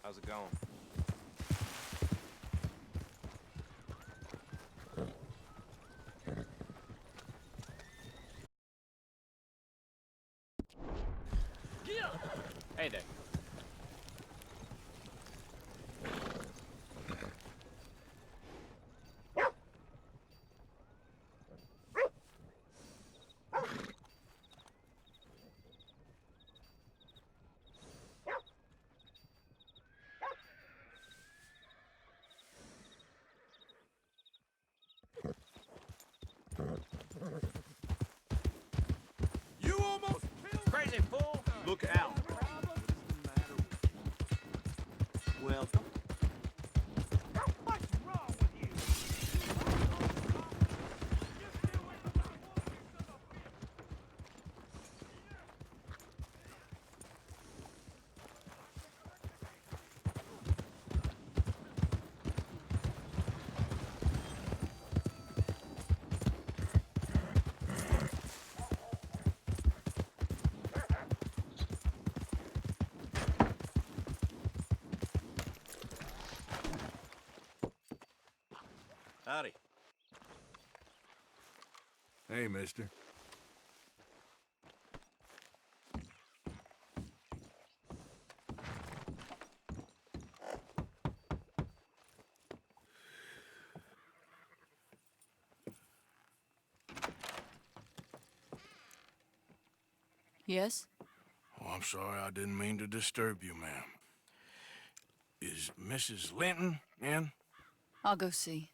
How's it going? Hey there. You almost killed Crazy fool! Look out. Welcome. What's wrong with you? Howdy. Hey, mister. Yes? Oh, I'm sorry, I didn't mean to disturb you, ma'am. Is Mrs. Linton in? I'll go see.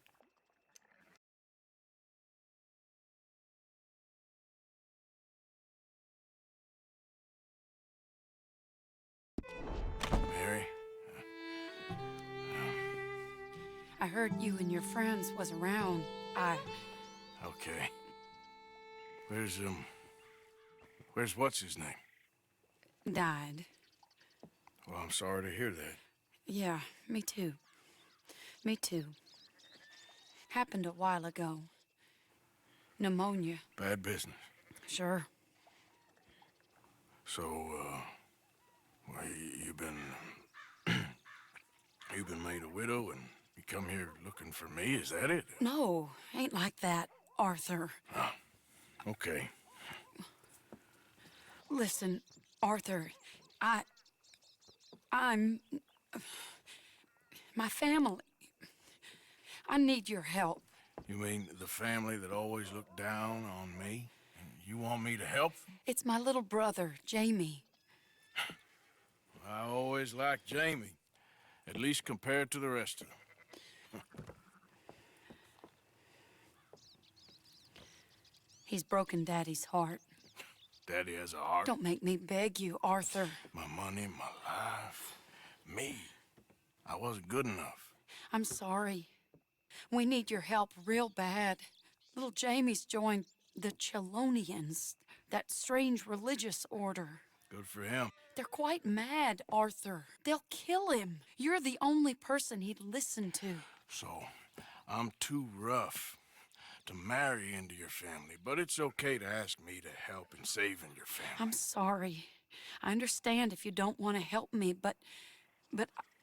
Mary? I heard you and your friends was around. Okay. Where's what's his name? Died. Well, I'm sorry to hear that. Yeah, me too. Me too. Happened a while ago. Pneumonia. Bad business. Sure. So, well, you've been made a widow and you come here looking for me, is that it? No, ain't like that, Arthur. Oh, okay. Listen, Arthur, I'm... my family. I need your help. You mean the family that always looked down on me? And you want me to help them? It's my little brother, Jamie. I always liked Jamie, at least compared to the rest of them. He's broken Daddy's heart. Daddy has a heart. Don't make me beg you, Arthur. My money, my life, me. I wasn't good enough. I'm sorry. We need your help real bad. Little Jamie's joined the Chelonians, that strange religious order. Good for him. They're quite mad, Arthur. They'll kill him. You're the only person he'd listen to. So, I'm too rough to marry into your family, but it's okay to ask me to help in saving your family. I'm sorry. I understand if you don't want to help me, but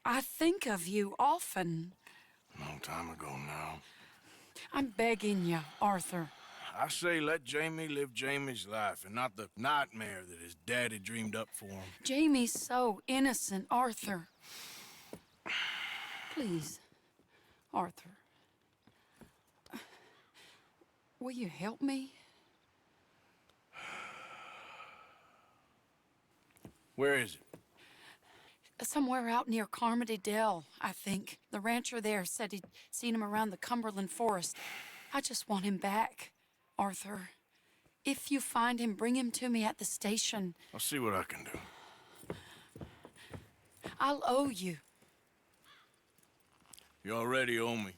I think of you often. Long time ago now. I'm begging you, Arthur. I say let Jamie live Jamie's life and not the nightmare that his daddy dreamed up for him. Jamie's so innocent, Arthur. Please, Arthur. Will you help me? Where is it? Somewhere out near Carmody Dell, I think. The rancher there said he'd seen him around the Cumberland forest. I just want him back, Arthur. If you find him, bring him to me at the station. I'll see what I can do. I'll owe you. You already owe me.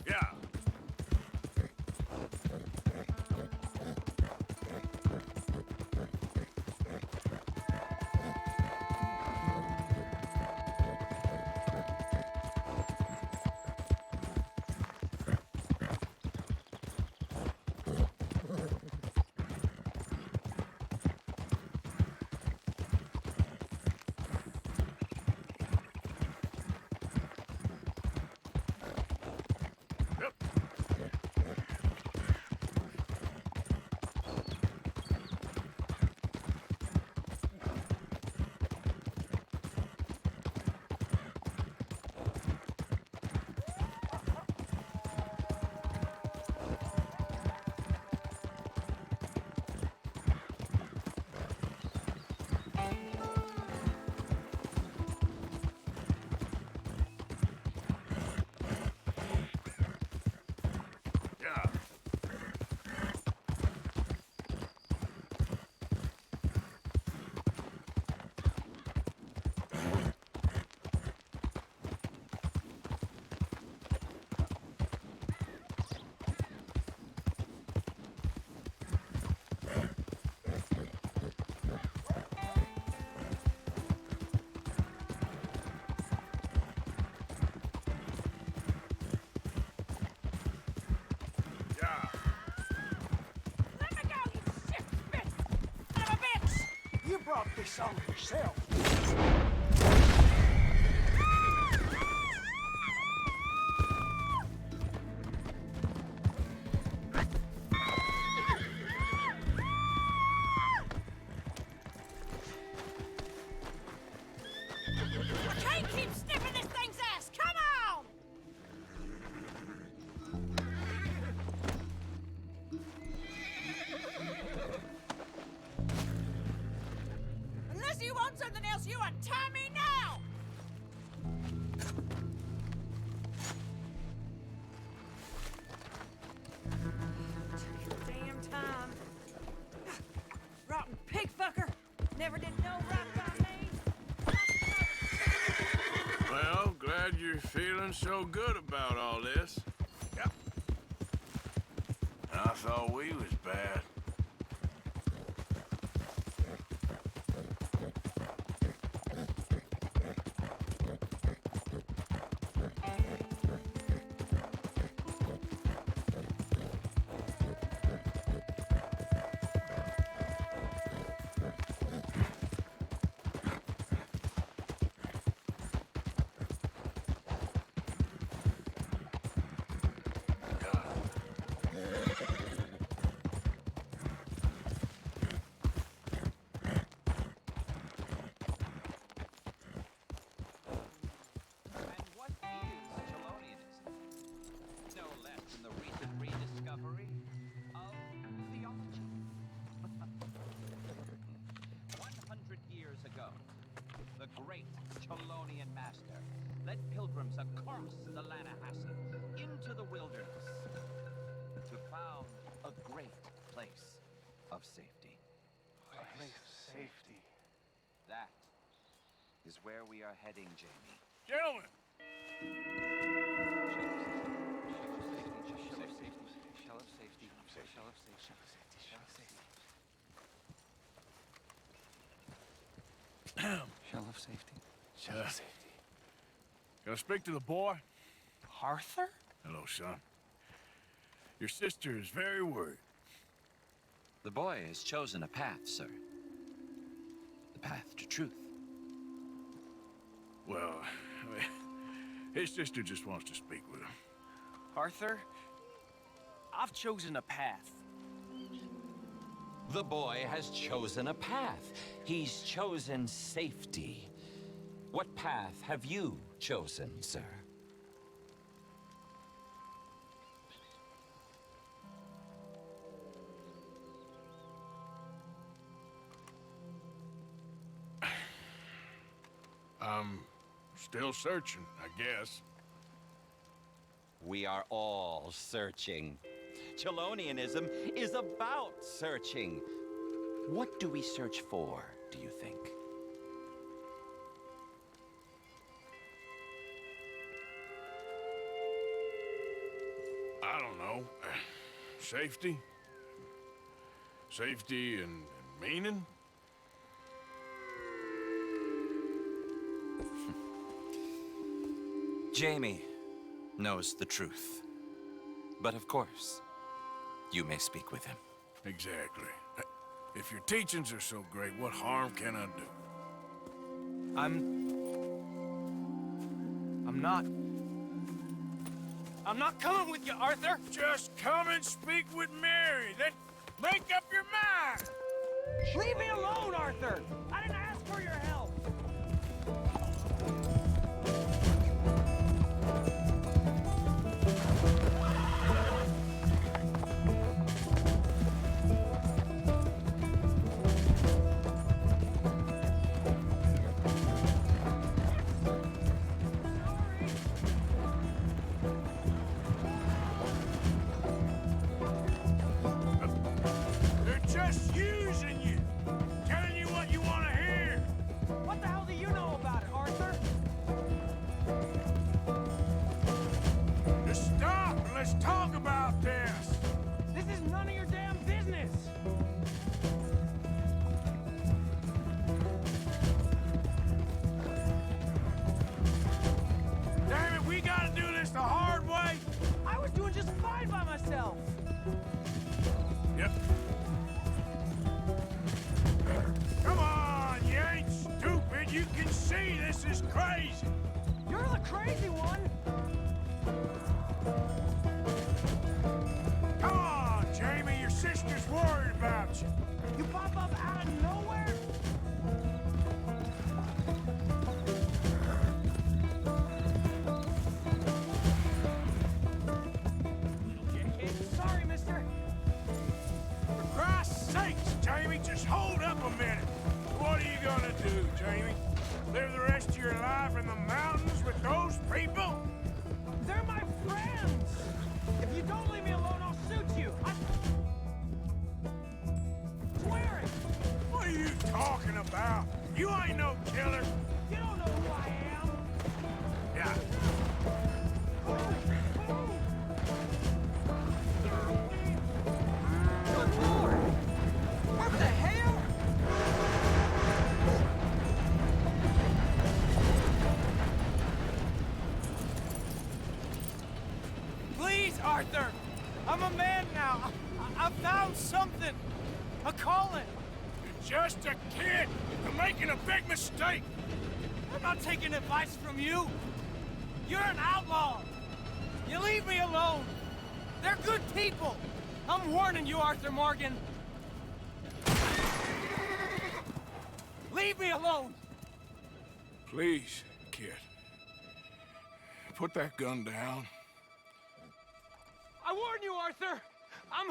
Yeah. Brought this on yourself. I can't keep sniffing this thing's ass! Come on! Unless you want something else, you untie me now! Take your damn time. Rotten pig fucker! Never did no right by me! Well, glad you're feeling so good about all this. Yep. I thought we was bad. across the Lannahechta into the wilderness to found a great place of safety. Safety. That is where we are heading, Jamie. Gentlemen, Shell of safety. Shell of safety. Shell of safety. can I speak to the boy? Arthur? Hello, son. Your sister is very worried. The boy has chosen a path, sir. The path to truth. Well, his sister just wants to speak with him. Arthur? I've chosen a path. The boy has chosen a path. He's chosen safety. What path have you chosen, sir? I'm still searching, I guess. We are all searching. Chelonianism is about searching. What do we search for, do you think? I don't know. Safety? Safety and meaning? Jamie knows the truth. But of course, you may speak with him. Exactly. If your teachings are so great, what harm can I do? I'm not coming with you, Arthur! Just come and speak with Mary, then make up your mind! Leave me alone, Arthur! I didn't ask for your help! They're just using you! Telling you what you want to hear! What the hell do you know about it, Arthur? Just stop and let's talk about this! This is none of your damn business! Damn it, we gotta do this the hard way! I was doing just fine by myself! Yep. Come on, you ain't stupid! You can see this is crazy! You're the crazy one! Come on, Jamie, your sister's worried about you! You pop up out of nowhere? Sorry, mister. For Christ's sakes, Jamie, just hold up a minute! What are you gonna do, Jamie? Live the rest of your life in the mountains with those people? They're my friends! If you don't leave me alone, I'll shoot you! I swear it! What are you talking about? You ain't no killer! You don't know who I am! Yeah. Good Lord! What the hell? Please, Arthur! I'm a man now. I found something. A calling. You're just a kid! You're making a big mistake! I'm not taking advice from you. You're an outlaw. You leave me alone. They're good people. I'm warning you, Arthur Morgan. Leave me alone. Please, kid. Put that gun down. I warn you, Arthur. I'm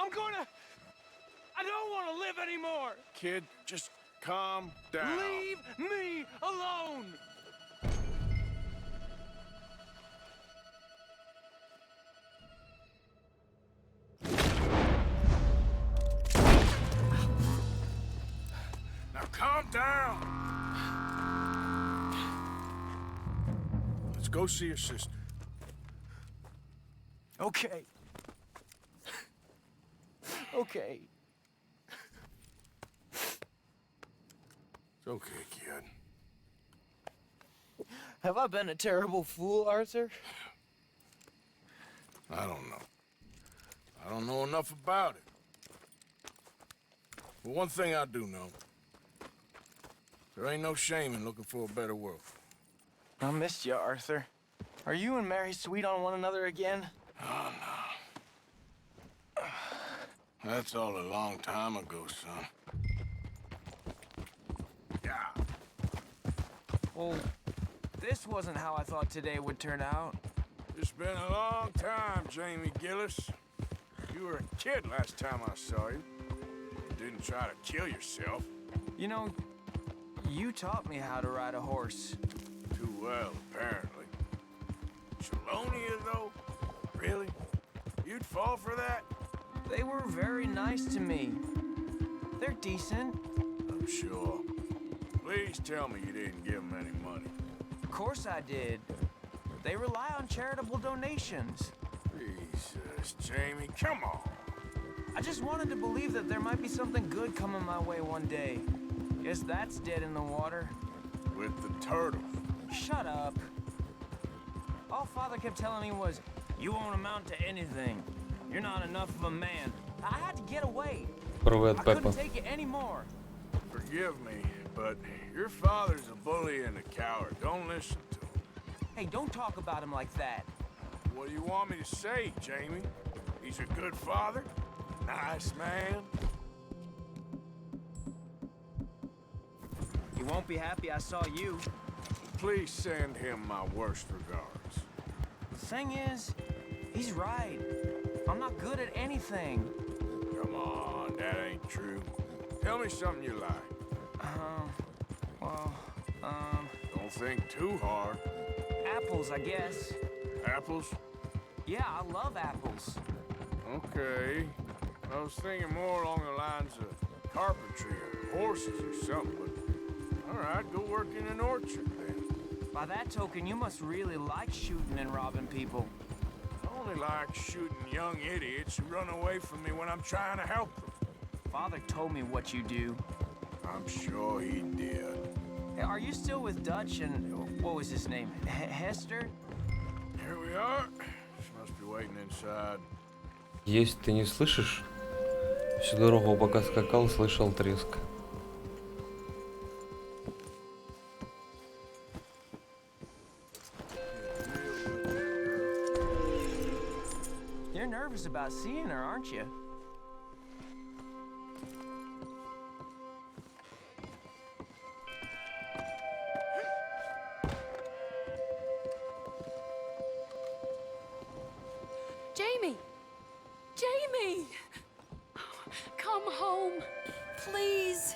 gonna... I don't want to live anymore. Kid, just calm down. Leave me alone. calm down. Let's go see your sister. Okay. Okay. It's okay, kid. Have I been a terrible fool, Arthur? I don't know. I don't know enough about it. But one thing I do know. There ain't no shame in looking for a better world. I missed you, Arthur. Are you and Mary sweet on one another again? Oh, no. That's all a long time ago, son. Yeah. Well, this wasn't how I thought today would turn out. It's been a long time, Jamie Gillis. You were a kid last time I saw you. You didn't try to kill yourself. You know, you taught me how to ride a horse. Too well, apparently. Chelonia, though? Really? You'd fall for that? They were very nice to me. They're decent. I'm sure. Please tell me you didn't give them any money. Of course I did. They rely on charitable donations. Jesus, Jamie, come on. I just wanted to believe that there might be something good coming my way one day. Guess that's dead in the water. With the turtle. Shut up. All Father kept telling me was, you won't amount to anything. You're not enough of a man. I had to get away. Привет, I Пеппа. couldn't take it anymore. Forgive me, but your father's a bully and a coward. Don't listen to him. Hey, don't talk about him like that. What do you want me to say, Jamie? He's a good father? Nice man? He won't be happy I saw you. Please send him my worst regards. The thing is, he's right. I'm not good at anything. Come on, that ain't true. Tell me something you like. Well, Don't think too hard. apples, I guess. Apples? Yeah, I love apples. Okay. I was thinking more along the lines of carpentry or horses or something, but... All right, go work in an orchard then. By that token, you must really like shooting and robbing people. I only like shooting young idiots who run away from me when I'm trying to help them. Father told me what you do. I'm sure he did. Hey, are you still with Dutch and... what was his name? Hester? Here we are. She must be waiting inside. Есть, ты не слышишь? Всю дорогу, пока скакал, слышал треск. You're nervous about seeing her, aren't you? Jamie! Jamie! Come home. Please,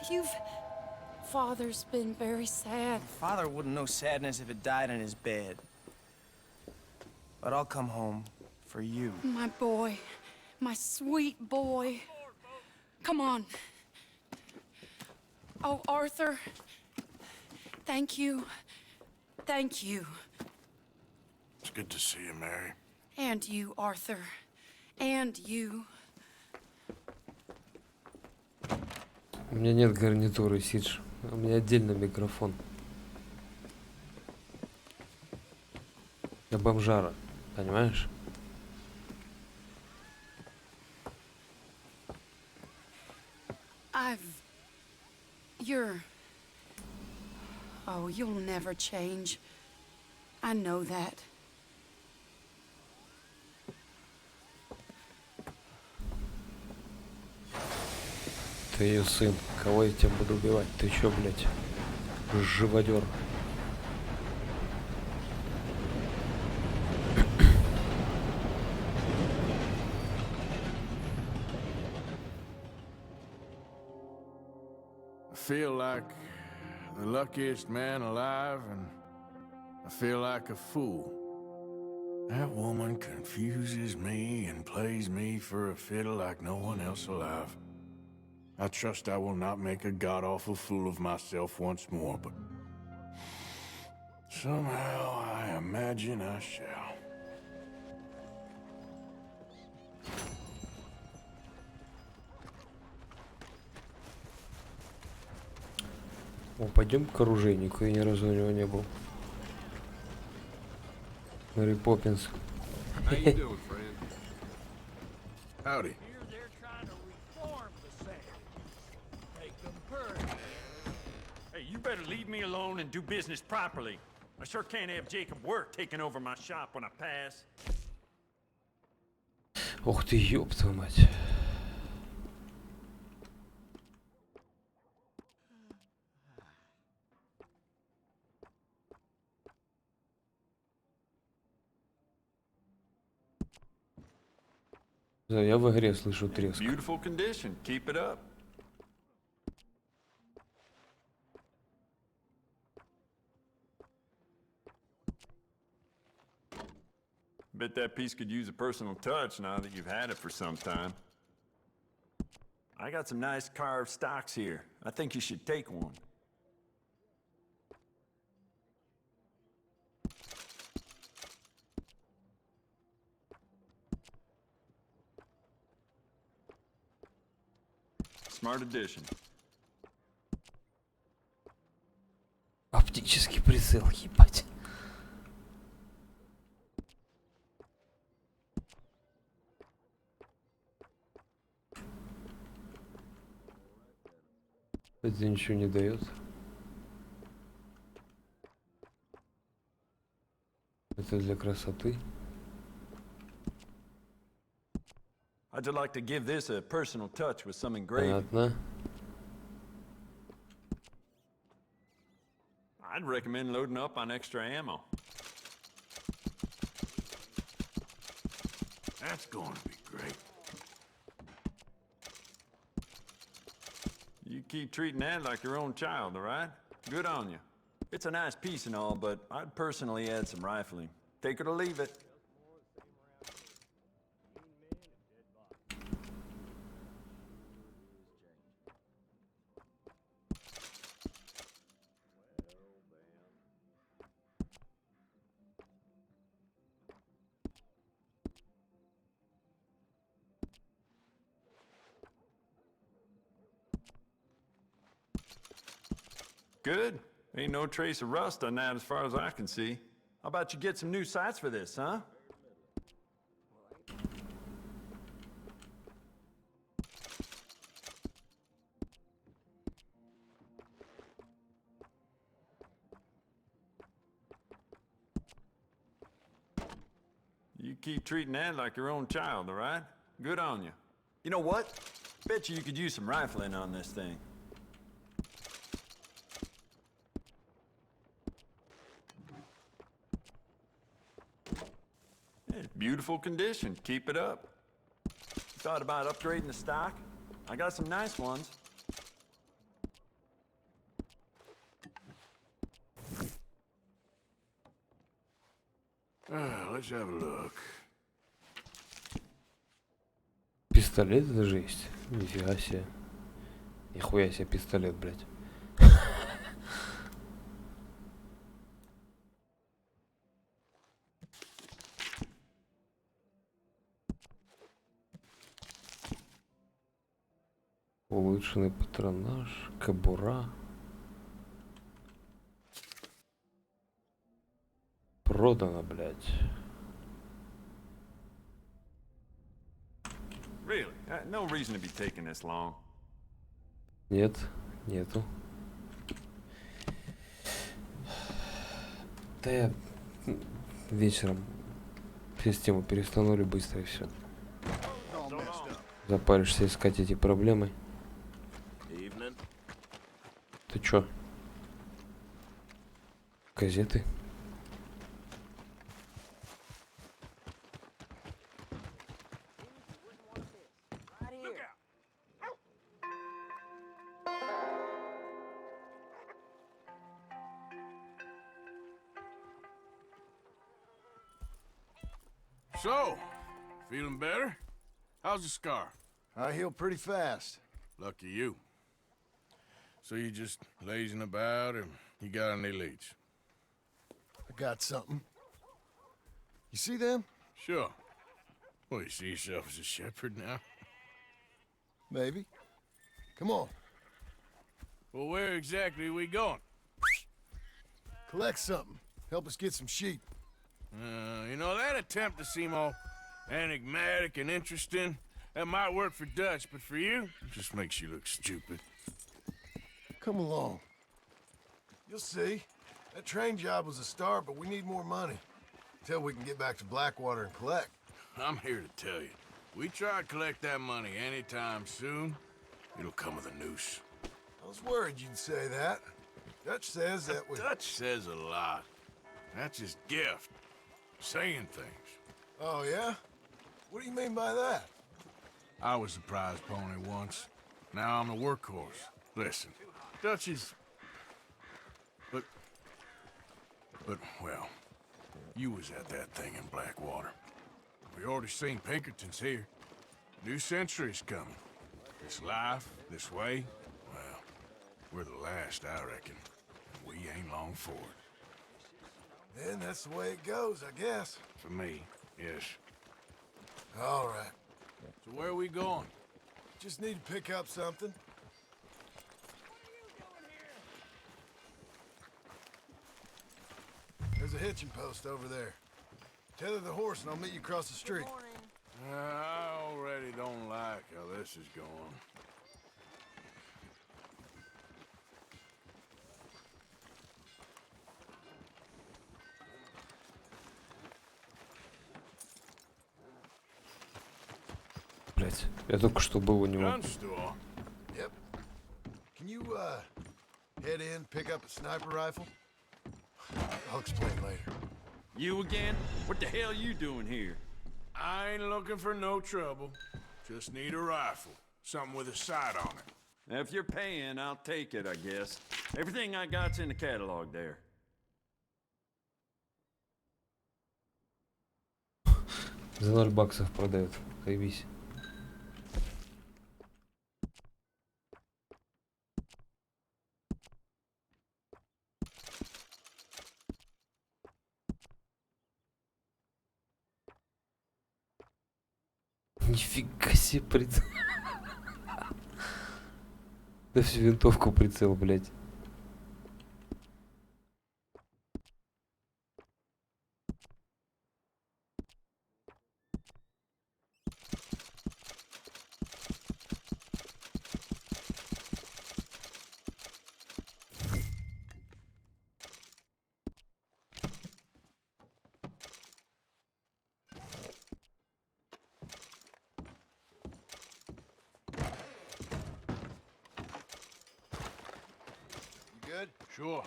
Father's been very sad. Father wouldn't know sadness if it died in his bed. But I'll come home for you. My boy. My sweet boy. Come on. Oh, Arthur. Thank you. Thank you. It's good to see you, Mary. And you, Arthur. And you. У меня нет гарнитуры, Сидж. У меня отдельный микрофон. Я бомжара, понимаешь? You're... Oh, you'll never change. I know that. Ты ее сын. Кого я тебя буду убивать? Ты чё, блядь? Живодер. I feel like the luckiest man alive, and I feel like a fool. That woman confuses me and plays me for a fiddle like no one else alive. I trust I will not make a god-awful fool of myself once more, but... somehow I imagine I shall. О, пойдем к оружейнику, я ни разу у него не был. Мэри Поппинс. How you doing, friend? Howdy. Here they're trying to reform the sect. Make them purge. Hey, you better leave me alone and do business properly. I sure can't have Jacob Work taking over my shop when I pass. Ух ты, ёб твою мать. Да, я в игре слышу треск. Beautiful condition. Keep it up. Bet that piece could use a personal touch now that you've had it for some time. I got some nice carved stocks here. I think you should take one. Smart addition. Оптический прицел, ебать. Это ничего не дает. Это для красоты. I'd like to give this a personal touch with some engraving. Понятно. I'd recommend loading up on extra ammo. That's going to be great. You keep treating that like your own child, all right? Good on you. It's a nice piece and all, but I'd personally add some rifling. Take it or leave it. Good. Ain't no trace of rust on that as far as I can see. How about you get some new sights for this, huh? You keep treating that like your own child, all right? Good on you. You know what? Bet you could use some rifling on this thing. Beautiful condition. Keep it up. Thought about upgrading the stock? I got some nice ones. Let's have a look. Пистолет — это жесть. Нифига себе. Нихуя себе пистолет, блядь. Улучшенный патронаж, кобура. Продано, блядь. Really? No reason to be taking this long. Нет, нету. Да я вечером систему переустановлю быстро и все. Запаришься искать эти проблемы. Evening. Ты чё? Газеты? So, feeling better? How's the scar? I heal pretty fast. Lucky you. So you just lazing about, or you got any leads? I got something. You see them? Sure. Well, you see yourself as a shepherd now? Maybe. Come on. Well, where exactly are we going? Collect something. Help us get some sheep. You know, that attempt to seem all enigmatic and interesting, that might work for Dutch, but for you, it just makes you look stupid. Come along. You'll see. That train job was a start, but we need more money. Till we can get back to Blackwater and collect. I'm here to tell you, we try to collect that money anytime soon, it'll come with a noose. I was worried you'd say that. Dutch says that we... Dutch says a lot. That's his gift. Saying things. Oh, yeah? What do you mean by that? I was the prize pony once. Now I'm the workhorse. Listen, Dutch is... But, well, you was at that thing in Blackwater. We already seen Pinkertons here. New century's coming. This life, this way, well, we're the last, I reckon. And we ain't long for it. Then that's the way it goes, I guess. For me, yes. All right. So where are we going? Just need to pick up something. There's a hitching post over there. Tether the horse and I'll meet you across the street. I already don't like how this is going. Блять, я только что был у него. Gun store? Yep. Can you, head in, pick up a sniper rifle? I'll explain later. You again? What the hell you doing here? I ain't looking for no trouble. Just need a rifle. Something with a sight on it. If you're paying, I'll take it, I guess. Everything I got's in the catalog there. За 0 баксов продают. Заебись. Нифига себе прицел. Да всю винтовку прицел, блядь. Good? Sure.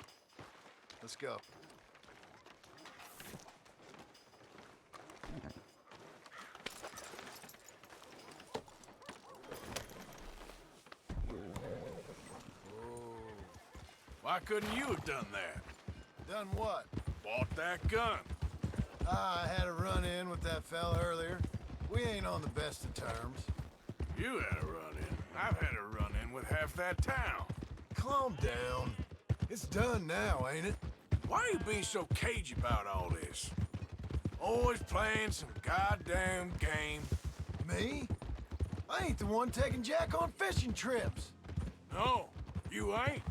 Let's go. Why couldn't you have done that? Done what? Bought that gun. I had a run-in with that fella earlier. We ain't on the best of terms. You had a run-in. I've had a run-in with half that town. Calm down. It's done now, ain't it? Why are you being so cagey about all this? Always playing some goddamn game. Me? I ain't the one taking Jack on fishing trips. No, you ain't.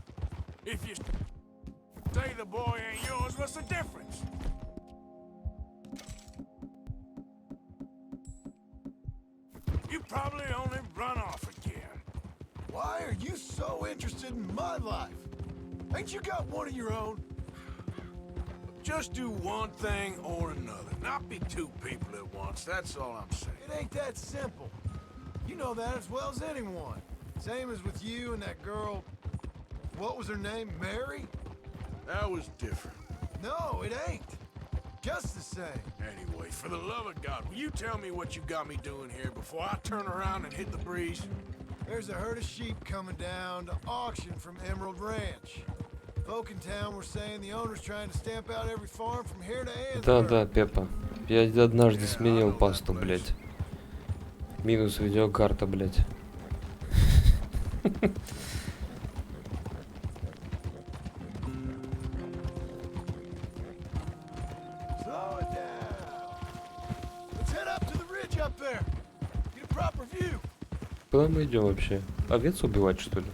If you say the boy ain't yours, what's the difference? You probably only run off again. Why are you so interested in my life? Ain't you got one of your own? Just do one thing or another. Not be two people at once, that's all I'm saying. It ain't that simple. You know that as well as anyone. Same as with you and that girl... What was her name? Mary? That was different. No, it ain't. Just the same. Anyway, for the love of God, will you tell me what you got me doing here before I turn around and hit the breeze? There's a herd of sheep coming down to auction from Emerald Ranch. Folk in town were saying the owner's trying to stamp out every farm from here to Ansburg. Да, Пеппа. Я однажды сменил пасту, блядь. Минус видеокарта, блядь. Slow it down. Let's head up to the ridge up there. Get a proper view. Куда мы идем вообще? Овец убивать, что ли?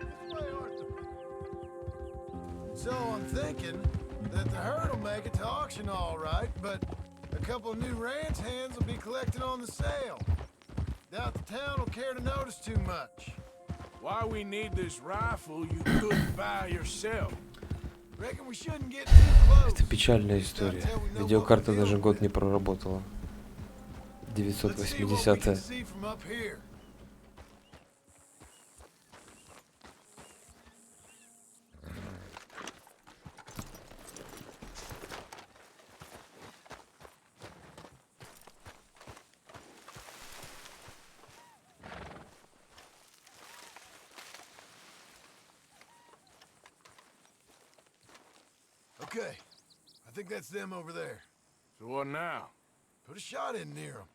This way, Arthur. So I'm thinking that the herd will make it to auction all right, but a couple of new ranch hands will be collected on the sale. Doubt the town will care to notice too much. Why we need this rifle you couldn't buy yourself? Reckon we shouldn't get too close. Это печальная история. Видеокарта даже год не проработала. Let's see what we can 980-е. see from up here. Okay, I think that's them over there. So what now? Put a shot in near them.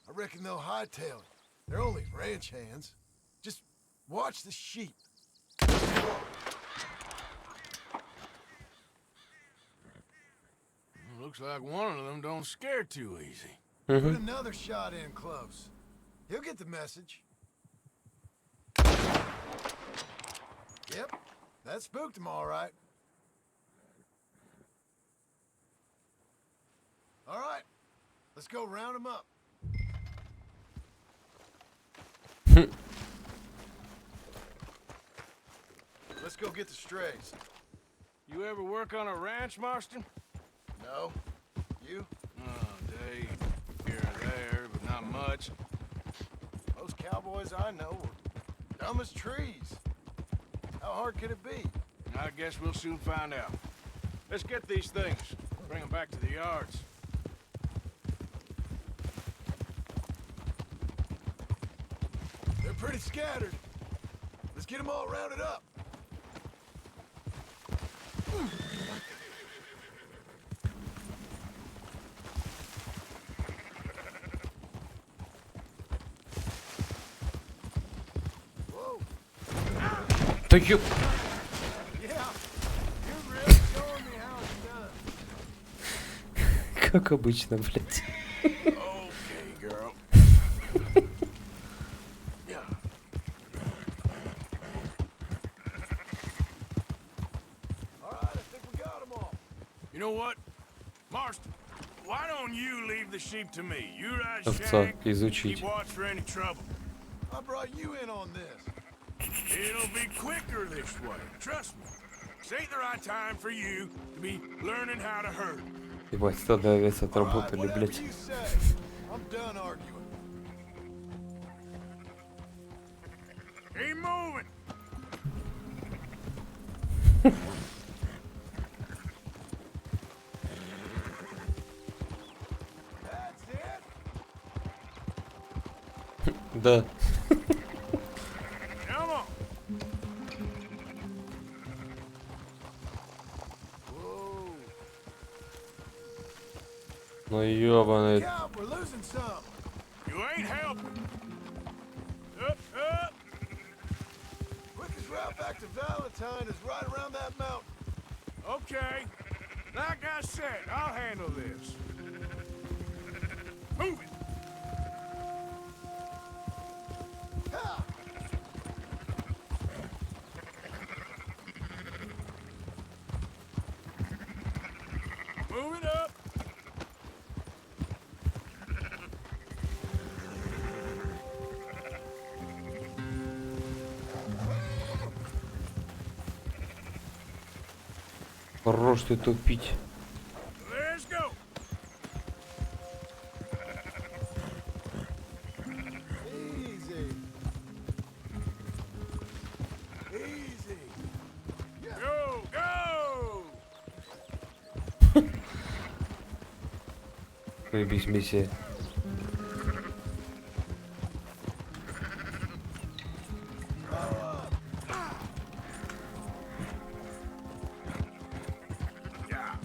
I reckon they'll hightail it. They're only ranch hands. Just watch the sheep. Looks like one of them don't scare too easy. Put another shot in close. He'll get the message. Yep, that spooked him all right. All right, let's go round him up. Let's go get the strays. You ever work on a ranch, Marston? No? You? Oh, day here or there, but not much. Most cowboys I know are dumb as trees. How hard could it be? I guess we'll soon find out. Let's get these things. Bring them back to the yards. They're pretty scattered. Let's get them all rounded up. Whoa. Да ёп... Yeah. You're really showing me how it's done. Как обычно, блядь. Okay, girl. Yeah. All right, I think we got them all. You know what? Marston, why don't you leave the sheep to me? You ride Овца Shank, изучить. keep watch for any trouble. I brought you in on this. It'll be quicker this way. Trust me. This ain't the right time for you to be learning how to herd. Ебать, стадо овец All right, отработали, whatever блядь. you say. I'm done arguing. Keep moving. That's it. Да. Come on. Whoa. Ну ёбаный. Count, we're losing some. You ain't helping. Up, up. Quickest route back to Valentine is right around that mountain. Okay. Like I said, I'll handle this. Move it. Ha! Move it up. Хорош ты тупить. Let's go. Easy. Easy. Go, go. Поебись, миссия. Yeah.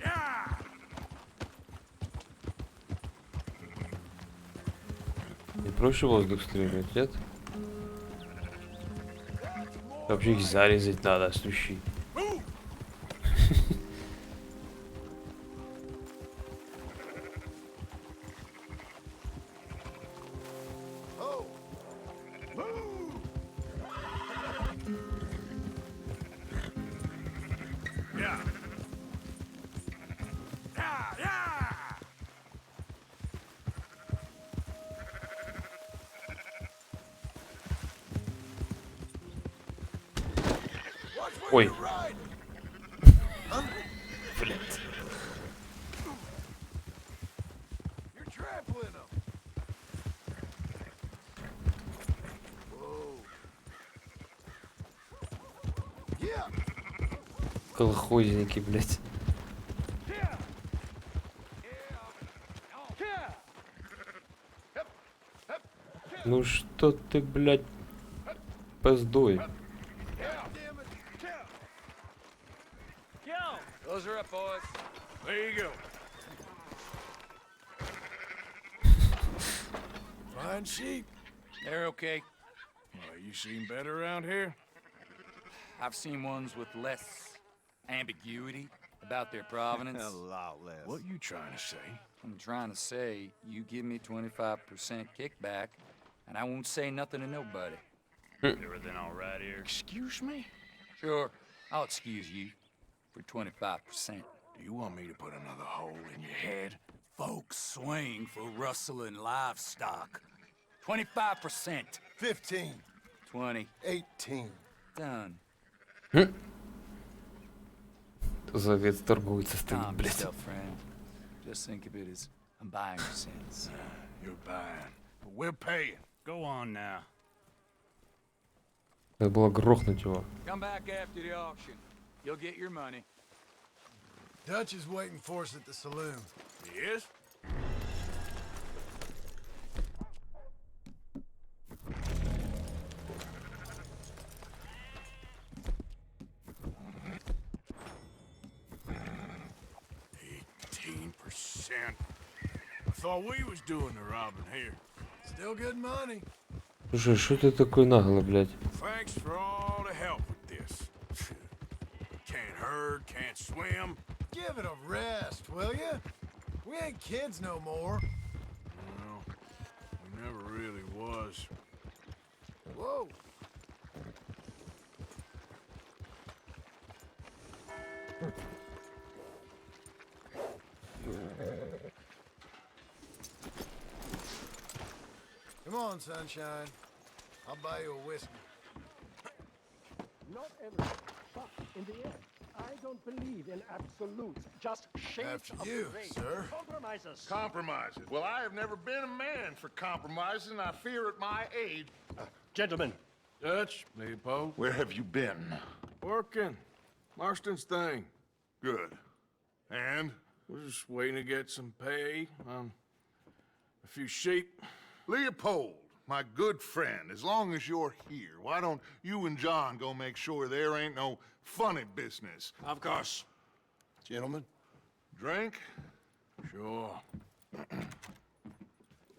Yeah. Не проще воздух стрелять, нет? Вообще их зарезать надо, слющи. Oh, Yeah. Yeah, yeah. watch where Ой. you're riding. Блять. You're trampling them. Whoa. Yeah. Колхозники, блять. Ну что ты, блядь, пиздуй? Damn it. Those are up, boys. There you go. Fine sheep. They're okay. Well, you seen better around here? I've seen ones with less ambiguity about their provenance. lot less. What you trying to say? I'm trying to say, you give me 25% kickback, and I won't say nothing to nobody. Everything all right here? Excuse me? Sure, I'll excuse you for 25%. Do you want me to put another hole in your head? Folks swing for rustling livestock. 25%. 15. 20. 18. Done. Завет торгуется стоит, Calm блядь. yourself, friend. Just think of it as I'm buying your sins. You're buying, but we're paying. Go on now. Надо было грохнуть его. Come back after the auction. You'll get your money. Dutch is waiting for us at the saloon. He is? I thought we was doing the robbing here. Still good money. Слушай, что ты такой наглый, блядь? Thanks for all the help with this. Can't herd, can't swim. Give it a rest, will ya? We ain't kids no more. Well, we never really was. Whoa. Come on, sunshine. I'll buy you a whiskey. Not everything, but in the end, I don't believe in absolutes. Just shades After of you, gray. sir. Compromises. Compromises. Well, I have never been a man for compromises, and I fear at my age. Gentlemen, Dutch, Leopold. Where have you been? Working. Marston's thing. Good. And? We're just waiting to get some pay on a few sheep. Leopold, my good friend, as long as you're here, why don't you and John go make sure there ain't no funny business? Of course. Gentlemen. Drink? Sure.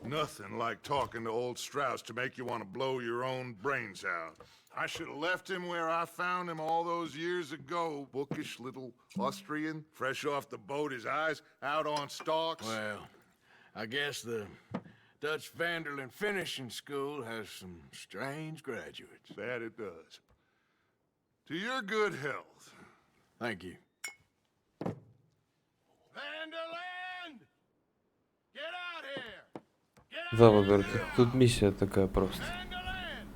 Nothing like talking to old Strauss to make you want to blow your own brains out. I should have left him where I found him all those years ago. Bookish little Austrian, fresh off the boat, his eyes out on stalks. Well, I guess the Dutch Vanderlyn Finishing School has some strange graduates. That it does. To your good health. Thank you. Vanderland! Get out here! Да, Роберт, тут миссия такая просто. Vanderland!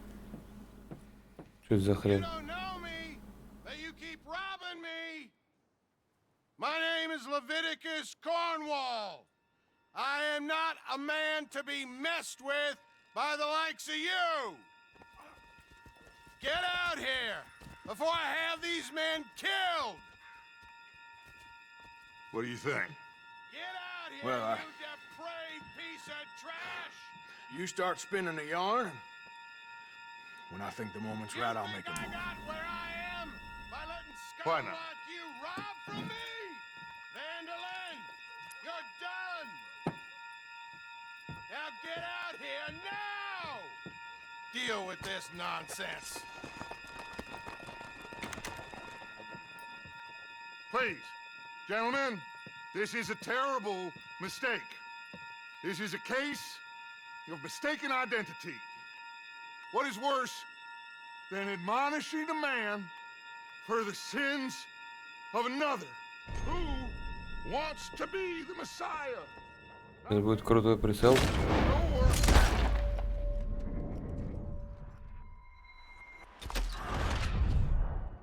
Что это за You хрень? don't know me, but you keep robbing me. My name is Leviticus Cornwall. I am not a man to be messed with by the likes of you. Get out here before I have these men killed. What do you think? Get out here, Well, you depraved piece of trash. You start spinning the yarn. When I think the moment's right, I'll make a I move. got where I am by letting Why scum not? like you rob from me. Vanderlyn, you're done. Now get out here now! Deal with this nonsense. Please, gentlemen, this is a terrible mistake. This is a case of mistaken identity. What is worse than admonishing a man for the sins of another who wants to be the Messiah? Это будет крутой прицел.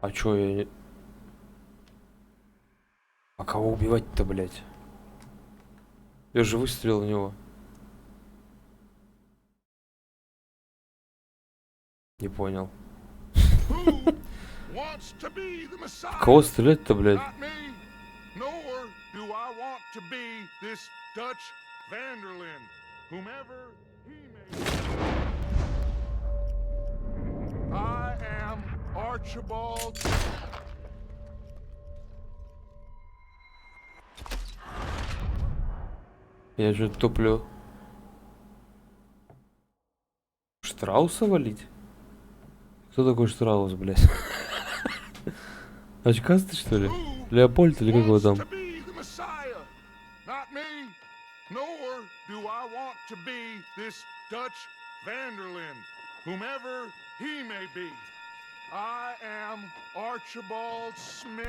А чё я не... А кого убивать-то, блядь? Я же выстрелил в него. Не понял. Кого стрелять-то, блядь? Я что-то туплю. Штрауса валить? Кто такой Штраус, блядь? Очкастый, что ли? Леопольд или как его там?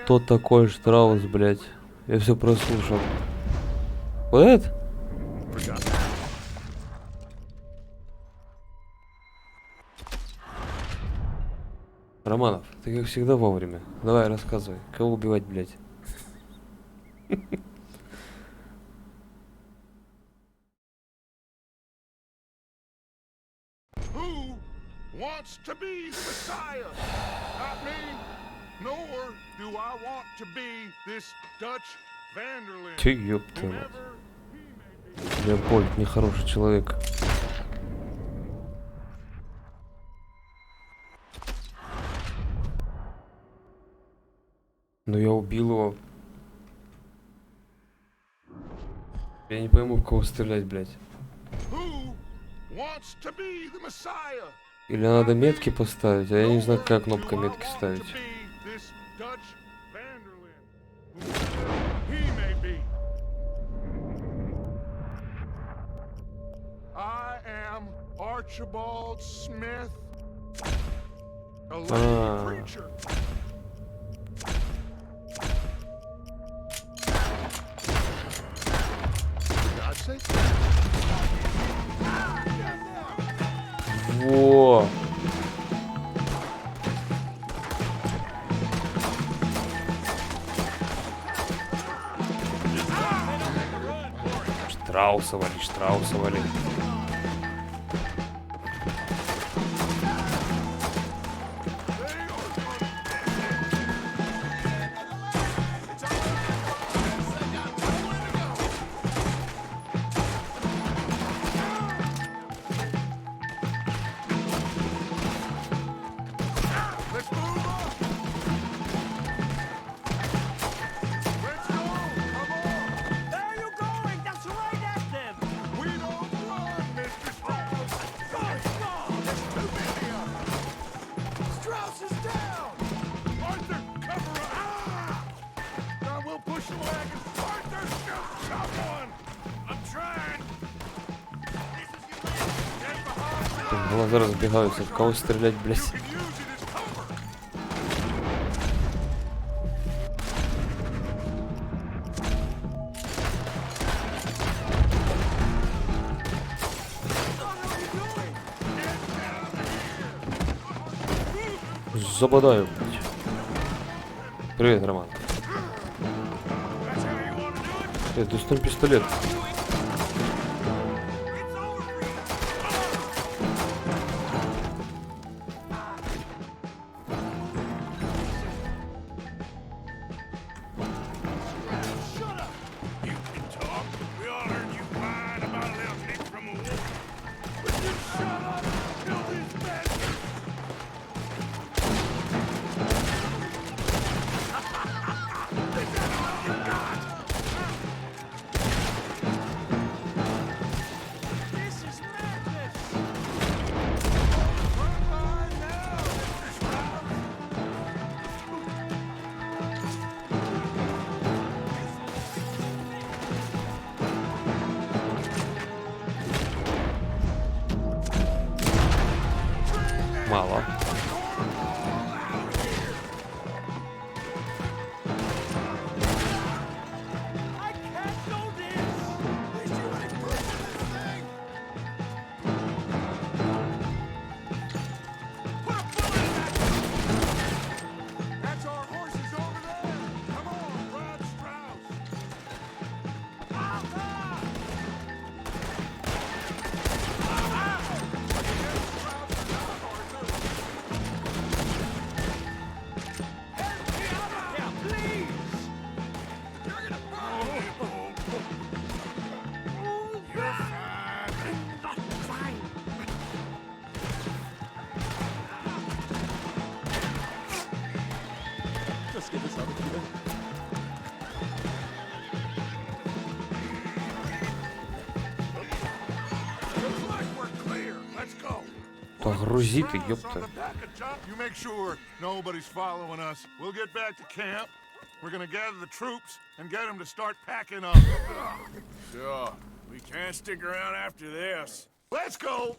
Кто такой Штраус, блядь? Я все прослушал. Вот это? Романов, ты как всегда вовремя. Давай, рассказывай. Кого убивать, блядь? Ты ёпта мать. Леопольд, нехороший человек. Но я убил его. Я не пойму, в кого стрелять, блядь. Или надо метки поставить, а я не знаю, какая кнопка метки ставить. Во! Штрауса вали, Штрауса вали. Глаза разбегаются, в кого стрелять, блядь. Забодаю, блядь. Привет, Роман. Это что пистолет? Мало. That's our horses over there! Come on, ride Strauss! Looks like we're clear. Let's go. Погрузи ты, Strauss ёпта. on the back of Chop. You make sure nobody's following us. We'll get back to camp. We're gonna gather the troops and get them to start packing up. Sure. We can't stick around after this. Let's go!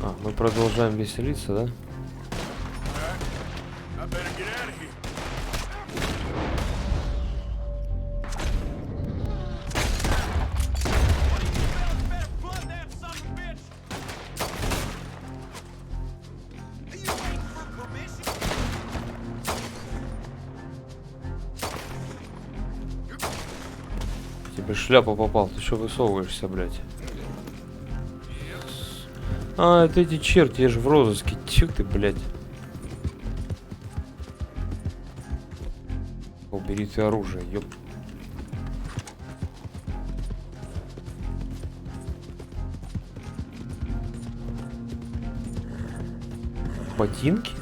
А, мы продолжаем веселиться, да? I better get out of here. Тебе шляпа попал, ты что высовываешься, блядь? А, это эти черти, я же в розыске. Тьфу ты, блядь. Убери ты оружие, ёп. Ботинки?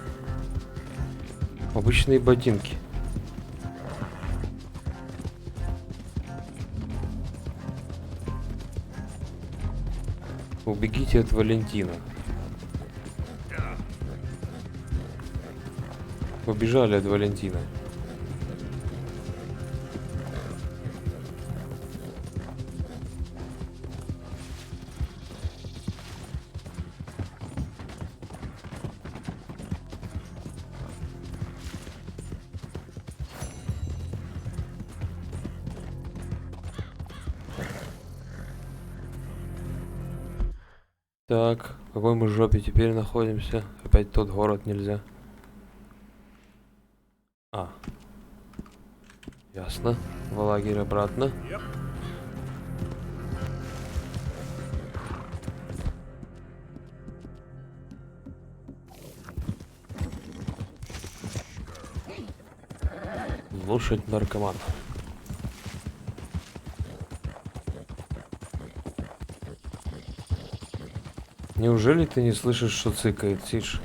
Обычные ботинки. Убегите от Валентина. Убежали от Валентина. Так, в какой мы жопе теперь находимся? Опять тот город нельзя. А. Ясно. В лагерь обратно. Лошадь наркоман. Неужели ты не слышишь, что цыкает, Сидж?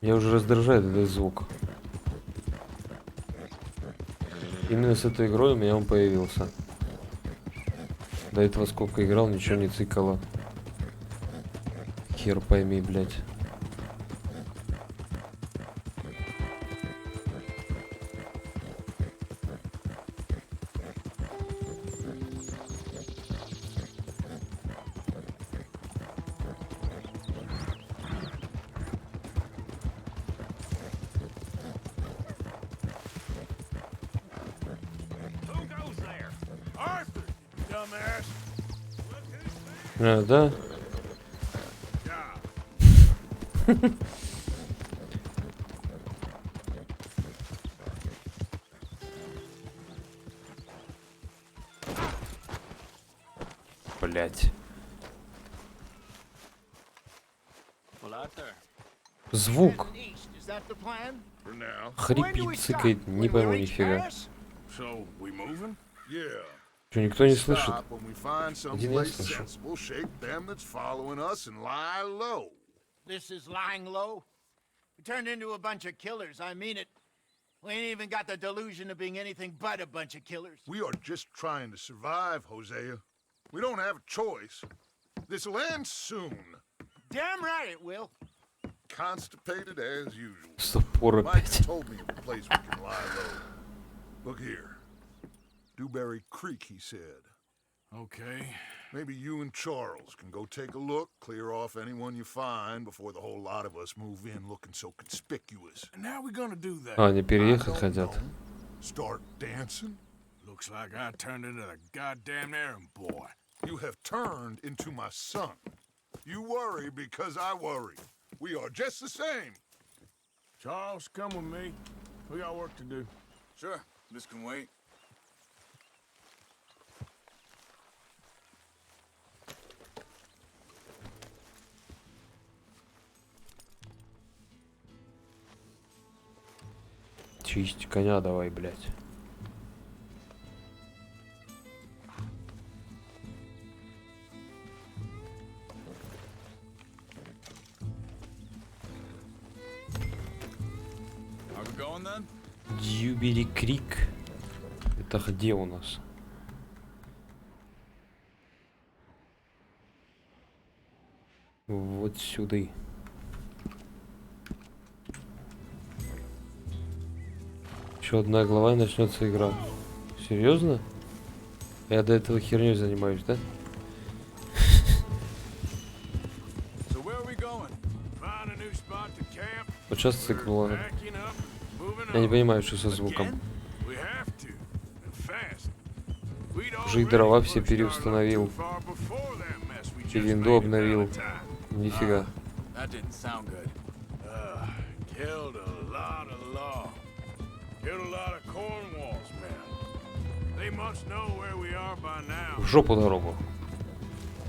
Меня уже раздражает этот звук. Именно с этой игрой у меня он появился. До этого сколько играл, ничего не цикало. Хер пойми, блядь. А, да? Блять. Звук. Хрипит, цыкает, не пойму нифига. So, we moving? Yeah. Что, никто не слышит? Stop when we find Один я someplace слышу. sensible, shake them that's following us and lie low. This is lying low. We turned into a bunch of killers. I mean it. We ain't even got the delusion of being anything but a bunch of killers. We are just trying to survive, Hosea. We don't have a choice. This'll end soon. Damn right it will. Constipated as usual. Запор Mike опять. told me of a place we can lie low. Look here. Dewberry Creek, he said. Okay. Maybe you and Charles can go take a look, clear off anyone you find before the whole lot of us move in looking so conspicuous. And how we gonna do that? А, они I переехать don't хотят. know. Start dancing? Looks like I turned into the goddamn errand boy. You have turned into my son. You worry because I worry. We are just the same. Charles, come with me. We got work to do. Sure, this can wait. Чисть коня давай, блядь. Are we going then? Дьюбери Крик. Это где у нас? Вот сюда. Еще одна глава и начнется игра. Серьезно? Я до этого херней занимаюсь, да? So where are we going? Find a new spot to camp. Вот сейчас цикнуло. Backing up, moving Я не on. понимаю, что со звуком. We have to, and fast. We'd Уже и already дрова все pushed our luck переустановил. too far before that mess we И just винду made обновил. another time. Нифига. That didn't sound good. Killed a lot of law. Killed a lot of Cornwall's men. They must know where we are by now. В жопу дорогу.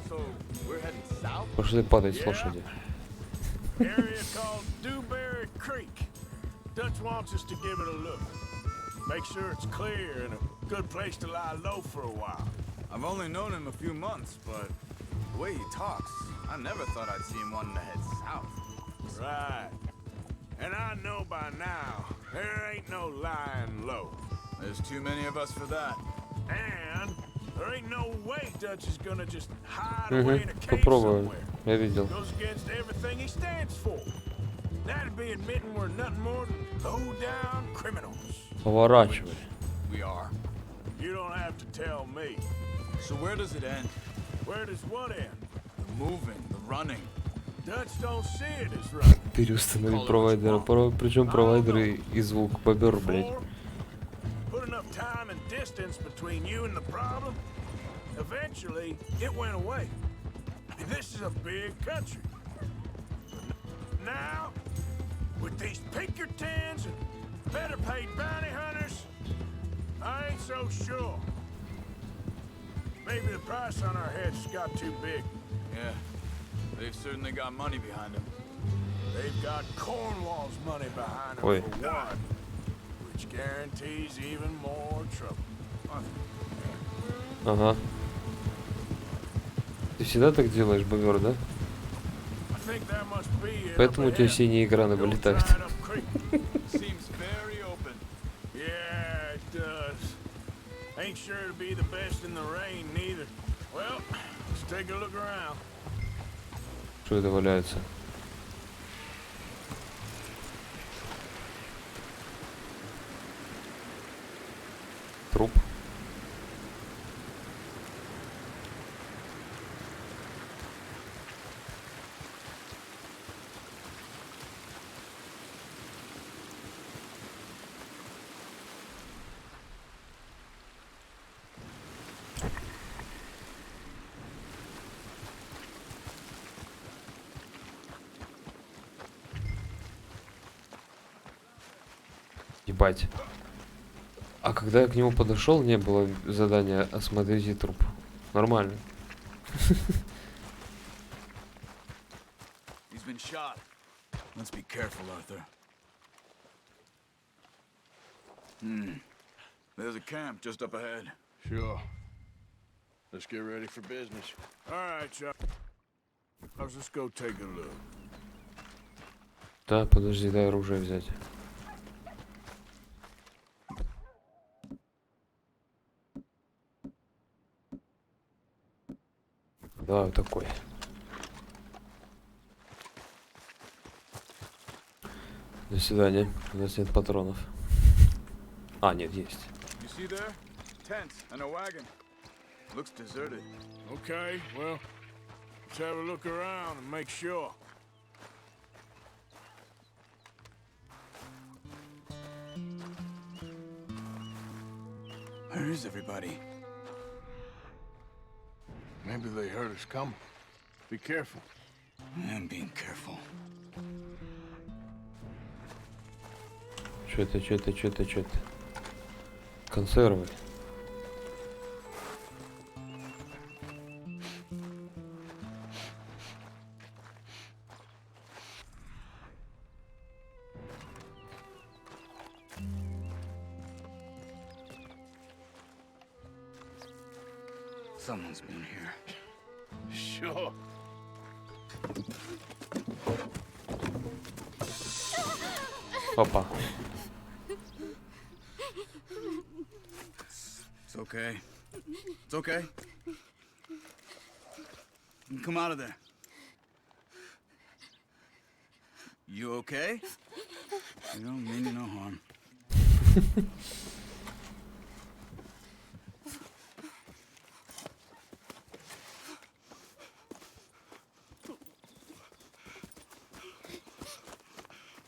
So, we're heading south? Пошли падать с лошади. Area called Dewberry Creek. Dutch wants us to give it a look. Make sure it's clear and a good place to lie low for a while. I've only known him a few months, but the way he talks, I never thought I'd see him wanting to head south. Right. And I know by now, there ain't no lying low. There's too many of us for that. And there ain't no way Dutch is gonna just hide away in a cave Попробую. somewhere. Я видел. Goes against everything he stands for. That'd be admitting we're nothing more than low-down criminals. Поворачивай. We are. You don't have to tell me. So where does it end? Where does what end? The moving, the running. Dutch don't see it as right. Переустановить провайдера. Причем провайдеры и звук побер, блядь. Before, put enough time and distance between you and the problem. Eventually, it went away. I mean, this is a big country. Now, with these Pinkertons and better paid bounty hunters, I ain't so sure. Maybe the price on our heads got too big. Yeah, they've certainly got money behind them. They've got Cornwall's money behind them Ой. for one, which guarantees even more trouble. Ага. Ты всегда так делаешь, бобер, да? I think there must be it Поэтому у up тебя ahead. синие экраны Go вылетают. try it up creek. Seems very open. Yeah, it does. Ain't sure to be the best in the rain neither. Well, let's take a look around. Что это валяется? Труп. Ебать. А когда я к нему подошел, не было задания осмотрите труп. Нормально. He's been shot. Let's be careful, Arthur. There's a camp just up ahead. Sure. Let's get ready for business. All right, Chuck. Let's just go take a look. Да, подожди, дай оружие взять. Давай вот такой. До свидания. У нас нет патронов. А, нет, есть. You see there? Tents and a wagon. Looks deserted. Okay, well, let's have a look around and make sure. Where is everybody? Maybe they heard us coming. Be careful. I am being careful. Чё это? Консервы. Someone's been here. Sure. Опа. It's okay. It's okay. You can come out of there. You okay? You don't mean you no harm.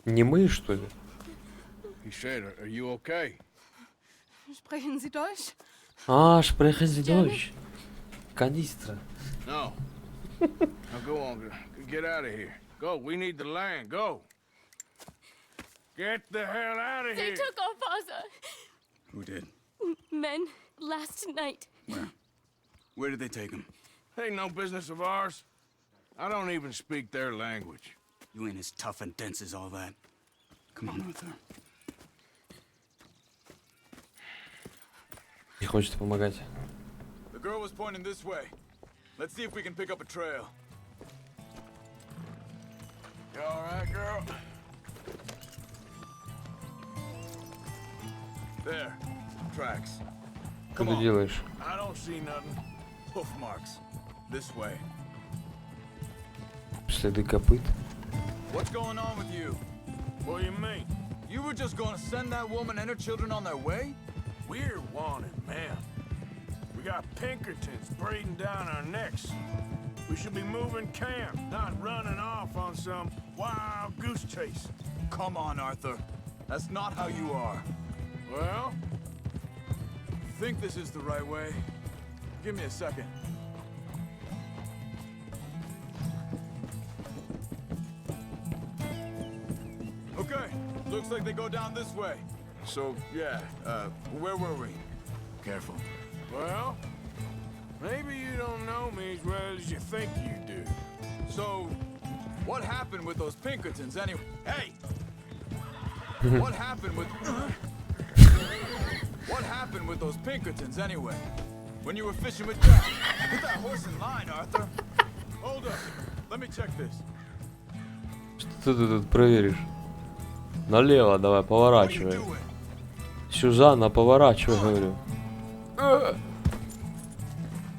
Не мы, что ли? He said, are you okay? Sprechen Sie Deutsch? А, sprechen Sie Deutsch. Канистра. No. Now go on. Get out of here. Go. We need the land. Go. Get the hell out of They here. took our father. Who did? Men last night. Where? Where did they take him? Ain't no business of ours. I don't even speak their language. You ain't as tough and dense as all that. Come on, Arthur. Не хочет помогать. The girl was pointing this way. Let's see if we can pick up a trail. You all right, girl? There. Tracks. Что Come ты on. делаешь? I don't see nothing. Hoof marks. This way. Следы копыт. What's going on with you? What do you mean? You were just gonna send that woman and her children on their way? We're wanted, man. We got Pinkertons breathing down our necks. We should be moving camp, not running off on some wild goose chase. Come on, Arthur. That's not how you are. Well, You think this is the right way? Give me a second. Okay, looks like they go down this way. So, yeah, where were we? Careful. well, maybe you don't know me as well as you think you do. So, what happened with those Pinkertons anyway? Hey! What happened with... What happened with those Pinkertons anyway? When you were fishing with Jack? Put that horse in line, Arthur. Hold up. Let me check this. Что ты тут проверишь? Налево давай, What are you поворачивай. doing? Сюзанна, поворачивай, говорю.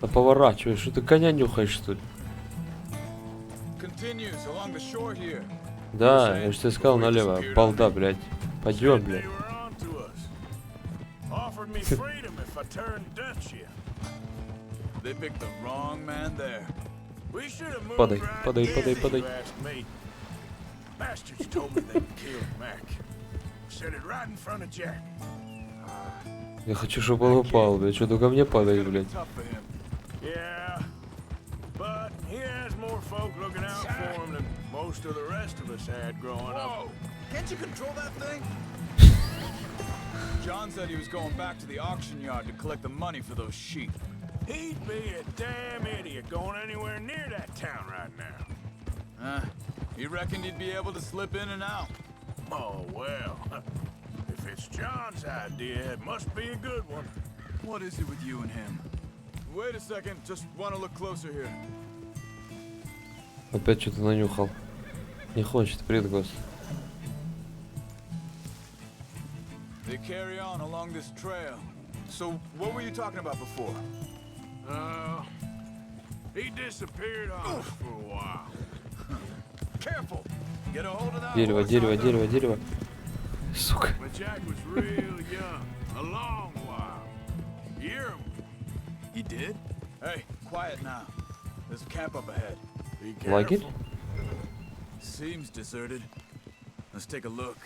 Да поворачивай, что ты коня нюхаешь, что ли? Continues along the shore here. Да, я же тебе сказал налево. Балда, блядь. Пойдем, Said блядь. they were on to us. Offered me freedom if I turned Dutch yet. They picked the wrong man there. We should have moved Падай, right падай, then, падай, if падай. you ask me. Bastards told me they killed Mac. Said it right in front of Jack. Я хочу, чтобы он упал, блядь. Что только мне падает, блядь. Tough for him. Yeah, but he has more folk looking out for him than most of the rest of us had growing up. Can't you control that thing? John said he was going back to the auction yard to collect the money for those sheep. He'd be a damn idiot going anywhere near that town right now. He reckoned he'd be able to slip in and out. Oh, well. If it's John's idea, it must be a good one. What is it with you and him? Wait a second, just want to look closer here. Опять что-то нанюхал. Не хочет, предгост. They carry on along this trail. So, what were you talking about before? He disappeared on us for a while. Careful! Get a hold of that Дерево, horse, дерево, Arthur. дерево, дерево. Сука. But Jack was real young, a long while. Year. He did? Hey, quiet now. There's a camp up ahead. Be Like it? careful. Seems deserted. Let's take a look.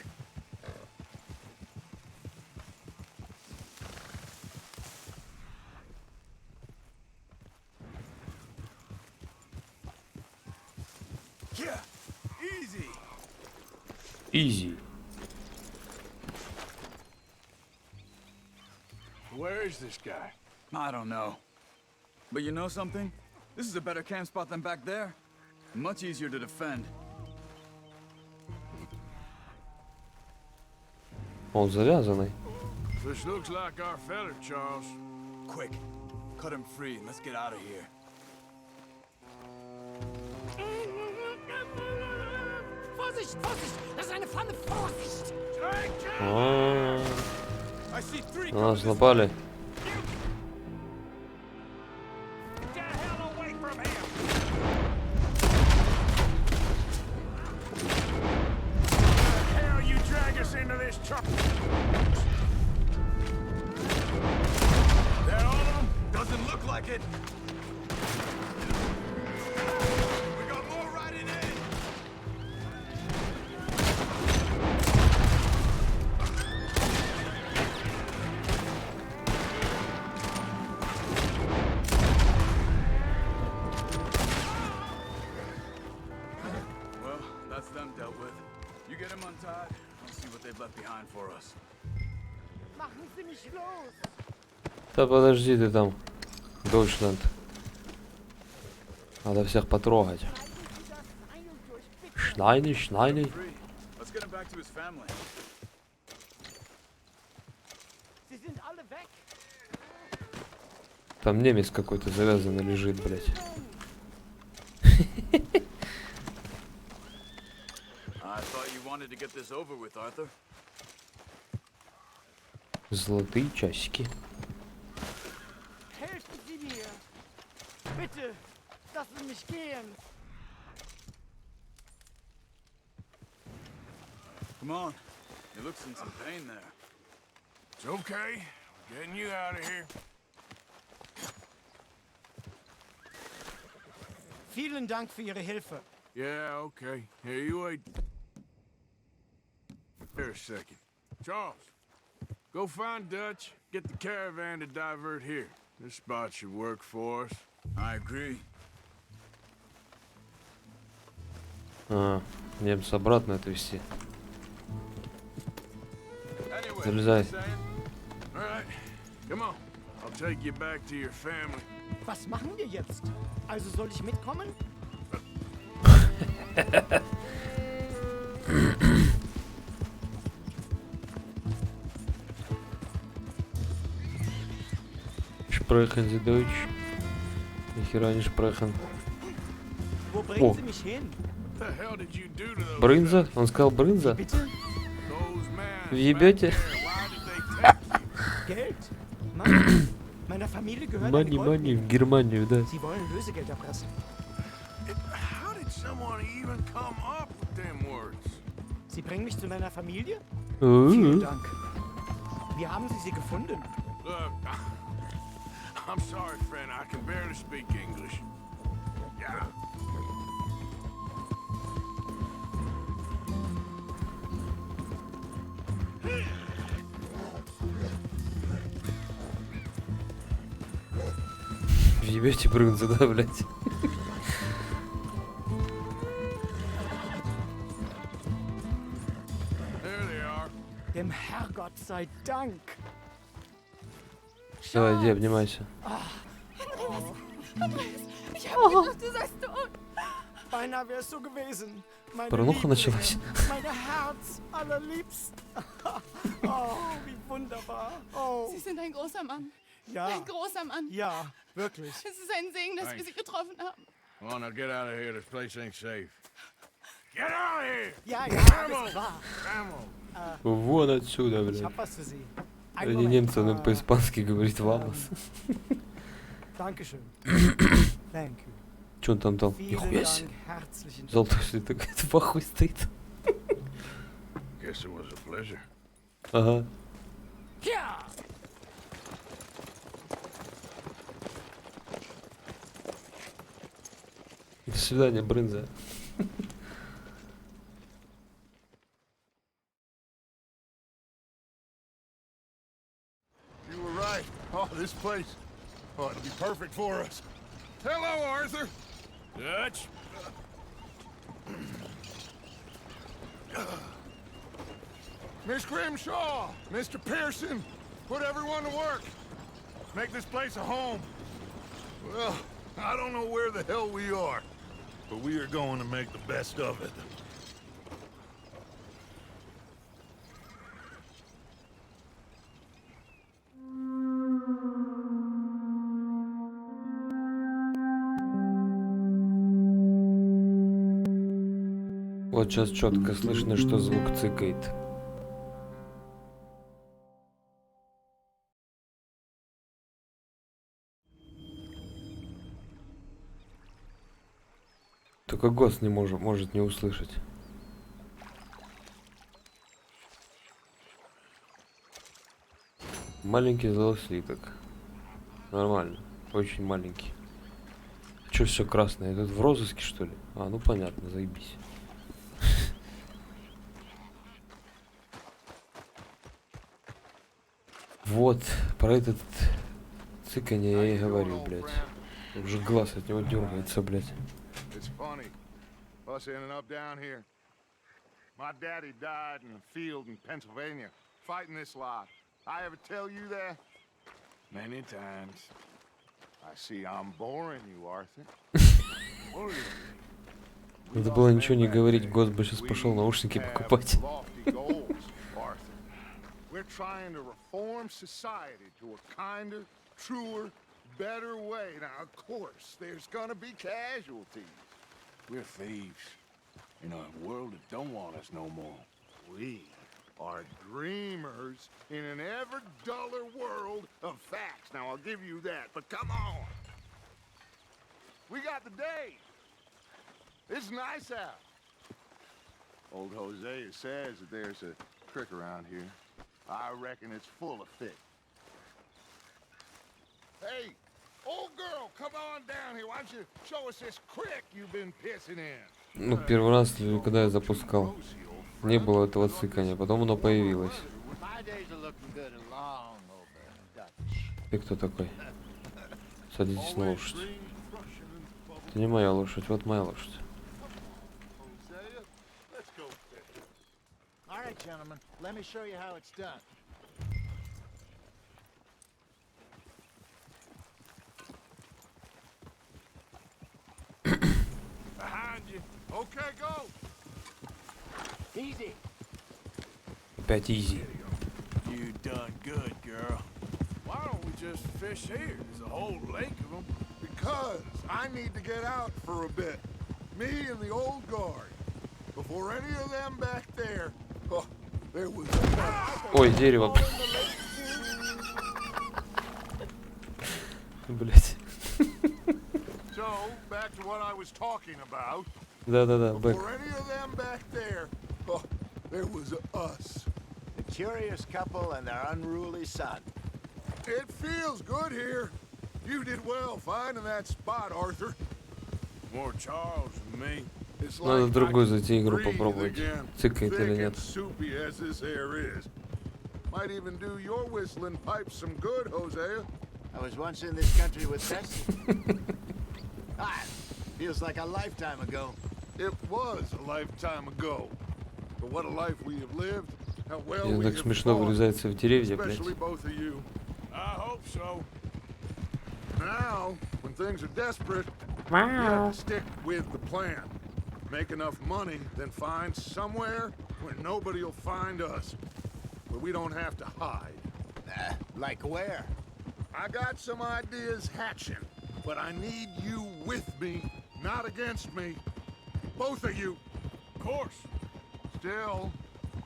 Yeah, easy. Easy. Where is this guy? I don't know. But you know something? This is a better camp spot than back there. Much easier to defend. Он завязанный. This looks like our fella, Charles. Quick, cut him free and let's get out of here. Vorsicht, Vorsicht! Das ist eine Pfanne! Vorsicht! I see three. На нас напали. Get the hell away from him! Hell, you drag us into this truck. That all of them? Doesn't look like it. We got more riding in. Well, that's them dealt with. You get them untied, I'll see what they've left behind for us. Machen Sie mich los! Да подожди ты там, Дойчланд. Надо всех потрогать. Шнайни, шнайни. Free. Let's get him back to his family. Sie sind alle weg! Там немец какой-то завязанный лежит, блядь. I thought you wanted to get this over with, Arthur. Золотые часики. Helfen Sie mir! Bitte! Lassen Sie mich gehen! Come on. He looks in some pain there. It's okay. We're getting you out of here. Vielen Dank für Ihre Hilfe. Yeah, okay. Here, you wait. Here a second. Charles, go find Dutch. Get the caravan to divert here. This spot should work for us. I agree. А, немца обратно отвезти. Anyway, Залезай. All right, come on. I'll take you back to your family. Was machen wir jetzt? Also soll ich mitkommen? Sprechen Sie Deutsch? Нихера не sprechen. Wo bringen Oh. Sie mich hin? What the hell did you do to those Брынза? Он сказал брынза? Bitte? those men? Въебете? Why did they take you? Geld? Mann, meiner Familie gehört eine Мани, мани, Goldmine. в Германию, да. Sie wollen Lösegeld erpressen. How did someone even come up with them words? Sie bringen mich zu meiner Familie? Vielen Э, Dank. Wie haben Sie sie gefunden? Look, I'm sorry, friend. I can barely speak English. Yeah. Въебете брынза, да, блядь? There they are. Dem Herrgott sei Dank. Давай, иди, обнимайся. Ich hab gedacht, du seist tot. Beinahe wäre es so gewesen. Meine Порнуха началась. Meine Herz allerliebst. Oh, wie wunderbar. Oh, Sie sind ein großer Mann. ja. Ein großer Mann. Ja, wirklich. Es ist ein Segen, dass wir Thanks. Sie getroffen haben. Come on, now get out of here. This place ain't safe. Get out of here! Ja, ja, alles klar. Vamos! Вон отсюда, Ich блядь. hab was für Sie. Эти немцы, он по-испански говорит «вамос». Dankeschön. Thank you. Че он там? Vielen Нихуя себе. Dank, herzlichen Dank. Золотой слиток. Это в ахуе стоит. Guess it was a pleasure. Ага. Ja! свидания, брынза. You were right. Oh, this place. Oh, it'll be perfect for us. Hello, Arthur. Dutch? Miss Grimshaw, Mr. Pearson, put everyone to work. Make this place a home. Well, I don't know where the hell we are, but we are going to make the best of it. Вот сейчас четко слышно, что звук цикает. Только Гос не может не услышать. Маленький золотой слиток. Нормально. Очень маленький. Че все красное? Тут в розыске, что ли? А, ну понятно, заебись. Вот, про этот цыканье я и говорю, блядь. Уже глаз от него дергается, блядь. It's funny, us ending up down here. My daddy died in a field in Pennsylvania, fighting this lot. I ever tell you that? Many times. I see I'm boring you, Arthur. Надо было ничего не говорить, Гос бы сейчас пошел наушники покупать. We're trying to reform society to a kinder, truer, better way. Now, of course, there's gonna be casualties. We're thieves in a world that don't want us no more. We are dreamers in an ever duller world of facts. Now, I'll give you that, but come on. We got the day. It's nice out. Old Hosea says that there's a creek around here. I reckon it's full of fish. Hey, old girl, come on down here. Why don't you show us this creek you've been pissing in? Ну, первый раз, когда я запускал, не было этого цыкания, потом оно появилось. Ты кто такой? Садитесь на лошадь. Это не моя лошадь, вот моя лошадь. All right, gentlemen, let me show you how it's done. Behind you. Okay, go. Easy. Опять изи. You done good, girl. Why don't we just fish here? There's a whole lake of them. Because I need to get out for a bit. Me and the old guard. Before any of them back there. Oh, there was. Ой, дерево. Блять. So, back to what I was talking about. Да-да-да, бэк. Before any of them back there. Oh, there was us. The curious couple and their unruly son. It feels good here. You did well finding that spot, Arthur. More Charles than me. It's Надо like другую I can зайти игру breathe попробовать. again, Цикает или thick нет. and soupy as this air is. Might even do your whistling pipes some good, Hosea. I was once in this country with Bessie. Feels like a lifetime ago. It was a lifetime ago. But what a life we have lived. How well И we так have смешно fought. вырезается в деревья, блядь. Especially both of you. I hope so. Now, when things are desperate, we have to stick with the plan. Make enough money, then find somewhere where nobody will find us. Where we don't have to hide. Like where? I got some ideas hatching, but I need you with me, not against me. Both of you. Of course. Still,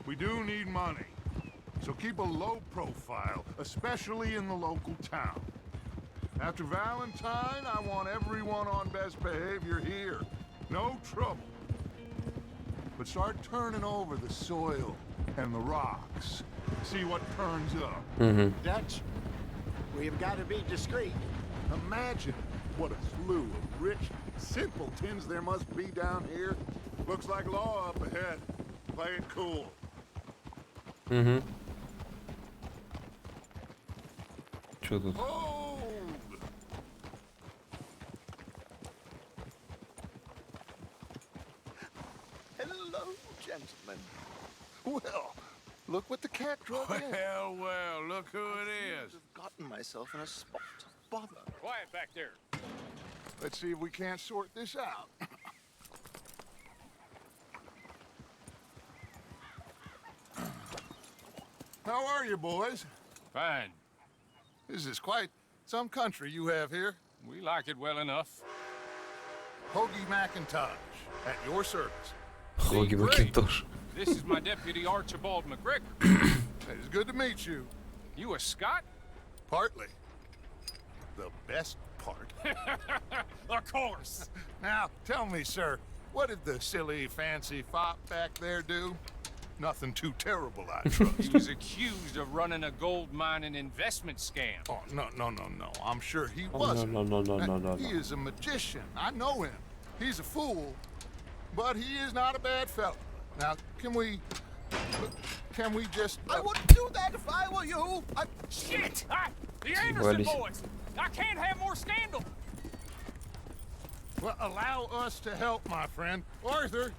we do need money. So keep a low profile, especially in the local town. After Valentine, I want everyone on best behavior here. No trouble. But start turning over the soil and the rocks. See what turns up. Dutch, we've got to be discreet. Imagine What a slew of rich simpletons there must be down here. Looks like law up ahead. Play it cool. Угу. Чё тут? Hello, gentlemen. Well, look what the cat drug in. Well, well, look who it is. I've gotten myself in a spot. Bother. Quiet back there. Let's see if we can't sort this out. How are you, boys? Fine. This is quite some country you have here. We like it well enough. Hoagie McIntosh, at your service. Хоги Макинтош. This is my deputy Archibald McGregor. It is good to meet you. You a Scot? Partly. The best part. Of course. Now, tell me, sir, what did the silly, fancy fop back there do? Nothing too terrible, I trust. He was accused of running a gold mining investment scam. Oh, no. I'm sure he Oh, wasn't. no. He is a magician. I know him. He's a fool, but he is not a bad fellow. Now, can we just... I wouldn't do that if I were you. Shit! The Anderson boys! I can't have more scandal! Well, allow us to help, my friend. Arthur,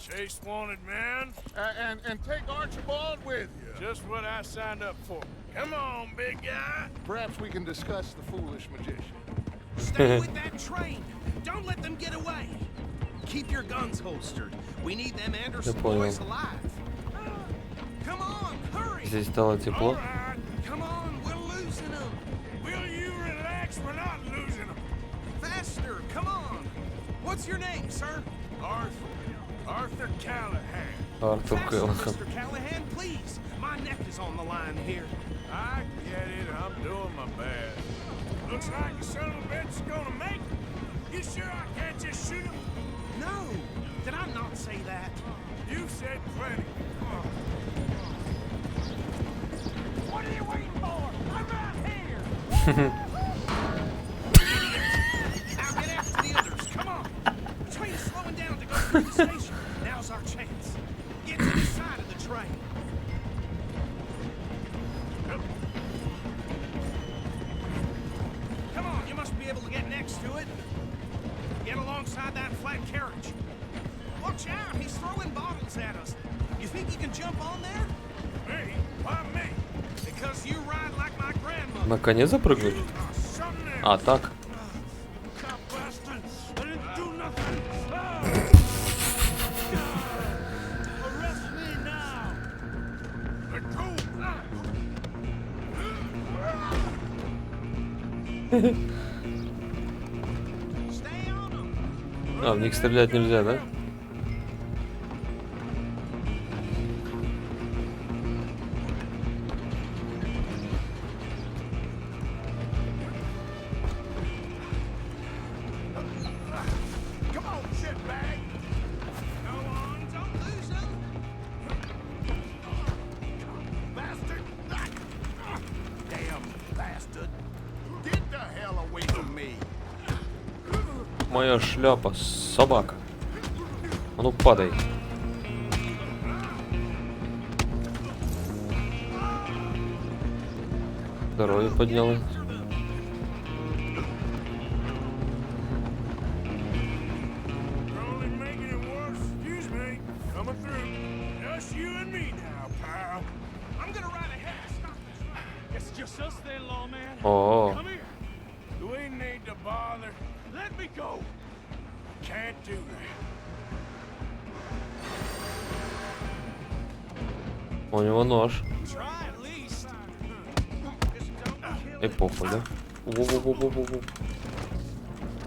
Chase wanted man. and take Archibald with you. Just what I signed up for. Come on, big guy. Perhaps we can discuss the foolish magician. Stay with that train. Don't let them get away. Keep your guns holstered. We need them Anderson boys alive. Come on, hurry. Здесь стало тепло. Come on, we're losing them. Will you relax? We're not losing them. Faster, come on. What's your name, sir? Arthur Callahan. Артур Faster, Кэллахан. Mr. Callahan, please. My neck is on the line here. I get it. I'm doing my best. Looks like the son of a bitch is gonna make it. You sure I can't just shoot him? No, did I not say that? You said plenty. What are you waiting for? I'm right here. Now get after the others. Come on. The train's slowing down to go through the station. Now's our chance. Get to the side of the train. Come on, you must be able to get next to it. Get alongside that flat carriage. Watch out, he's throwing bottles at us. You think you can jump on there? Me? Why me? Because you ride like my grandmother. На коне запрыгнуть? А, так. А, в них стрелять нельзя, да? Come on, shitbag. Go on, don't lose him. Bastard. Damn bastard. Get the hell away from me. Моя шляпа, собака. А ну падай. Здоровье подняла. Only making it worse. Excuse me. Coming through. Just you and me now, pal. I'm gonna ride ahead and stop this run. It's just us then, lawman. О, Come here. Do we need to bother? Let me go. Can't do that. у него нож. Try at least. И похуй, да? Во-во-во-во-во.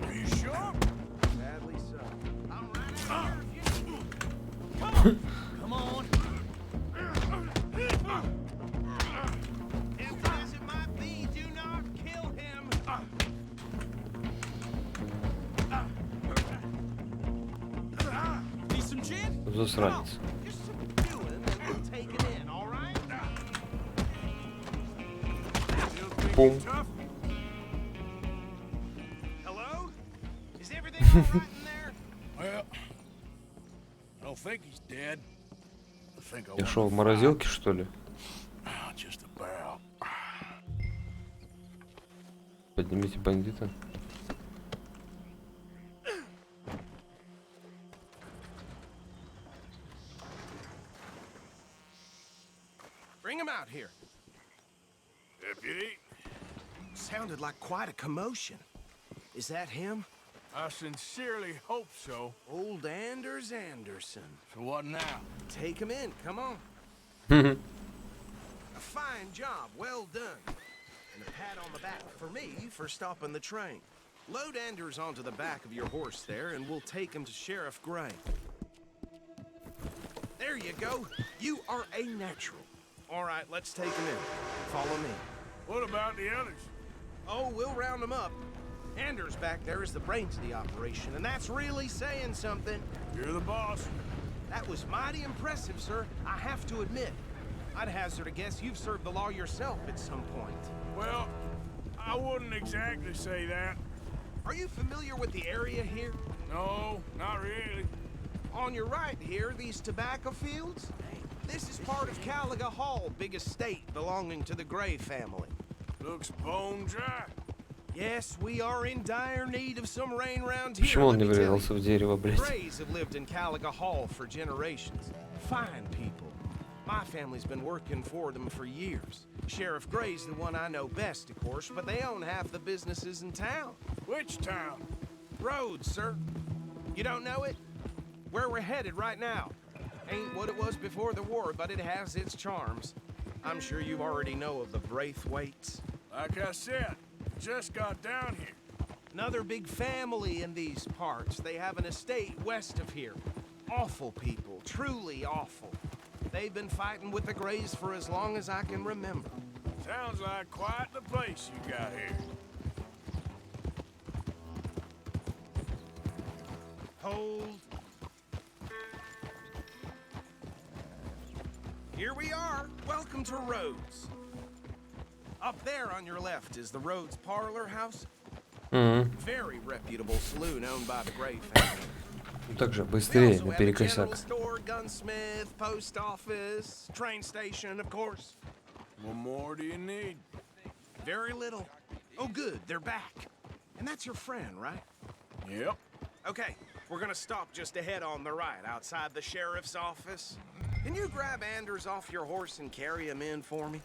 Are you sure? Sadly so. I'm right here. Come on. Empty as it might be, do not kill him. Need some gin? Засранец. Just subdue him and we'll take it in, all right? Пум. Hello? Well, I don't think he's dead. I think I Я want шел to в морозилке, что ли? find- Just about. Поднимите бандита. Bring him out here. Deputy, Sounded like quite a commotion. Is that him? I sincerely hope so. Old Anders Anderson. So what now? Take him in, come on. Хм. A fine job, well done. And a pat on the back for me for stopping the train. Load Anders onto the back of your horse there, and we'll take him to Sheriff Gray. There you go. You are a natural. All right, let's take him in. Follow me. What about the others? Oh, we'll round them up. Anders back there is the brains of the operation, and that's really saying something. You're the boss. That was mighty impressive, sir. I have to admit. I'd hazard a guess you've served the law yourself at some point. Well, I wouldn't exactly say that. Are you familiar with the area here? No, not really. On your right here, these tobacco fields? This is part of Caliga Hall, big estate belonging to the Gray family. Looks bone dry. Yes, we are in dire need of some rain round here. Почему он let не me tell врезался you. в дерево, блядь? Grays have lived in Caliga Hall for generations. Fine people. My family's been working for them for years. Sheriff Gray's the one I know best, of course, but they own half the businesses in town. Which town? Rhodes, sir. You don't know it? Where we're headed right now. Ain't what it was before the war, but it has its charms. I'm sure you already know of the Braithwaites. Like I said, just got down here. Another big family in these parts. They have an estate west of here. Awful people, truly awful. They've been fighting with the Grays for as long as I can remember. Sounds like quite the place you got here. Hold. Here we are. Welcome to Rhodes. Up there on your left is the Rhodes Parlor House. Very reputable saloon owned by the Gray family. Также We быстрее, also have a general наперекосяк. store, gunsmith, post office, train station, of course. What more do you need? Very little. Oh, good, they're back. And that's your friend, right? Yep. Okay, we're gonna stop just ahead on the right, outside the sheriff's office. Can you grab Anders off your horse and carry him in for me?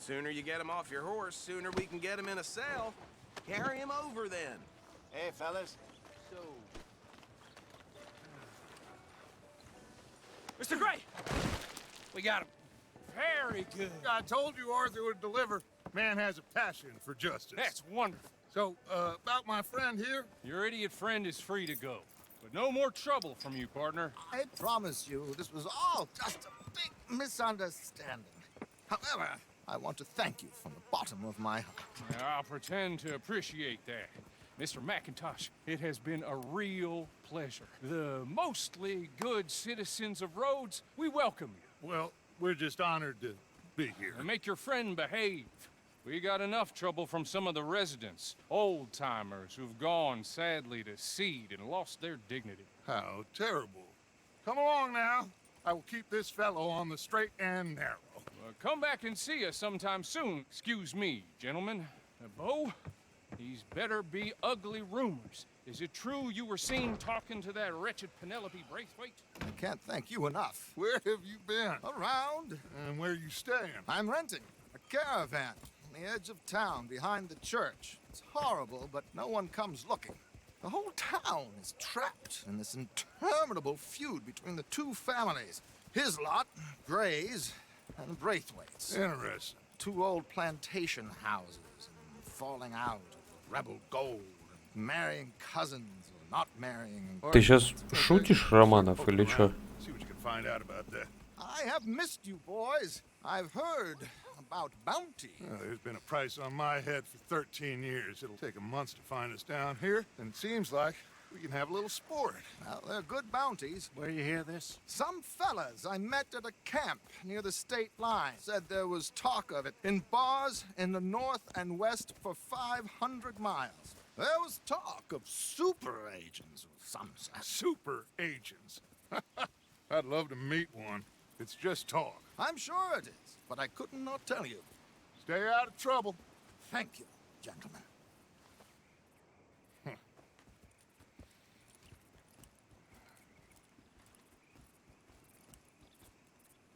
Sooner you get him off your horse, sooner we can get him in a cell. Carry him over then. Hey, fellas. Mr. Gray! We got him. Very good. I told you Arthur would deliver. Man has a passion for justice. That's wonderful. So, about my friend here? Your idiot friend is free to go. But no more trouble from you, partner. I promise you, this was all just a big misunderstanding. However, I want to thank you from the bottom of my heart. I'll pretend to appreciate that. Mr. McIntosh, it has been a real pleasure. The mostly good citizens of Rhodes, we welcome you. Well, we're just honored to be here. And make your friend behave. We got enough trouble from some of the residents, old-timers who've gone, sadly, to seed and lost their dignity. How terrible. Come along now. I will keep this fellow on the straight and narrow. Come back and see us sometime soon. Excuse me, gentlemen. Bo, these better be ugly rumors. Is it true you were seen talking to that wretched Penelope Braithwaite? I can't thank you enough. Where have you been? Around. And where you staying? I'm renting a caravan on the edge of town behind the church. It's horrible, but no one comes looking. The whole town is trapped in this interminable feud between the two families. His lot, Gray's, and Braithwaite's. Interesting. Two old plantation houses, and falling out of rebel gold, and marrying cousins or not marrying. Ты сейчас шутишь, Романов, или чё? See what you can find out about that. I have missed you, boys. I've heard about bounty. There's been a price on my head for 13 years. It'll take a month to find us down here, and it seems like We can have a little sport. Well, they're good bounties. Where you hear this? Some fellas I met at a camp near the state line said there was talk of it in bars in the north and west for 500 miles. There was talk of super agents of some sort. Super agents. I'd love to meet one. It's just talk. I'm sure it is, but I couldn't not tell you. Stay out of trouble. Thank you, gentlemen.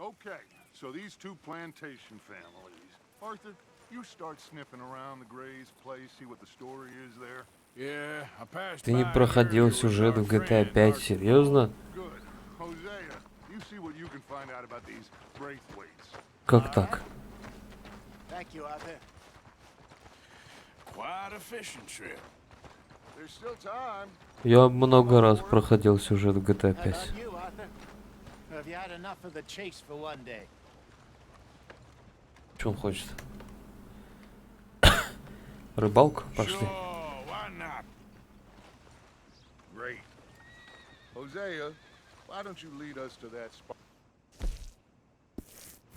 Okay, so these two plantation families. Arthur, you start sniffing around the Gray's place, see what the story is there. Yeah, I passed Ты не by проходил earlier with сюжет our в GTA friend 5, Arthur. серьезно? Good. Hosea, you see what you can find out about these Braithwaites. Как так? Thank you, Arthur. Quite a fishing trip. There's still time. Я много раз проходил сюжет в GTA How 5. about you, Arthur? Or have you had enough of the chase for one day? Что он хочет? Рыбалку? Пошли. Sure, why not? Great. Hosea, why don't you lead us to that spot?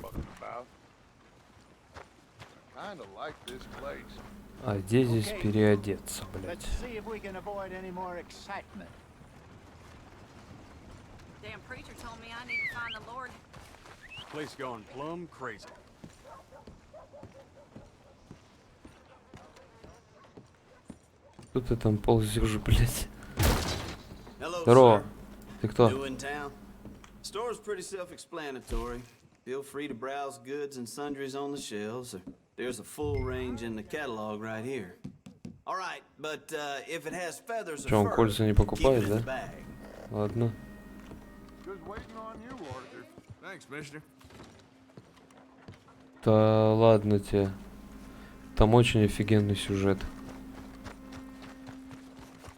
Talking about. I kinda like this place. А где здесь переодеться, блядь? Let's see if we can avoid any more excitement. Damn preacher told me I need to find the Lord. Place going plumb crazy. Что ты там ползешь, блядь? Hello, Здорово. sir. Ты кто? New in town? Store's pretty self-explanatory. Feel free to browse goods and sundries on the shelves. There's a full range in the catalog right here. All right, but if it has feathers or Что, он fur, кольца не keep it покупает, in the да? bag. Ладно. Just waiting on you, Arthur. Thanks, mister. Да ладно тебе. Там очень офигенный сюжет.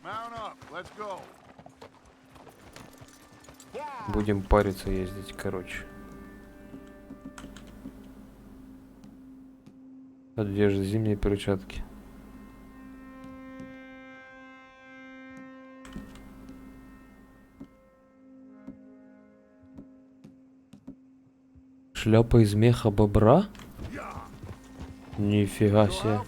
Mount up. Let's go. Будем париться ездить, короче. Одежда, зимние перчатки. Шляпа из меха бобра? Нифига себе.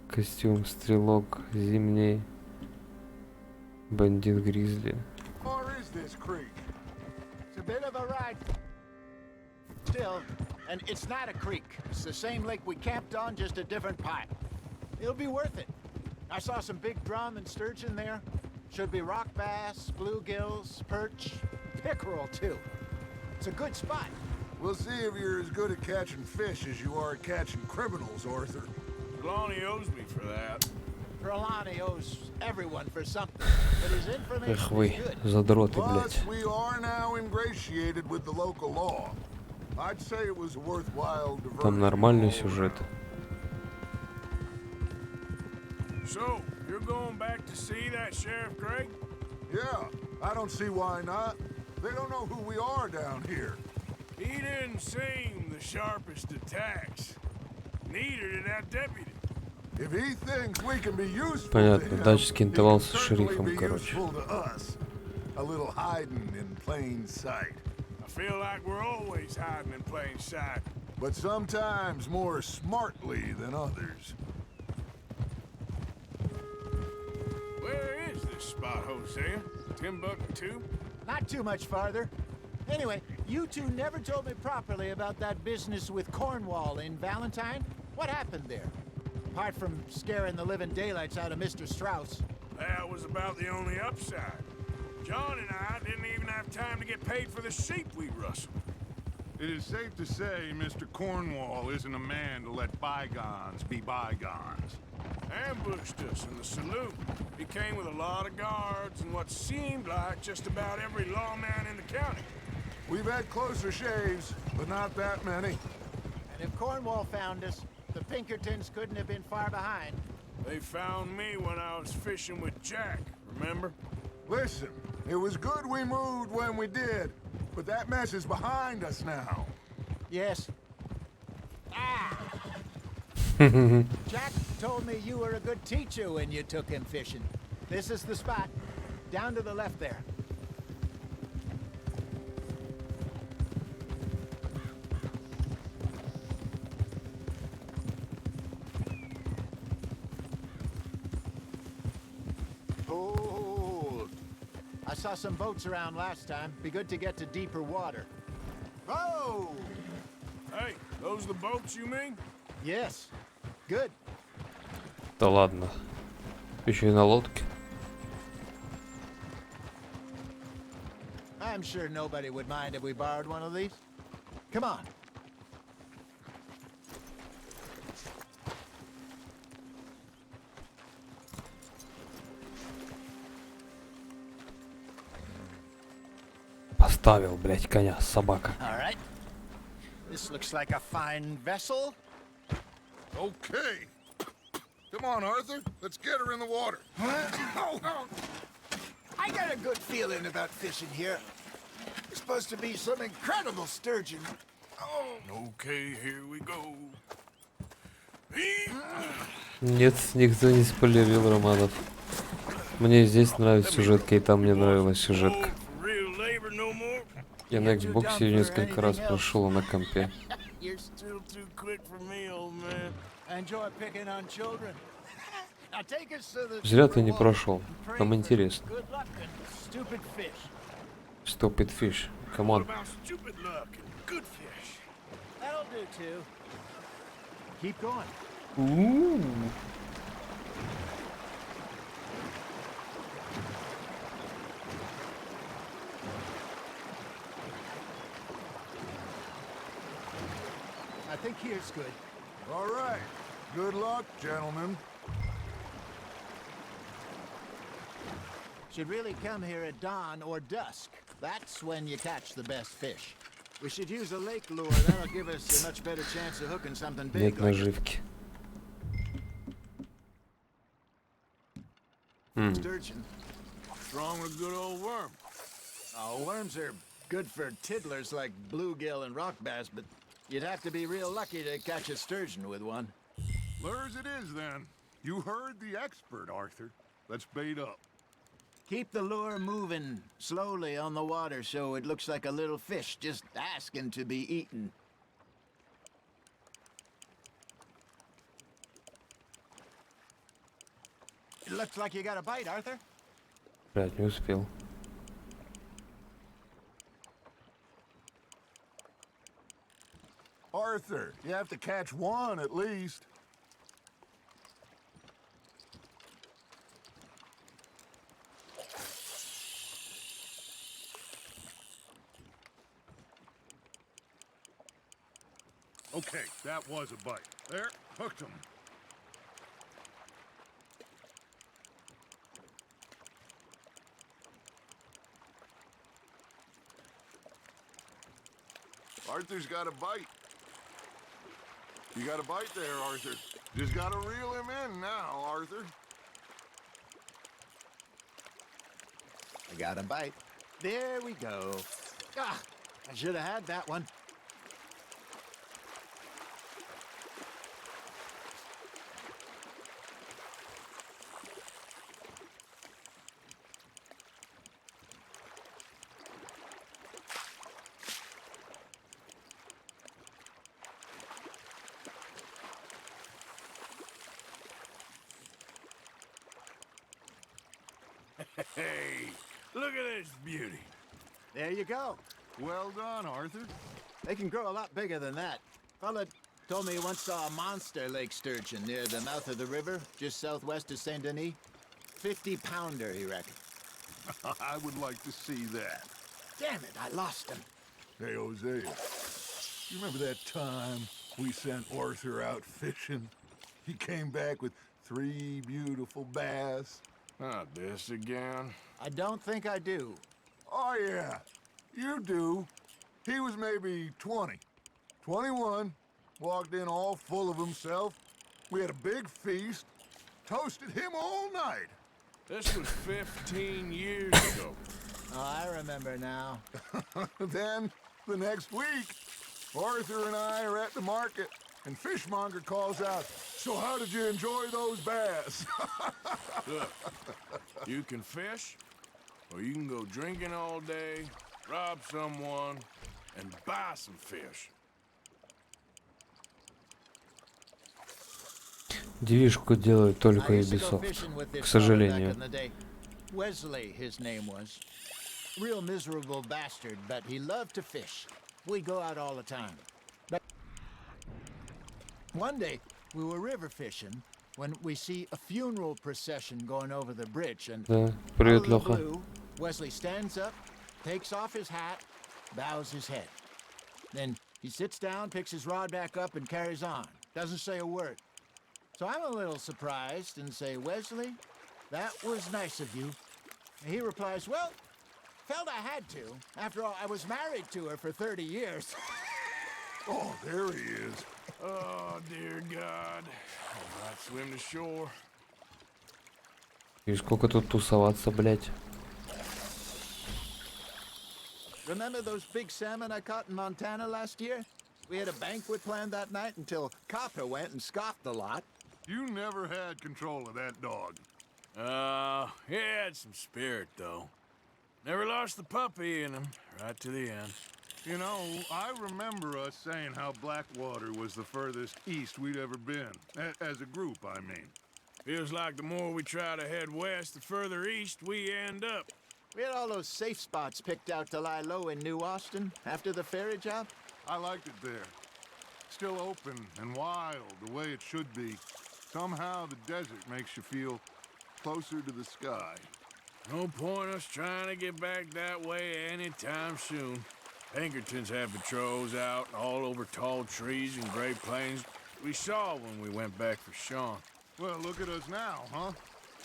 Костюм стрелок зимний. Бандит Гризли. Or is this creek? It's a bit of a ride. Still, and it's not a creek. It's the same lake we camped on, just a different part. It'll be worth it. I saw some big drum and sturgeon there. Should be rock bass, bluegills, perch, pickerel too. It's a good spot. We'll see if you're as good at catching fish as you are at catching criminals, Arthur. Lonnie owes me for that. Trelawney owes everyone for something, but his information Эх вы, is good. задроты, Plus, блядь. we are now ingratiated with the local law. I'd say it was a worthwhile diversion. Там нормальный all сюжет. So, you're going back to see that Sheriff Gray? Yeah, I don't see why not. They don't know who we are down here. He didn't seem the sharpest attacks. Neither did that deputy. If he thinks we can be useful to Понятно, him, дальше he скинтовался can с certainly шерифом, be короче. useful to us. A little hiding in plain sight. I feel like we're always hiding in plain sight. But sometimes more smartly than others. Where is this spot, Hosea? Timbuktu? Not too much farther. Anyway, you two never told me properly about that business with Cornwall in Valentine. What happened there? Apart from scaring the living daylights out of Mr. Strauss. That was about the only upside. John and I didn't even have time to get paid for the sheep we rustled. It is safe to say Mr. Cornwall isn't a man to let bygones be bygones. Ambushed us in the saloon. He came with a lot of guards and what seemed like just about every lawman in the county. We've had closer shaves, but not that many. And if Cornwall found us, the Pinkertons couldn't have been far behind. They found me when I was fishing with Jack, remember? Listen, it was good we moved when we did, but that mess is behind us now. Yes. Ah! Jack told me you were a good teacher when you took him fishing. This is the spot. Down to the left there. Hold. I saw some boats around last time. Be good to get to deeper water. Whoa! Hey, those the boats you mean? Yes. Good. Да ладно. Еще и на лодке. I'm sure nobody would mind if we borrowed one of these. Come on. Поставил, блять, коня, собака. All right. This looks like a fine vessel. Okay. Come on, Arthur. Let's get her in the water. I got a good feeling about fishing here. There's supposed to be some incredible sturgeon. Okay, here we go. Нет, никто не спойлерил, Романов. Мне здесь нравится сюжетка, и там мне нравилась сюжетка. Я на Xbox ее несколько раз прошел на компе. Зря ты не прошел. Нам интересно. Stupid fish. Come on. Keep going. Ooh. I think here's good. All right. Good luck, gentlemen. Should really come here at dawn or dusk. That's when you catch the best fish. We should use a lake lure. That'll give us a much better chance of hooking something big. Нет наживки. Sturgeon. Strong with a good old worm. Oh, worms are good for tiddlers like bluegill and rock bass, but you'd have to be real lucky to catch a sturgeon with one. Lures it is, then. You heard the expert, Arthur. Let's bait up. Keep the lure moving slowly on the water so it looks like a little fish just asking to be eaten. It looks like you got a bite, Arthur. Блядь, не успел. Arthur, you have to catch one at least. Okay, that was a bite. There, hooked him. Arthur's got a bite. You got a bite there, Arthur. Just gotta reel him in now, Arthur. I got a bite. There we go. Ah, I should have had that one. Hey, look at this beauty. There you go. Well done, Arthur. They can grow a lot bigger than that. Fella told me he once saw a monster lake sturgeon near the mouth of the river, just southwest of Saint Denis. 50-pounder, he reckoned. I would like to see that. Damn it, I lost him. Hey, Hosea, you remember that time we sent Arthur out fishing? He came back with 3 beautiful bass. Not this again. I don't think I do. Oh, yeah, you do. He was maybe 20, 21, walked in all full of himself. We had a big feast, toasted him all night. This was 15 years ago. Oh, I remember now. Then, the next week, Arthur and I are at the market, And Fishmonger calls out, "So how did you enjoy those bass?" Look, you can fish, or you can go drinking all day, rob someone, and buy some fish. Девишку делают только Ubisoft, к сожалению. Wesley, his name was. Real miserable bastard, but he loved to fish. We'd go out all the time. But one day, we were river fishing when we see a funeral procession going over the bridge, and Да, привет, out of the Леха. blue, Wesley stands up, takes off his hat, bows his head. Then he sits down, picks his rod back up, and carries on. Doesn't say a word. So I'm a little surprised and say, "Wesley, that was nice of you." And he replies, "Well, felt I had to. After all, I was married to her for 30 years. Oh, there he is. Oh, dear God. All right, swim to shore. И сколько тут тусоваться, блядь. Remember those big salmon I caught in Montana last year? We had a banquet planned that night until Copper went and scoffed the lot. You never had control of that dog. He had some spirit, though. Never lost the puppy in him, right to the end. You know, I remember us saying how Blackwater was the furthest east we'd ever been. As a group, I mean. Feels like the more we try to head west, the further east we end up. We had all those safe spots picked out to lie low in New Austin after the ferry job. I liked it there. Still open and wild, the way it should be. Somehow the desert makes you feel closer to the sky. No point us trying to get back that way anytime soon. Pinkertons have patrols out all over tall trees and Great Plains. We saw when we went back for Sean. Well, look at us now, huh?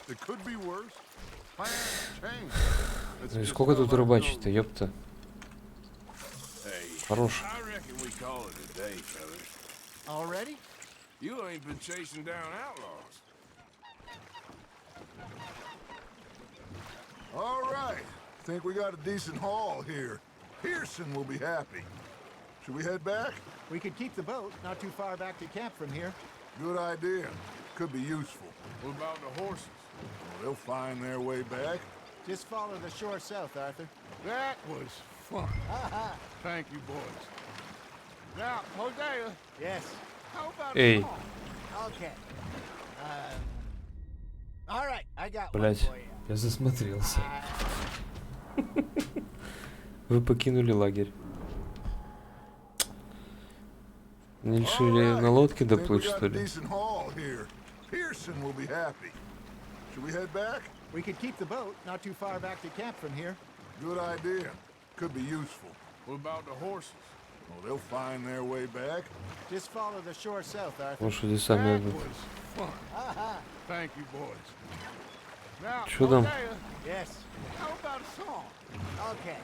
It could be worse. Plans change. Ну и сколько тут рыбачить-то, ёпта. Хорош. I reckon we call it a day, fellas. Already? You ain't been chasing down outlaws. All right. Think we got a decent haul here. Pearson will be happy. Should we head back? We could keep the boat not too far back to camp from here. Good idea. Could be useful. What about the horses? Well, they'll find their way back. Just follow the shore south, Arthur. That was fun. Thank you, boys. Now, Hosea. Yes. How about Эй. a song? Okay. All right, I got one Блять, for you. я засмотрелся. Вы покинули лагерь. Не решили на лодке доплыть, что ли? Pearson will be happy. Should we head back? We could keep the boat not too far back to camp from here. Good idea. Could be useful. What about the horses? Well, they'll find their way back. Just follow the shore south, Arthur. Лошади сами That идут. was fun. Thank you, boys. Now, Чё там? Hosea, Yes. how about a song? Okay.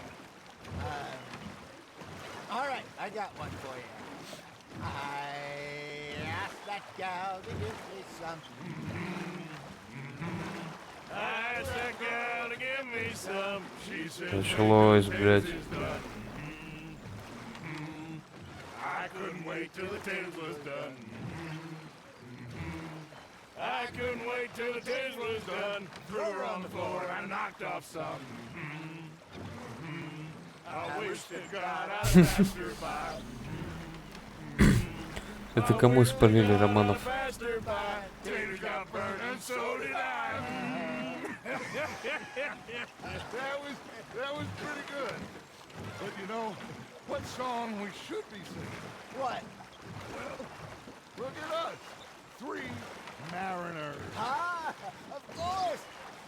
All right, I got one for you. I asked that gal to give me some. I asked that gal to give me some. She said, Началось, блядь. I couldn't wait till the tails was done. I couldn't wait till the tails was done. Threw her on the floor and I knocked off some. I wish that God I'd passed her by. Это кому спалили Романов? Faster by. Taters got burned and so did I. That was pretty good. But you know, what song we should be singing? What? Well, look at us. 3 mariners. Ah, of course.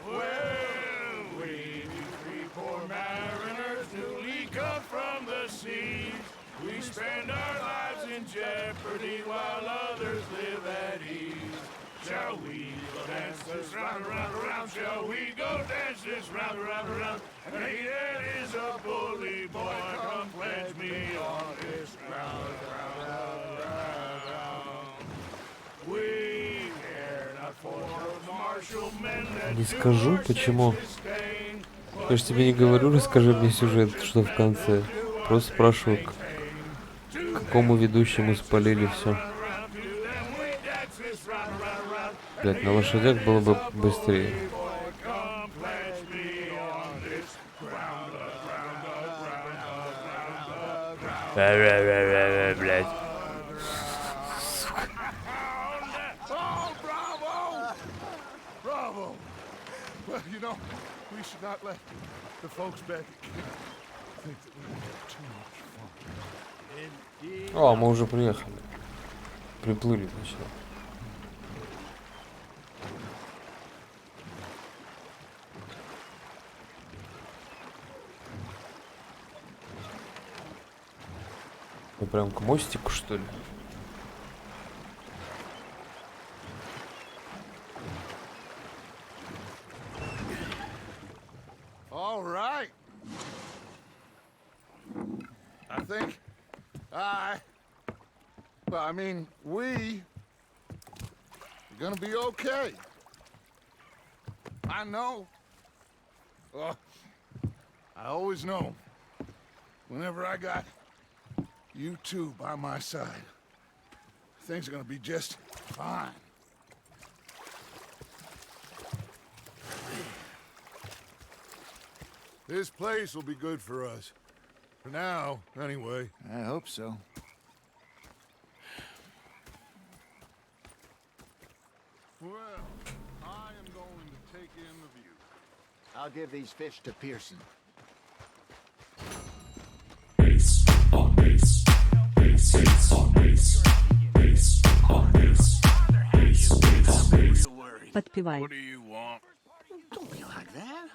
Well, we 3 poor mariners newly come from the seas. We spend our lives in jeopardy while others live at ease. Shall we go dance this round, around, around? Shall we go dance this round, around, around? And he that is a bully boy, come pledge me on this ground, round, round, round. We care not for the martial men that Не скажу, почему. Я же тебе не говорю, расскажи мне сюжет, что в конце. Просто спрашиваю, к какому ведущему спалили все. Блять, на лошадях было бы быстрее. Блять. Oh, bravo! Bravo! Well, you know, we should not let the folks back at camp think that we had too much fun. О, мы уже приехали. Приплыли, точнее. Мы прям к мостику, что ли? All right. I think I mean, we are gonna be okay. I know. I always know. Whenever I got you two by my side, things are gonna be just fine. This place will be good for us. For now, anyway. I hope so. Well, I am going to take in the view. I'll give these fish to Pearson. Подпевай. What do you want? Don't be like that.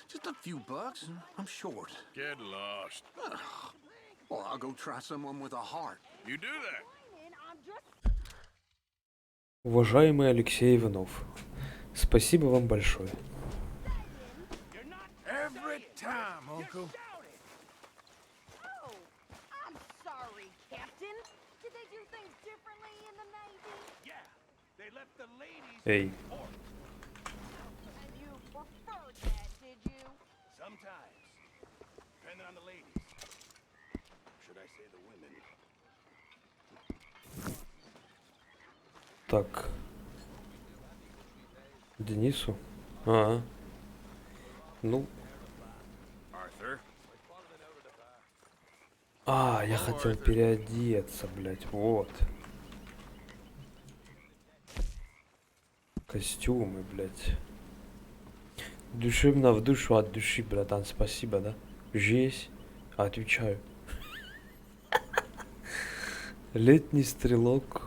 Just a few bucks. I'm short. Get lost. Well, I'll go try someone with a heart. You do that. Уважаемый Алексей Иванов, спасибо вам большое. Every time, Uncle. Oh, I'm sorry, Captain. Did they do things differently in the Navy? Yeah, they left the ladies. Эй. And you preferred that, did you? Sometimes, depending on the ladies. Should I say the women? Так. Денису? Ну. Я хотел переодеться, блядь, вот. Костюмы, блядь. Душевно в душу от души, братан, спасибо, да? Жесть. Отвечаю. Летний стрелок.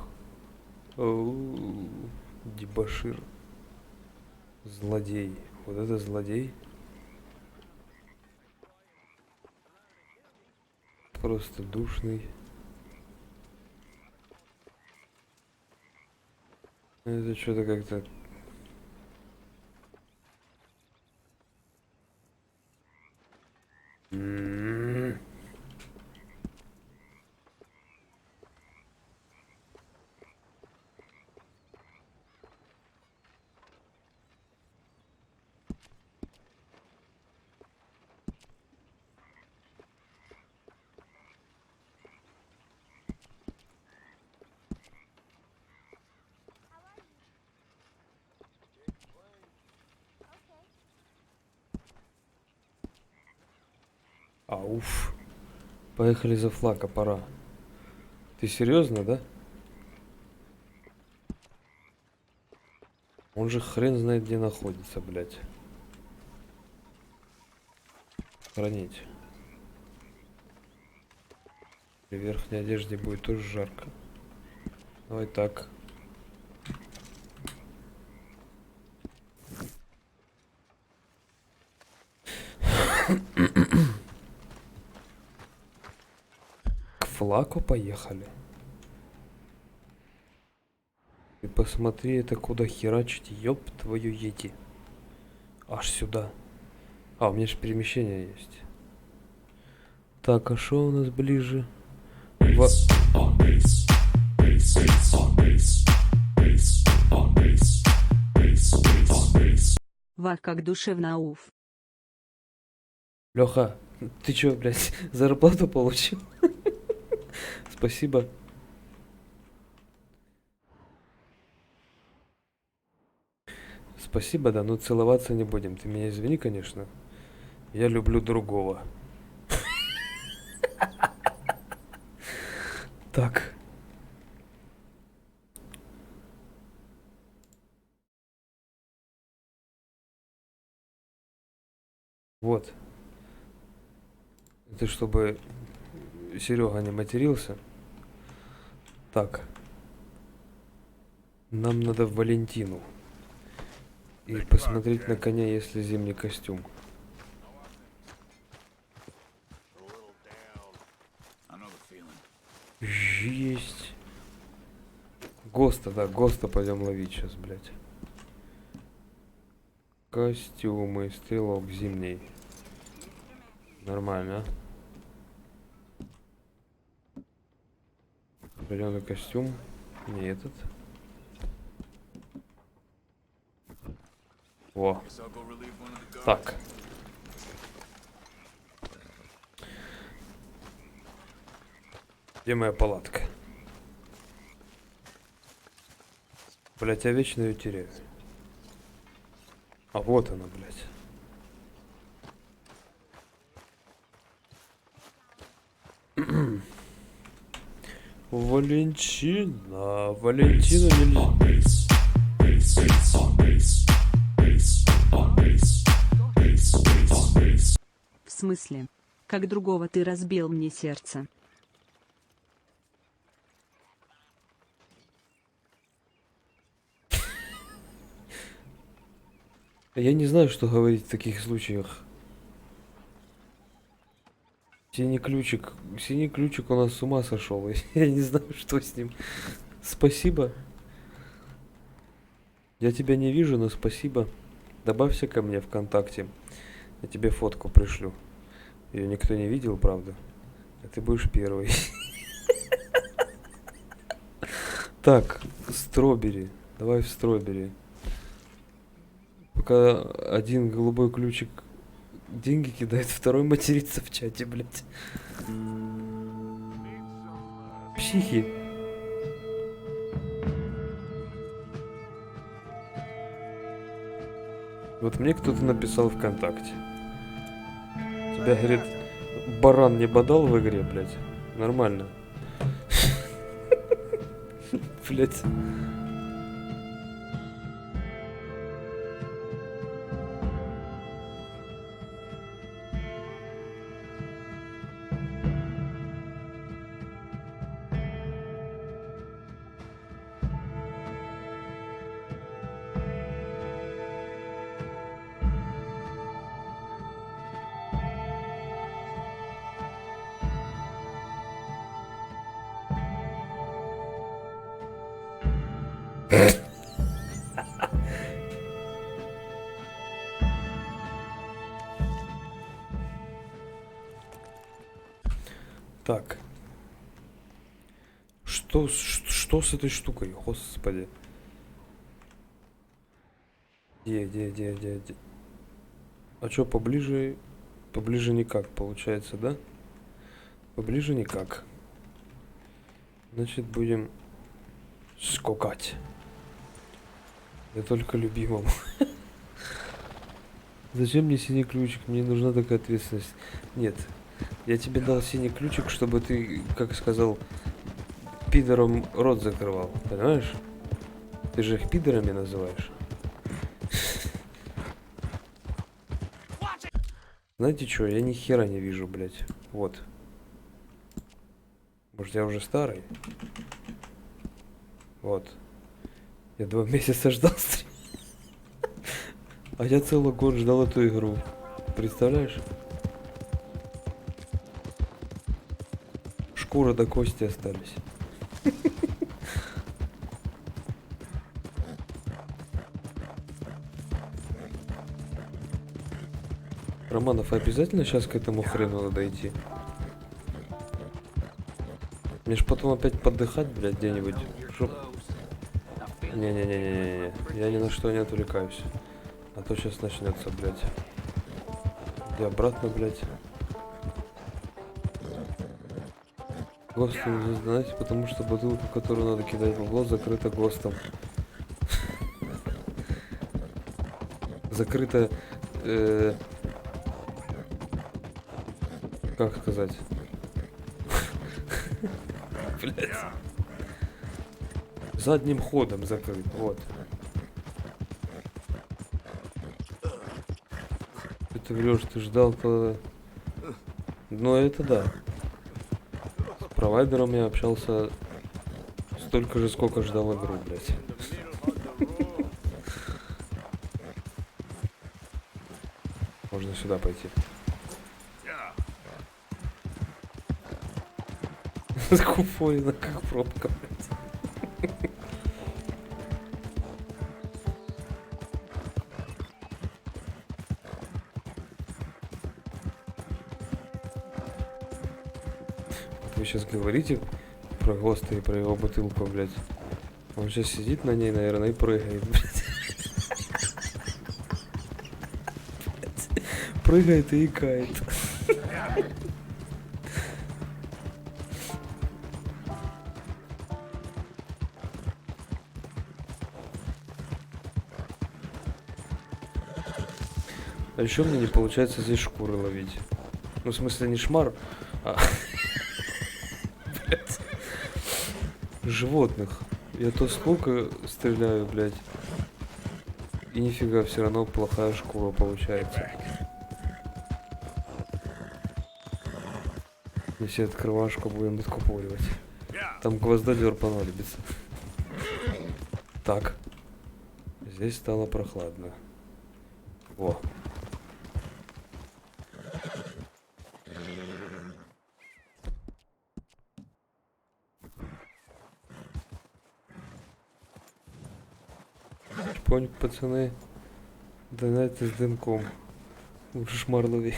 Дебошир. Злодей. Вот это злодей. Просто душный. Это что-то как-то... Ауф. Поехали за флаг, а пора. Ты серьезно, да? Он же хрен знает где находится, блядь. Хранить. При верхней одежде будет тоже жарко. Давай так. К флаку поехали. Ты посмотри, это куда херачить, ёб твою ети. Аж сюда. У меня же перемещение есть. Так, а что у нас ближе? Вах, как душевно, ауф. Леха, ты чё, блядь, зарплату получил? Спасибо. Спасибо, да, но целоваться не будем. Ты меня извини, конечно. Я люблю другого. Так. Вот. Это чтобы Серега не матерился. Так. Нам надо в Валентину. И посмотреть на коня, если зимний костюм. Есть. ГОСТа, да, ГОСТа пойдем ловить сейчас, блядь. Костюмы, стрелок зимний. Нормально. Зеленый костюм. Не этот. Во. Так. Где моя палатка? Блять, я вечно ее теряю. А вот она, блять. Валентина. Валентина нельзя. В смысле? Как другого ты разбил мне сердце? Я не знаю, что говорить в таких случаях. Синий ключик у нас с ума сошел. Я не знаю, что с ним. Спасибо. Я тебя не вижу, но спасибо. Добавься ко мне ВКонтакте. Я тебе фотку пришлю. Ее никто не видел, правда. А ты будешь первый. Так, стробери. Давай в стробери. Пока один голубой ключик деньги кидает, второй матерится в чате, блядь. Психи. Вот мне кто-то написал ВКонтакте. Тебя, говорит, баран не бодал в игре, блядь? Нормально. Блядь. Так. Что с этой штукой? Господи. Где? А чё, поближе? Поближе никак, получается, да? Поближе никак. Значит, будем скакать. Я только любимому. Зачем мне синий ключик? Мне нужна такая ответственность. Нет. Я тебе дал синий ключик, чтобы ты, как сказал, пидором рот закрывал. Понимаешь? Ты же их пидорами называешь. Знаете что, я ни хера не вижу, блядь. Вот. Может, я уже старый? Вот. Я 2 месяца ждал стрим. А я целый год ждал эту игру. Представляешь? Шкура до кости остались. Романов, обязательно сейчас к этому хрену надо идти? Мне ж потом опять подыхать, блядь, где-нибудь. Не-не-не-не-не. Я ни на что не отвлекаюсь. А то сейчас начнется, блядь. Иди обратно, блядь. ГОСТ нужно знать, потому что бутылку, которую надо кидать в угол, закрыта ГОСТом. закрыто... как сказать? Блядь. Задним ходом закрыт, вот. Ты врешь, ты ждал, когда... Ну это да. С провайдером я общался столько же, сколько ждал игру, блядь. Можно сюда пойти. Скуфоина, как пробка, блядь. Вы сейчас говорите про Госта и про его бутылку, блядь. Он сейчас сидит на ней, наверное, и прыгает, блядь. Прыгает и икает. А еще мне не получается здесь шкуры ловить. Ну, в смысле, не шмар, а... Блядь. Животных. Я то сколько стреляю, блядь. И нифига, все равно плохая шкура получается. Если открывашку будем откупоривать. Там гвоздодер понадобится. Так. Здесь стало прохладно. Во. Понял, пацаны. Донайте с дымком. Лучше шмарлови.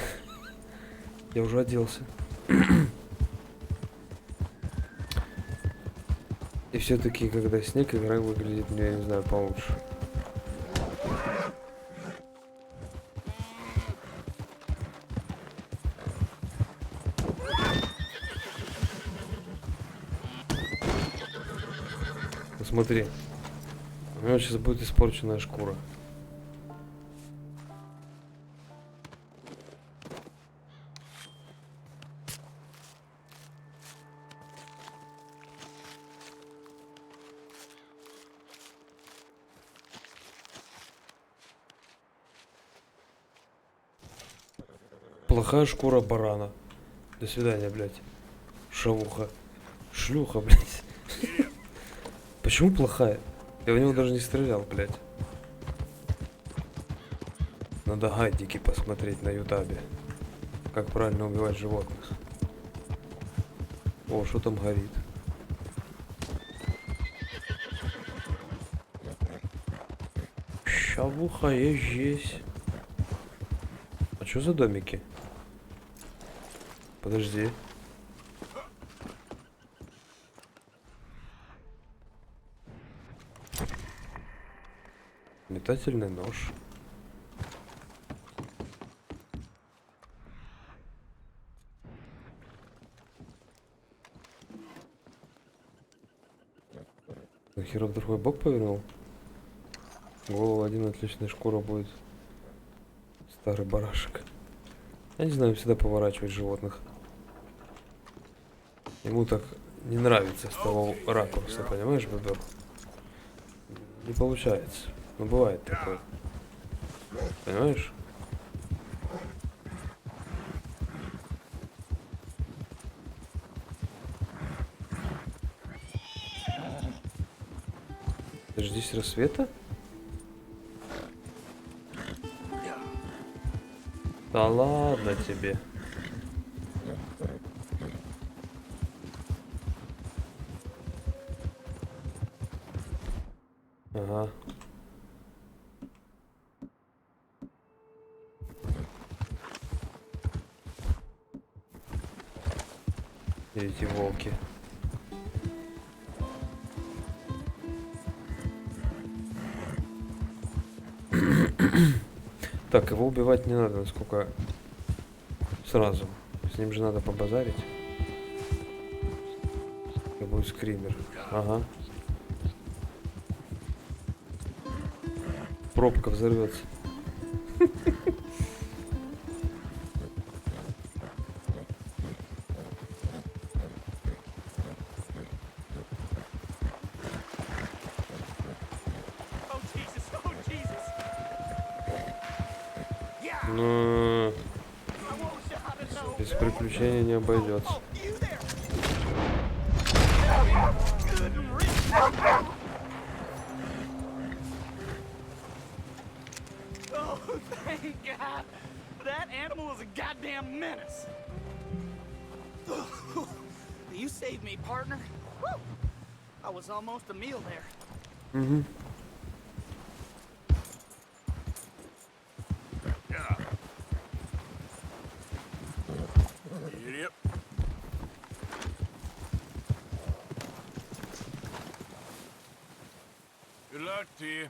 Я уже оделся. И все-таки, когда снег, игра выглядит, мне, я не знаю, получше. Посмотри. У меня сейчас будет испорченная шкура. Плохая шкура барана. До свидания, блядь. Шавуха. Шлюха, блядь. Почему плохая? Я в него даже не стрелял, блядь. Надо гайдики посмотреть на ютубе. Как правильно убивать животных. О, что там горит? Шавуха есть здесь. А что за домики? Подожди. Метательный нож. Нахера в другой бок повернул? Голову один, отличная шкура будет. Старый барашек. Я не знаю, всегда поворачивать животных. Ему так не нравится с того ракурса, понимаешь, бобер? Не получается. Ну, бывает такое. Понимаешь? Дождись рассвета? Да ладно тебе. Ага. Эти волки. Так, его убивать не надо, насколько сразу. С ним же надо побазарить. Это будет скример. Ага. Пробка взорвется. Но без приключений не обойдется. Oh, thank God. That animal is a goddamn menace. You saved me, partner. Woo. I was almost a meal there. Mm-hmm. Yep. Good luck to you.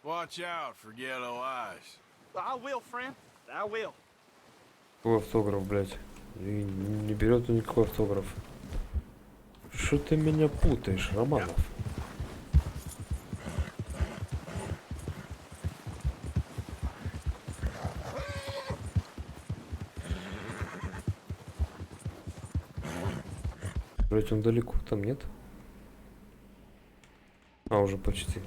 Watch out for yellow eyes. I will, friend. I will. Какой автограф, блядь? И не берет он никакой автограф. Что ты меня путаешь, Романов? Блять, он далеко там, нет? А, уже почти.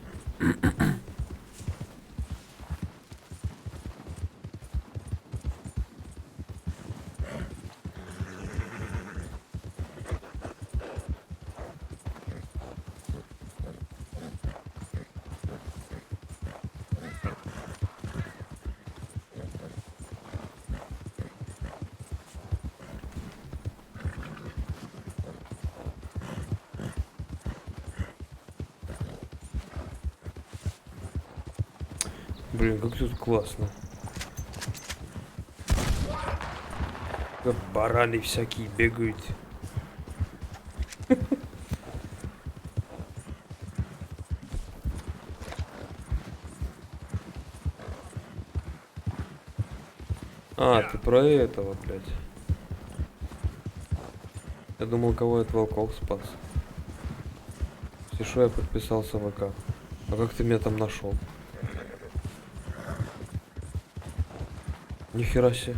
Блин, как тут классно. Как бараны всякие бегают. А, ты про этого, блядь. Я думал, кого от волков спас. Если что, я подписался в ВК. А как ты меня там нашел? Нихера себе.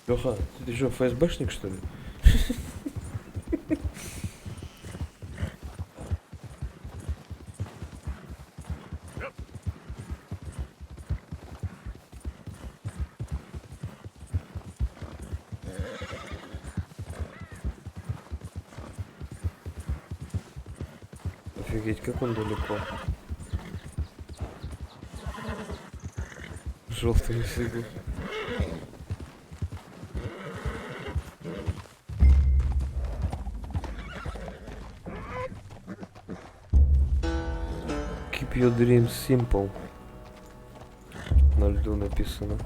Леха, ты что, ФСБшник, что ли? Офигеть, как он далеко. Желтый фигу. Keep your dreams simple. На льду написано.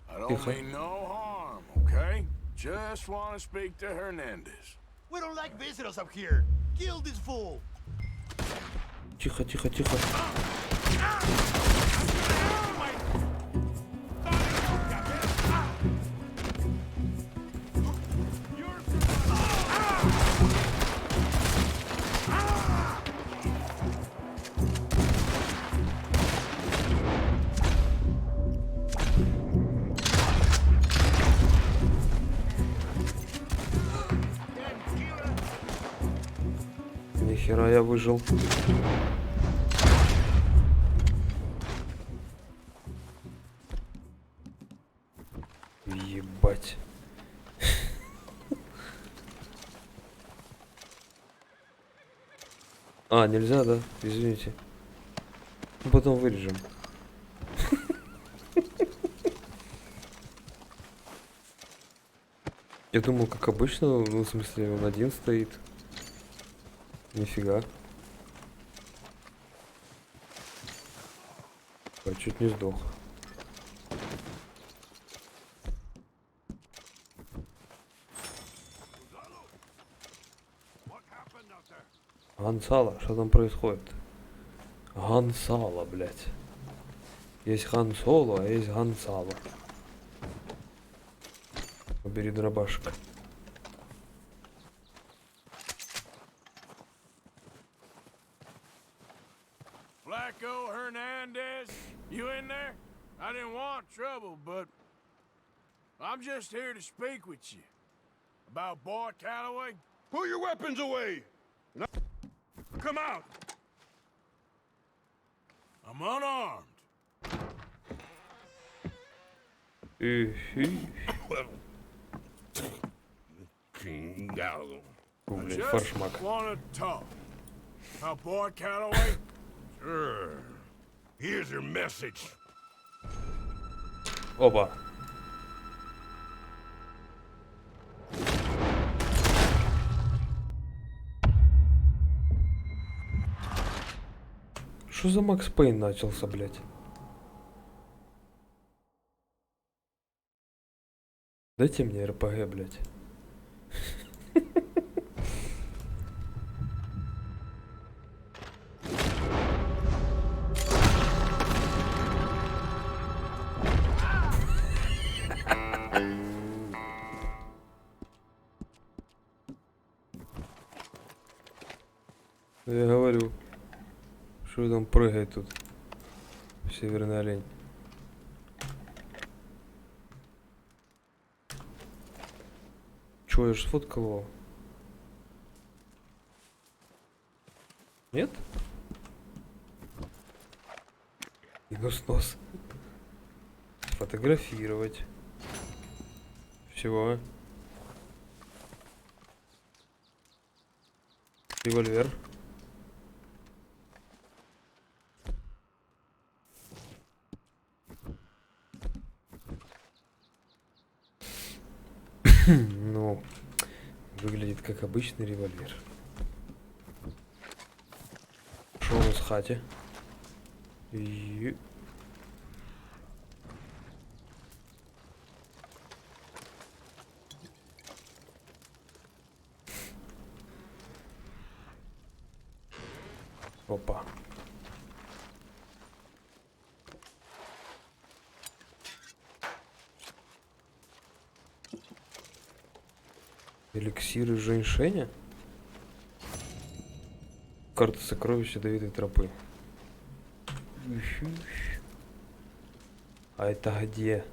I don't mean no harm, okay? Just want to speak to Hernandez. We don't like visitors up here. Kill this fool. Тихо, тихо, тихо. Нихера я выжил. Ебать. А, нельзя, да? Извините. Ну, потом вырежем. Я думал, как обычно, ну, в смысле, он один стоит. Нифига. Я чуть не сдох. Гансало, что там происходит? Гансало, блядь. Есть Хан Соло, а есть Гансало. Убери дробашек. Flacco Hernandez, you in there? I didn't want trouble, but I'm just here to speak with you About boy, Calloway? Pull your weapons away! No. Come out! I'm unarmed. Just wanna talk. About boy, Calloway? Sure. Here's your message. Опа. Что за Макс Пейн начался, блядь? Дайте мне РПГ, блядь. Я говорю, что там прыгает тут северный олень. Чё, я ж сфоткал его? Нет? Нос. Фотографировать. Всего. Револьвер. Ну, выглядит как обычный револьвер. Что у нас в хате? Опа. Эликсиры женьшеня? Карта сокровища ядовитой тропы. А это где?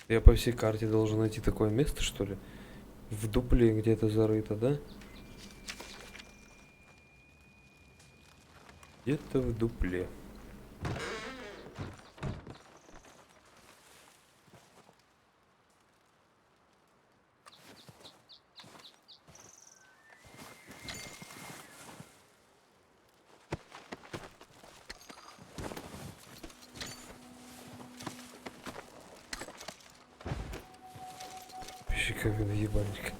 Я по всей карте должен найти такое место, что ли? В дупле где-то зарыто, да? Где-то в дупле. Щековина ебальника.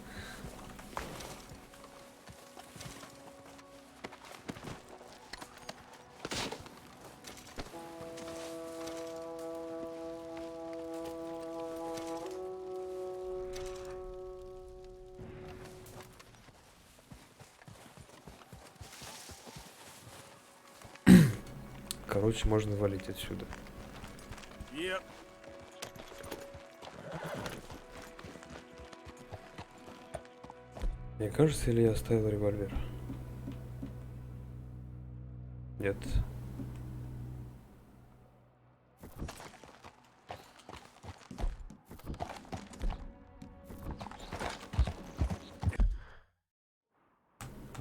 Короче, можно валить отсюда. Yep. Мне кажется, или я оставил револьвер? Нет.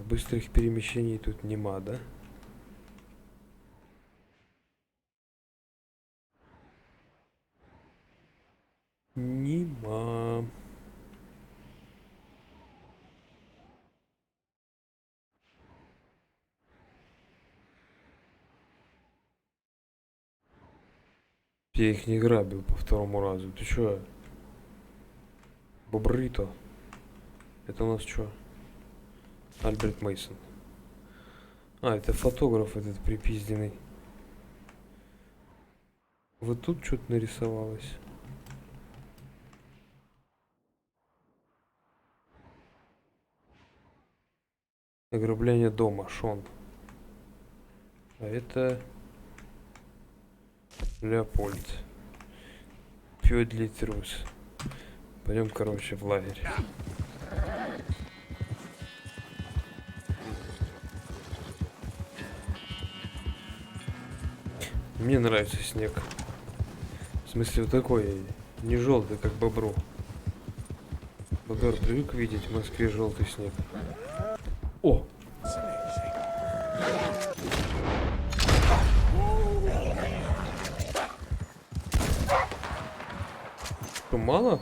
Быстрых перемещений тут нема, да? Нема. Я их не грабил по второму разу. Ты чё? Бобрито. Это у нас чё? Альберт Мейсон. А, это фотограф этот припизденный. Вот тут что-то нарисовалось. Ограбление дома, Шон. А это Леопольд. Пёдли трус. Пойдем, короче, в лагерь. Мне нравится снег. В смысле, вот такой, не желтый, как бобру. Бобер привык видеть в Москве желтый снег. О! Что, мало?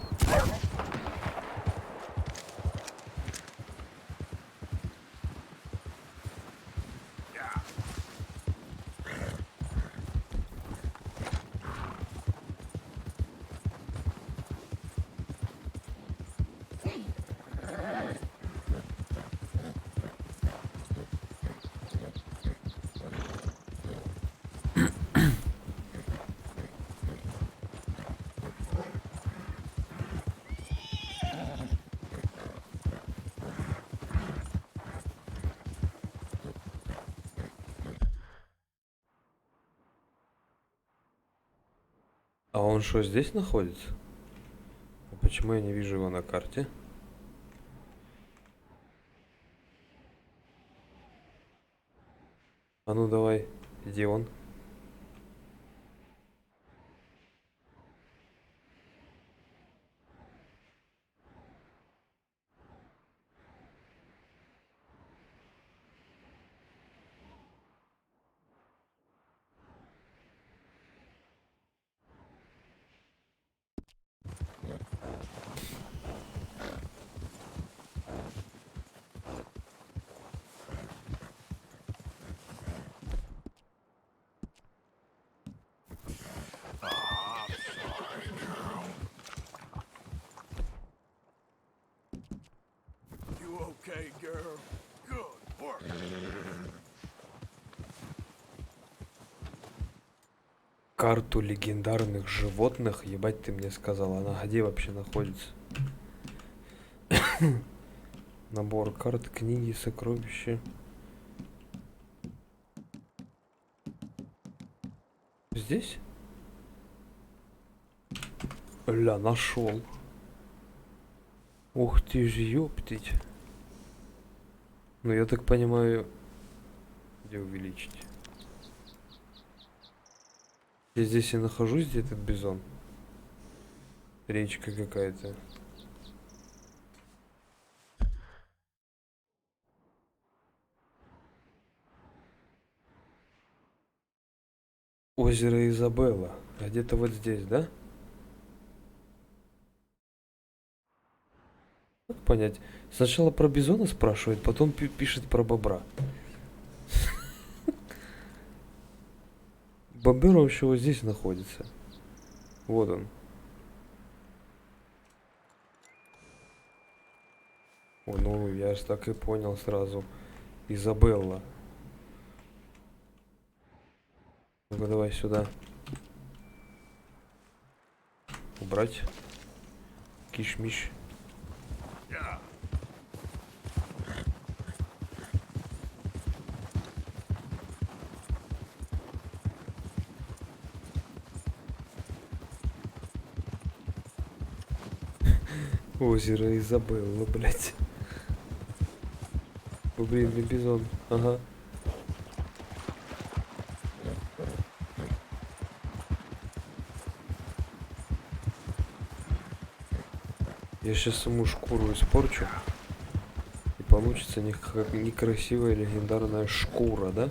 А он что, здесь находится? А почему я не вижу его на карте? А ну давай, где он? You okay, girl? Good work. Карту легендарных животных, ебать, ты мне сказал, она где вообще находится? Набор карт, книги, сокровища. Здесь? Ля, нашел. Ух ты ж, ёптить. Ну, я так понимаю, где увеличить? Я здесь и нахожусь, где этот бизон. Речка какая-то. Озеро Изабелла. А где-то вот здесь, да? Как понять? Сначала про бизона спрашивает, потом пишет про бобра. Бобер вообще вот здесь находится. Вот он. О, ну я ж так и понял сразу. Изабелла. Ну-ка давай сюда. Убрать. Киш-миш. Озеро Изабелла, блядь. Блин, бизон. Ага. Я сейчас саму шкуру испорчу. И получится некрасивая легендарная шкура, да?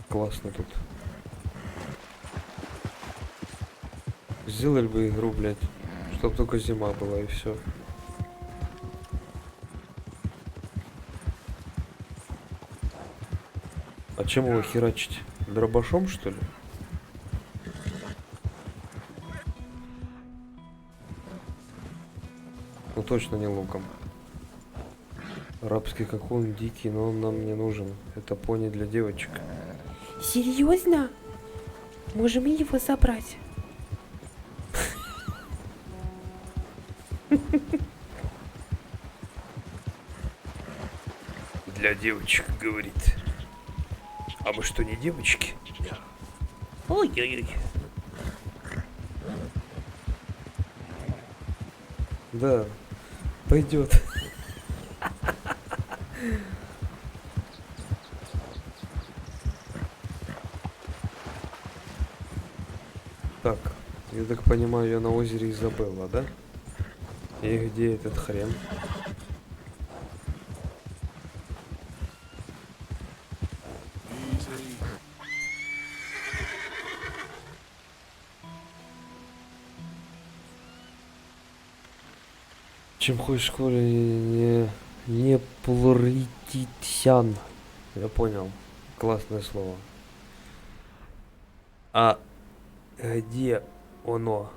Классно тут. Сделали бы игру, блядь, чтоб только зима была и все. А чем его херачить? Дробашом, что ли? Ну точно не луком. Арабский как он дикий, но он нам не нужен. Это пони для девочек. Серьезно? Можем его забрать? Для девочек, говорит. А мы что, не девочки? Ой-ой-ой. Да, пойдет. Так, я так понимаю, я на озере Изабелла, да? И где этот хрен? Чем хочешь в школе не плуритисян. Я понял. Классное слово. А где оно?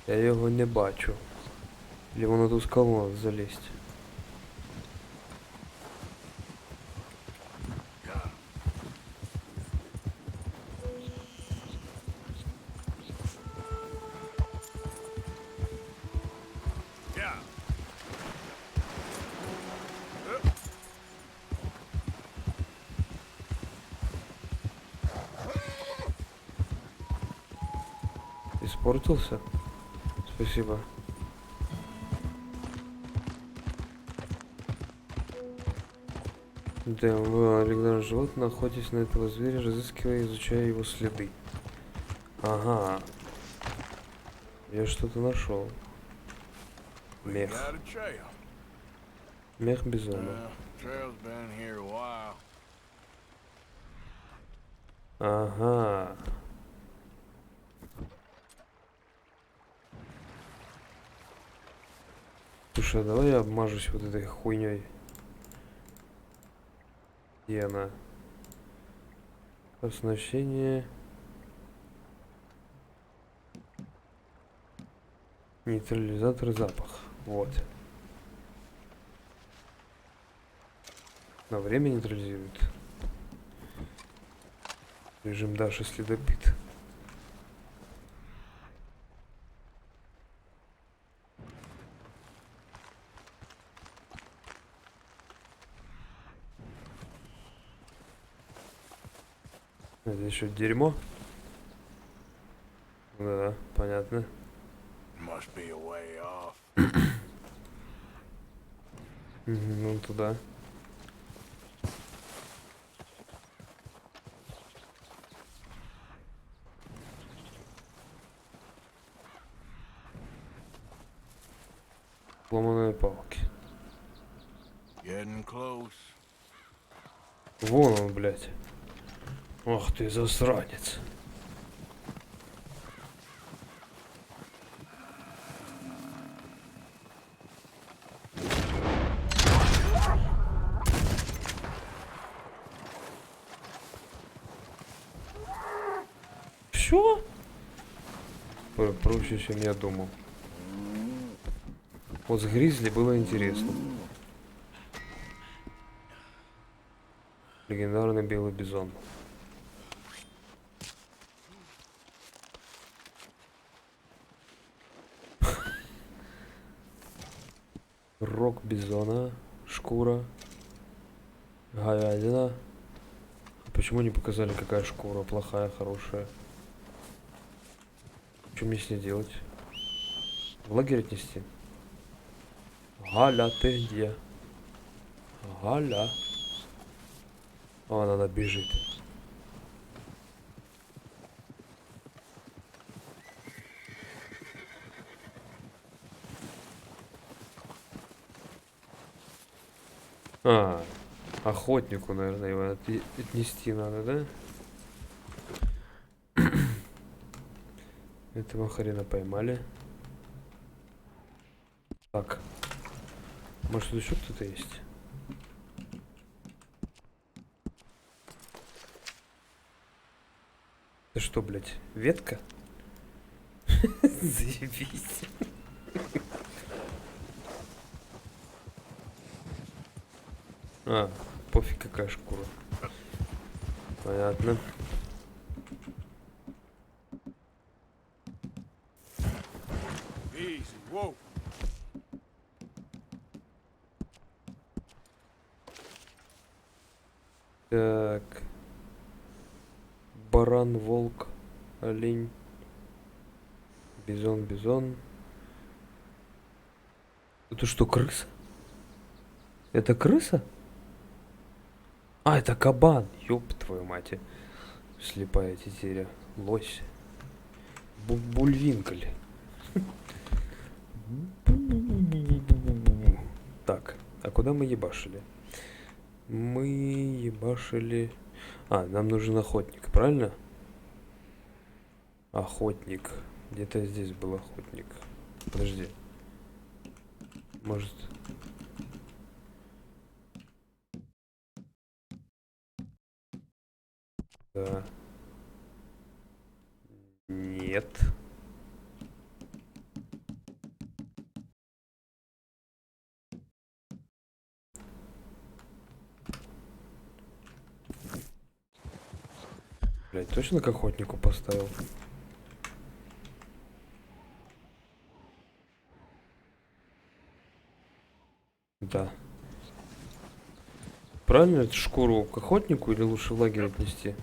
Я його не бачу. Или воно ту скалу надо залезть. Испортился? Спасибо. Да, вы легендарное животное, охотясь на этого зверя, разыскивая и изучая его следы. Ага. Я что-то нашел. Мех. Мех бизона. Ага. Слушай, а давай я обмажусь вот этой хуйней. Где она? Оснащение. Нейтрализатор запах. Вот. На время нейтрализирует. Режим Даша следопит. Это еще дерьмо. Да, понятно. Ну туда. Сломанные палки. Вон он, блядь. Ах ты засранец. Все? Проще, чем я думал. Вот с Гризли было интересно. Легендарный белый бизон. Рог бизона, шкура, говядина. Почему не показали, какая шкура, плохая, хорошая? Что мне с ней делать? В лагерь отнести? Галя, ты где? Галя. Вон она бежит. А, охотнику, наверное, его отнести надо, да? Этого хрена поймали. Так. Может, тут еще кто-то есть? Это что, блядь, ветка? Заебись. А, пофиг какая шкура. Понятно. Так. баран, волк, олень, бизон, бизон. Это что, крыса? Это крыса? А, это кабан. Ёб твою мать. Слепая тетеря. Лось. Бульвинколь. Так, а куда мы ебашили? Мы ебашили... А, нам нужен охотник, правильно? Охотник. Где-то здесь был охотник. Подожди. Может... Да. Нет. Блять, точно к охотнику поставил? Да. Правильно эту шкуру к охотнику или лучше в лагерь отнести?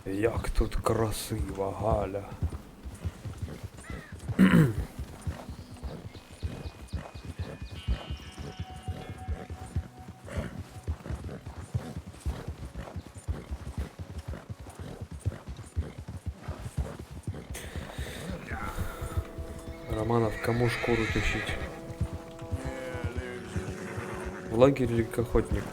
Як тут красиво, Галя. Романов, кому шкуру тащить? В лагерь или к охотнику?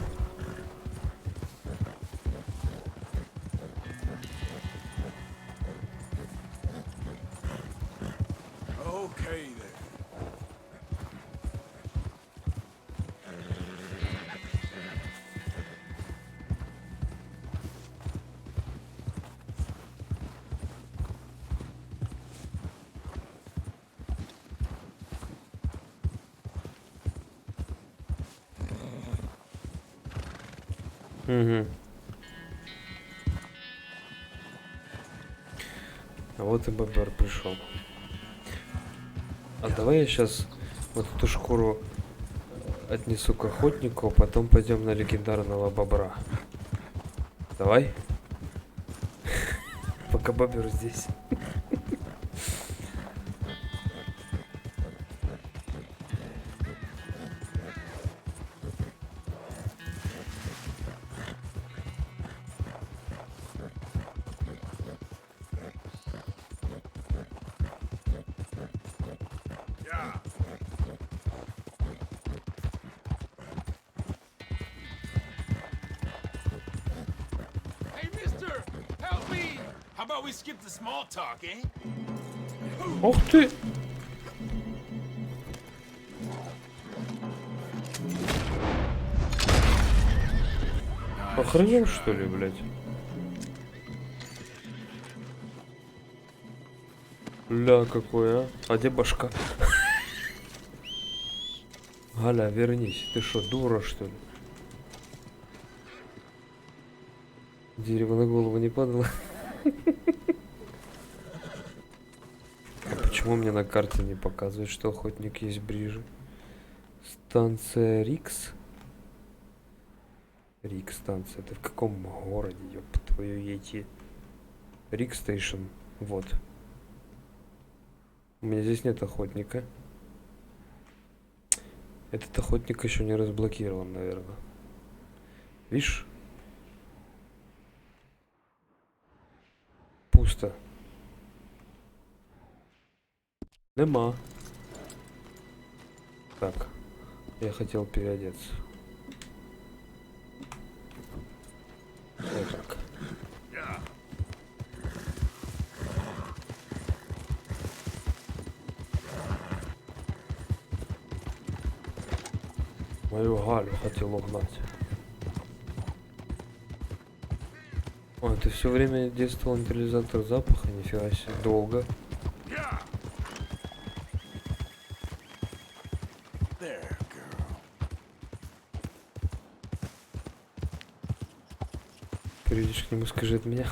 Угу. А вот и бобер пришел. А давай я сейчас вот эту шкуру отнесу к охотнику, а потом пойдем на легендарного бобра. Давай. Пока бобер здесь. Ух ты! Охренел, что ли, блядь? Ля, какой, а? А где башка? Галя, вернись. Ты что, дура, что ли? Дерево на голову не падало? Почему мне на карте не показывает, что охотник есть ближе? Станция Рикс? Рикс станция. Это в каком городе, ёб твою ети? Рикс стейшн. Вот. У меня здесь нет охотника. Этот охотник еще не разблокирован, наверное. Видишь? Пусто. Нема. Так, я хотел переодеться. Вот так. Мою Галю хотел угнать. Ой, ты все время действовал нейтрализатор запаха, нифига себе, долго. Придешь к нему, скажи от меня.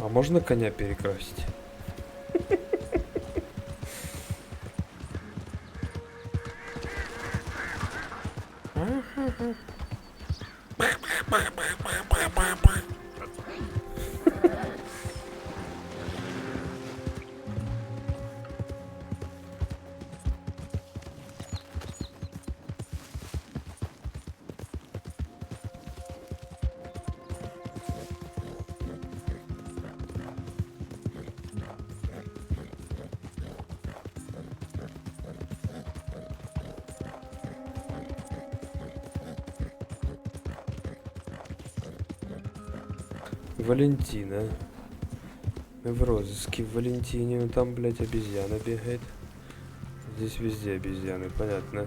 А можно коня перекрасить? Валентина. Мы в розыске в Валентине. Ну, там, блядь, обезьяна бегает. Здесь везде обезьяны, понятно.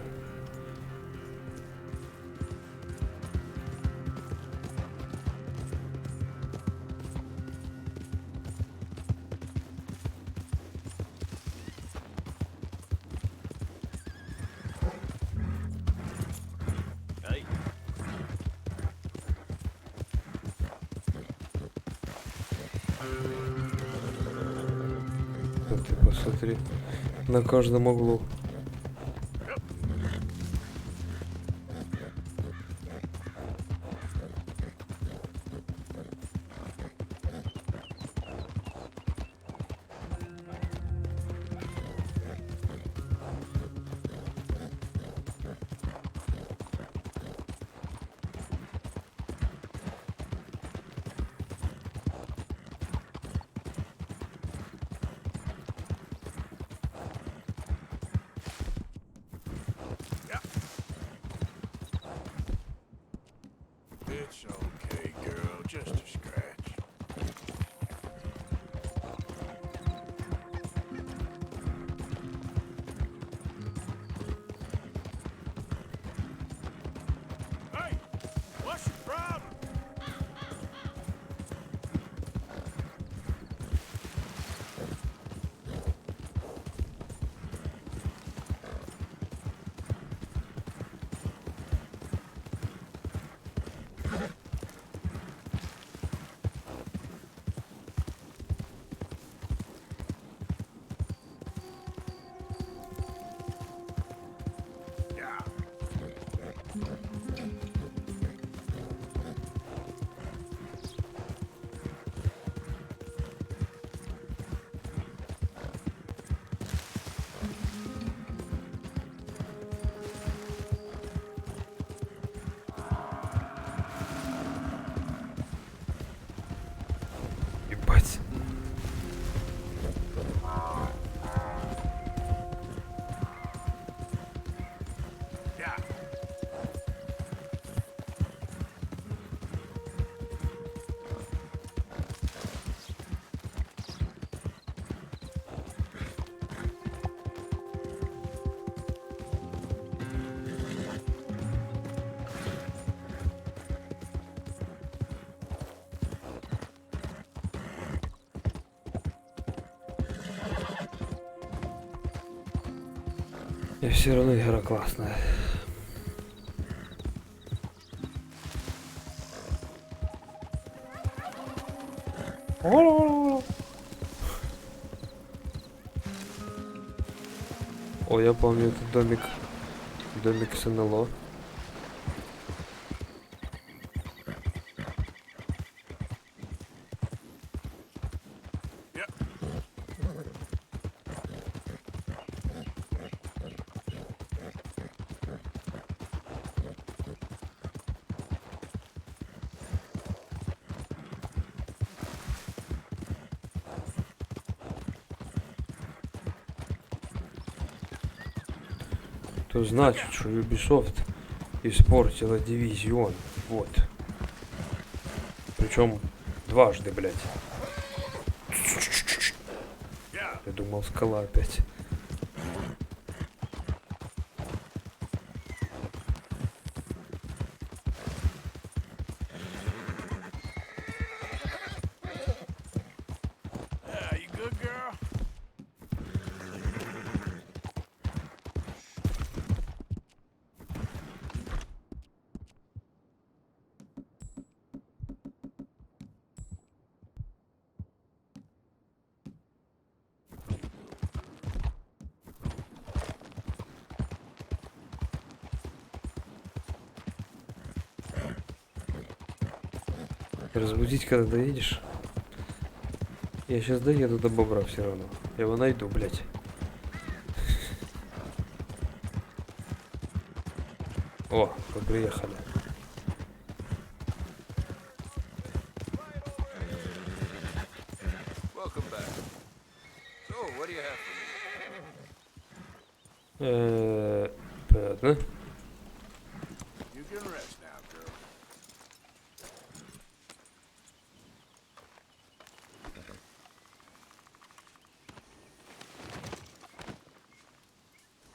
Ты посмотри, на каждом углу. It's okay, girl. Just a scratch. Hey, what's your problem? Ебать. И все равно игра классная. О, я помню этот домик с НЛО. Это значит, что Ubisoft испортила дивизион. Вот. Причем дважды, блядь. Я думал, скала опять. You good, girl? Разбудить, когда доедешь? Я сейчас доеду до бобра все равно. Я его найду, блядь. О, мы приехали. Welcome back. So, what do you have for Понятно. You can rest now, girl.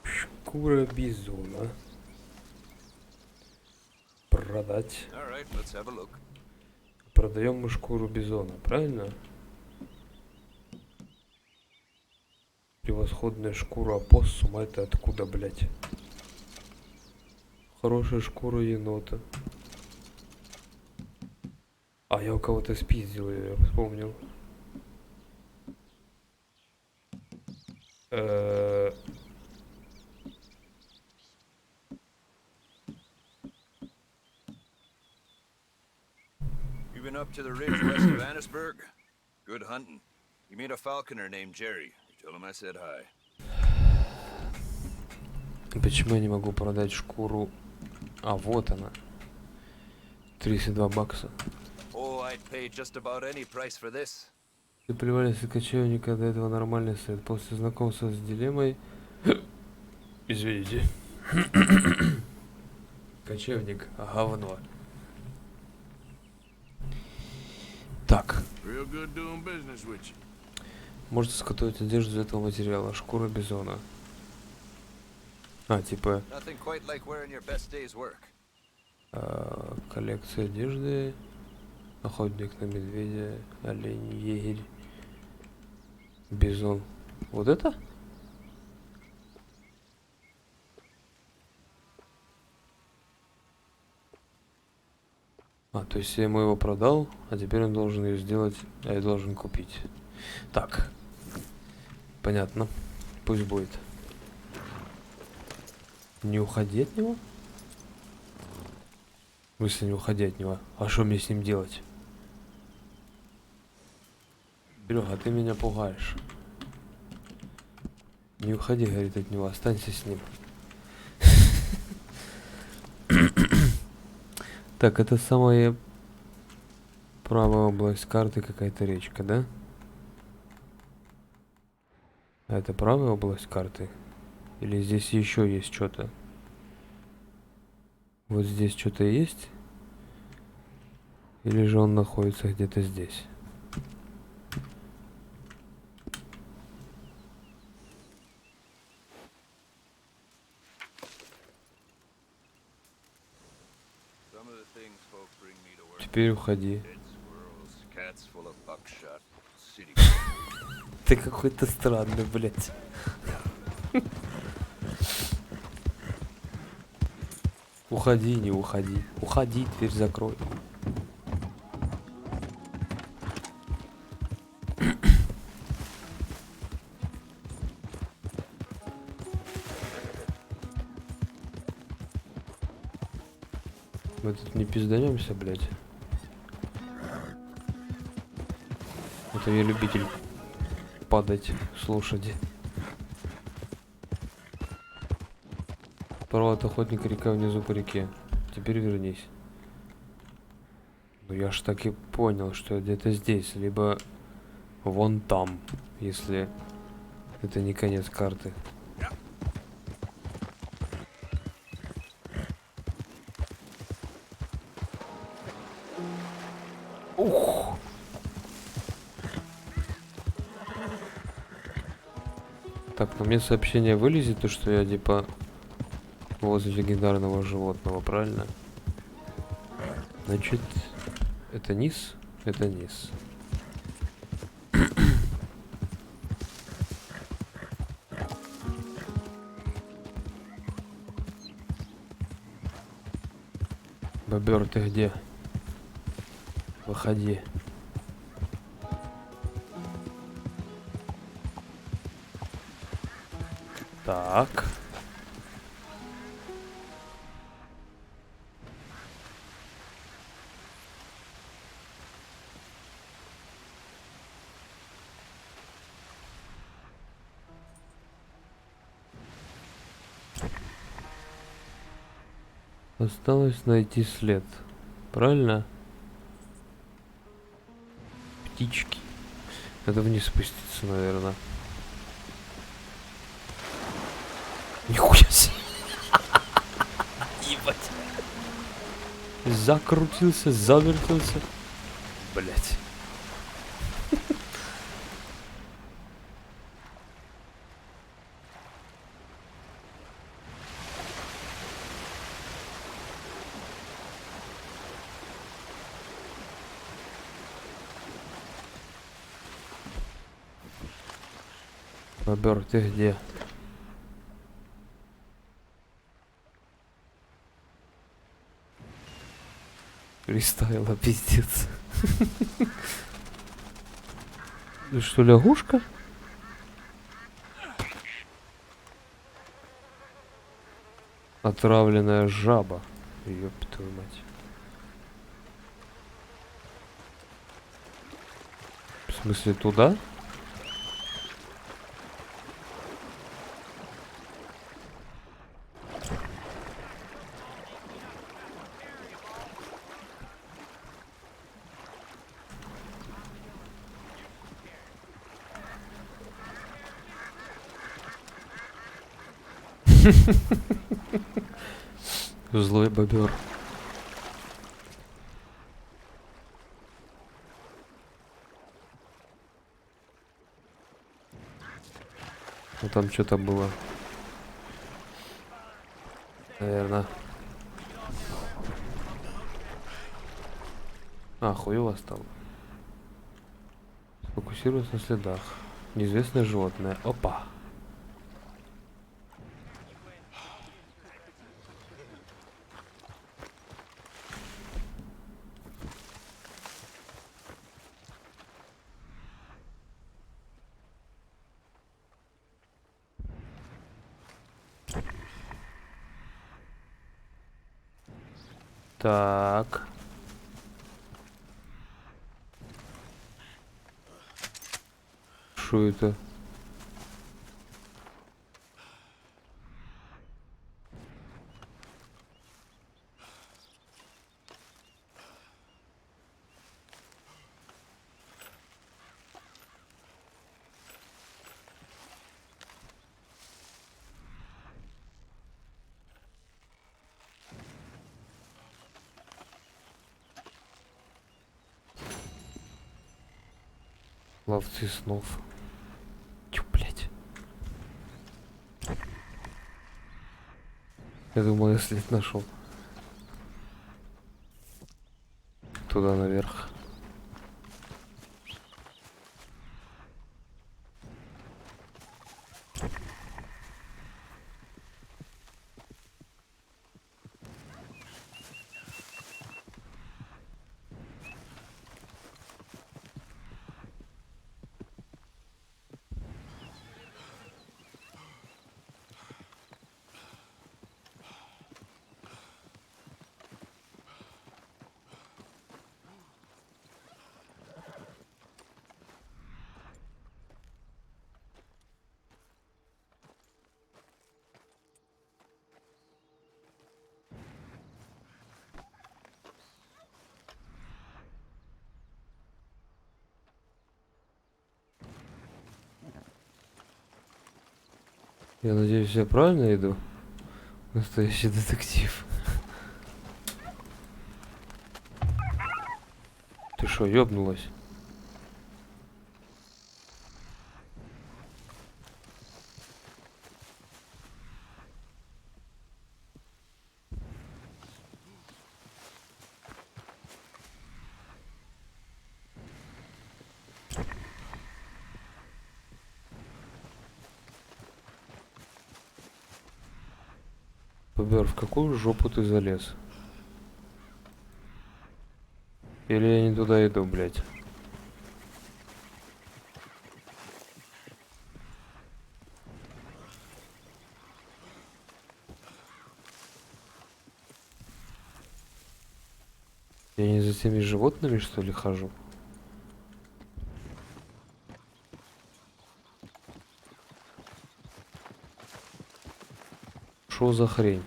Шкура бизона. Продать. All right, let's have a look. Продаем мы шкуру бизона, правильно? Превосходная шкура опоссума, это откуда, блядь? Хорошая шкура енота. А я у кого-то спиздил ее, я вспомнил. You been up to the ridge west of Annisburg? Good hunting. You meet a falconer named Jerry. You tell him I said hi. Почему я не могу продать шкуру? А, вот она. 32 бакса. Oh, I'd pay just about any price for this. Ты привалился кочевника, до этого нормальный сет. После знакомства с дилеммой... Извините. Кочевник, говно. Так. Real good doing business with you. Можете изготовить одежду из этого материала. Шкура бизона. А, типа... Nothing quite like wearing your best day's work. Коллекция одежды. Охотник на медведя. Олень, егерь. Бизон. Вот это? А, то есть я ему его продал, а теперь он должен ее сделать, а я должен купить. Так. Понятно. Пусть будет. Не уходи от него? В смысле не уходи от него? А что мне с ним делать? Серега, ты меня пугаешь. Не уходи, говорит, от него, останься с ним. Так, это самая правая область карты, какая-то речка, да? А это правая область карты? Или здесь еще есть что-то? Вот здесь что-то есть? Или же он находится где-то здесь? Теперь уходи. Ты какой-то странный, блядь. Уходи, не уходи. Уходи, дверь закрой. Мы тут не пизданемся, блядь. Это я любитель падать с лошади. Провод охотника, река внизу по реке. Теперь вернись. Ну я ж так и понял, что где-то здесь, либо вон там, если это не конец карты. Так, ну мне сообщение вылезет, то что я типа возле легендарного животного, правильно? Значит, это низ? Это низ. Бобер, ты где? Выходи. Так. Осталось найти след. Правильно? Птички. Надо вниз спуститься, наверное. Нихуя себе. Ебать. Закрутился, завертелся. Блять. Бобер, ты где? Рестайла, пиздец. Ты что, лягушка? Отравленная жаба. Ёб твою мать. В смысле, туда? Злой бобер. Ну там что-то было. Наверное. А, хуево стало. Сфокусируйся на следах. Неизвестное животное. Опа. Так. Что это? Ловцы снов. Тю, блять. Я думал, я след нашел. Туда наверх. Я надеюсь, я правильно иду? Настоящий детектив. Ты шо, ёбнулась? Бобер, в какую жопу ты залез? Или я не туда иду, блядь? Я не за теми животными, что ли, хожу? Шо за хрень?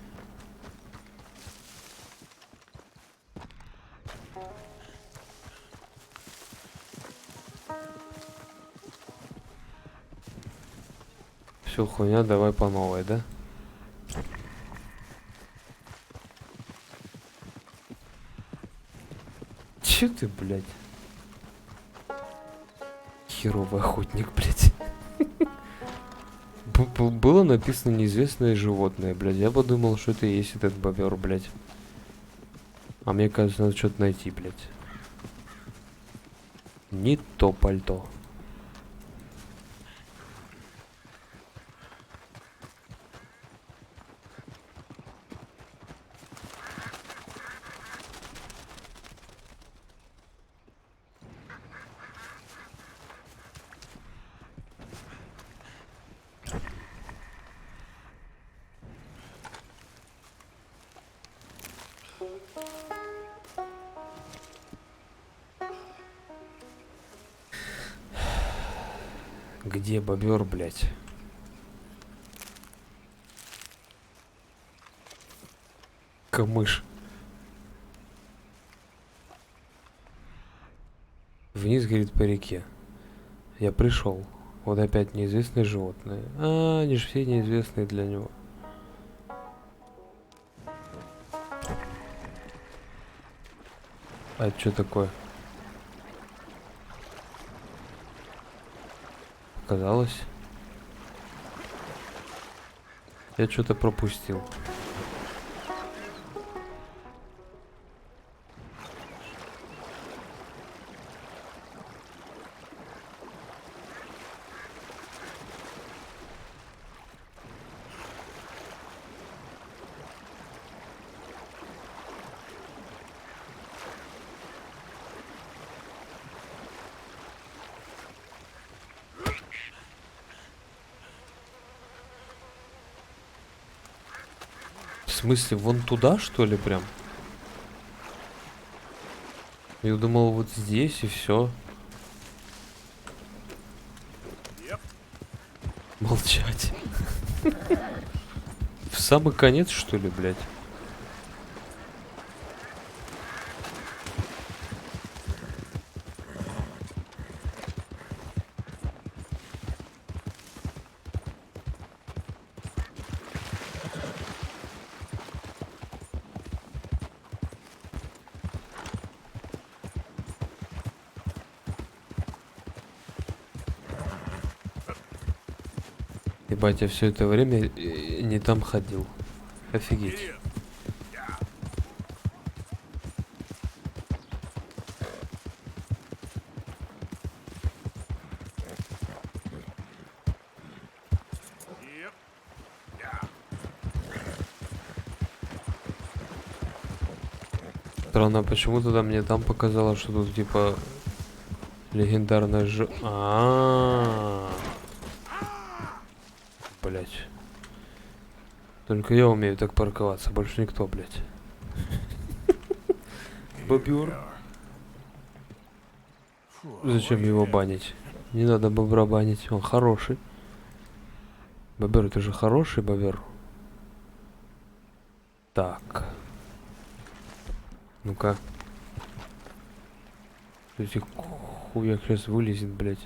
Все, хуйня, давай по новой, да? Че ты, блядь? Херовый охотник, блядь. Было написано неизвестное животное, блядь. Я подумал, что это и есть этот бобер, блядь. А мне кажется, надо что-то найти, блядь. Не то пальто. Где бобер, блядь? Камыш. Вниз, говорит, по реке. Я пришел. Вот опять неизвестные животные. А, они же все неизвестные для него. А это что такое? Казалось. Я что-то пропустил. В смысле, вон туда, что ли, прям? Я думал, вот здесь и все. Молчать. В самый конец, что ли, блядь? Ебать, я все это время не там ходил. Офигеть. Странно, почему тогда мне там показалось, что тут типа легендарная Блять. Только я умею так парковаться, больше никто, блять. Бобер. Зачем его банить? Не надо бобра банить, он хороший. Бобер, это же хороший бобер. Так. Ну-ка. Эти хуяк сейчас вылезет, блять.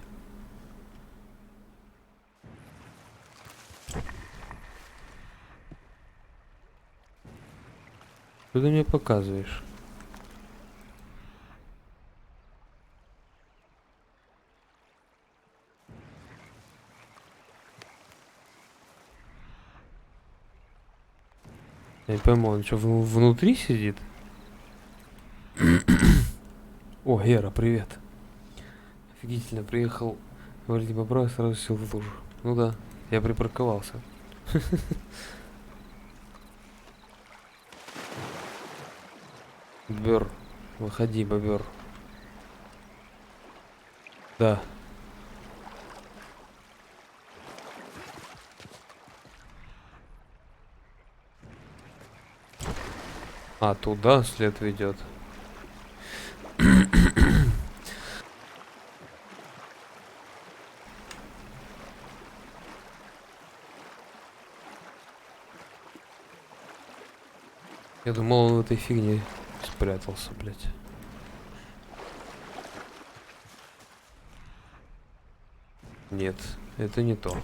Что ты мне показываешь? Я не пойму, он что, внутри сидит? О, Гера, привет. Офигительно, приехал. Говорите, поправил, сразу сел в лужу. Ну да, я припарковался. Бобер, выходи, бобер. Да. А, туда след ведет. Я думал, он в этой фигне спрятался, блядь. Нет, это не то.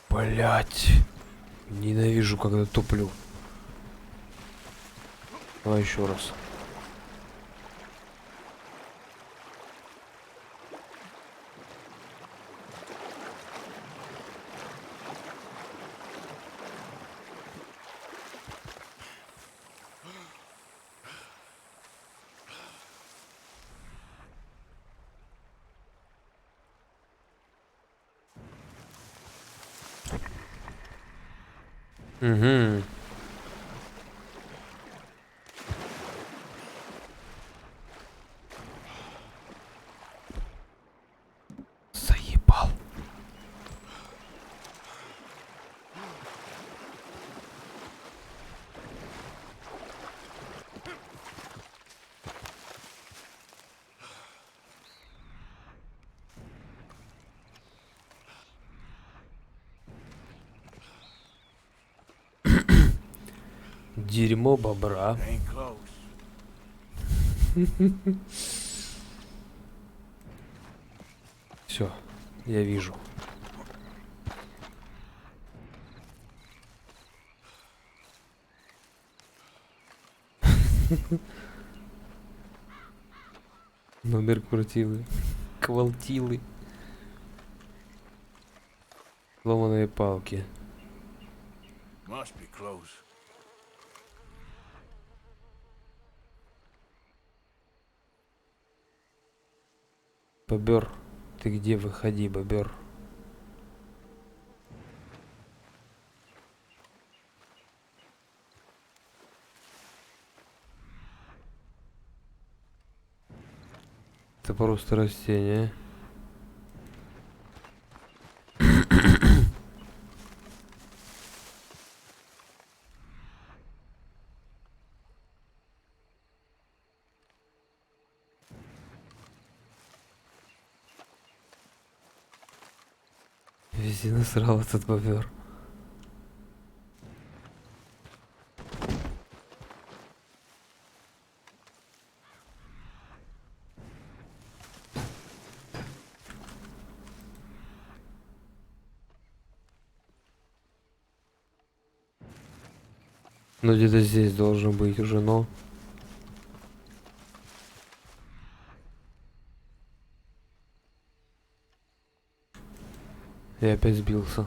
Блять. Ненавижу, когда туплю. Давай еще раз. Угу. Заебал. Дерьмо бобра. Все, я вижу. Номер квартиры. Квалтилы. Ломаные палки. Must be close. Бобер, ты где? Выходи, бобер. Это просто растение. Везде насрал этот бобер. Ну где-то здесь должен быть уже, но... Я опять сбился.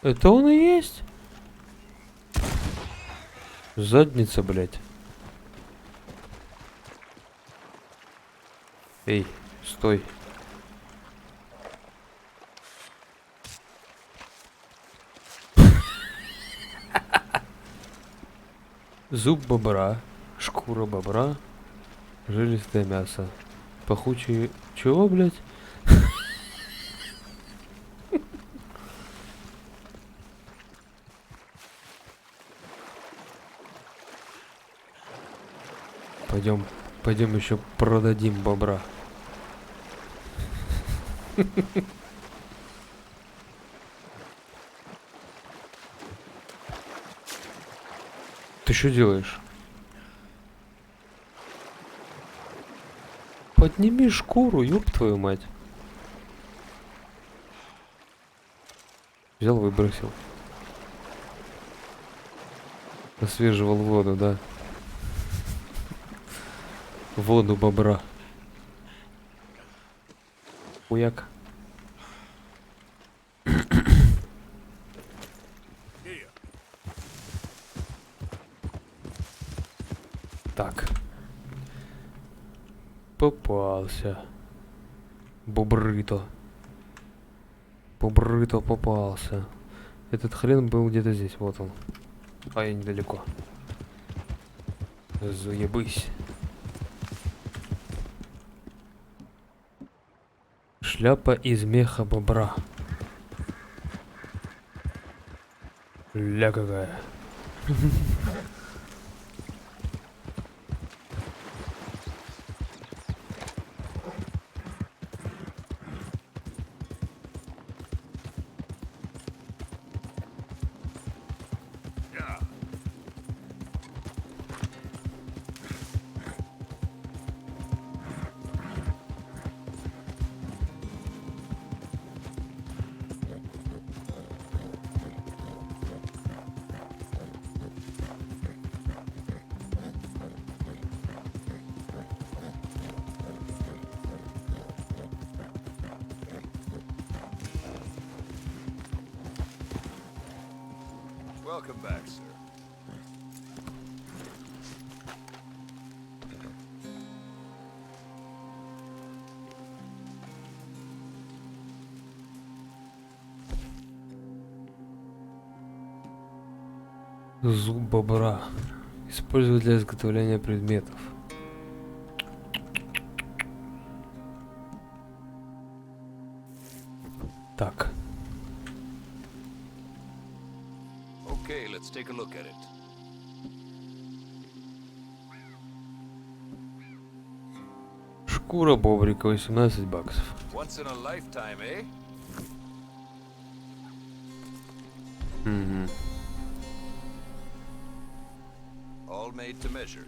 Это он и есть? Задница, блядь. Эй, стой. Зуб бобра, шкура бобра, жилистое мясо. Пахучие... Чего, блядь? Пойдем еще продадим бобра. Ты что делаешь? Подними шкуру, ёб твою мать. Взял, выбросил. Освеживал воду, да. Воду бобра. Хуяк. Так. Попался. Бобрыто. Бобрыто попался. Этот хрен был где-то здесь, вот он. А я недалеко. Заебысь. Шляпа из меха бобра. Ля какая. Welcome back, sir. Зуб бобра. Используют для изготовления предметов. Так. Okay, let's take a look at it. Шкура бобрика, 18 баксов. Once in a lifetime, eh? Угу. All made to measure.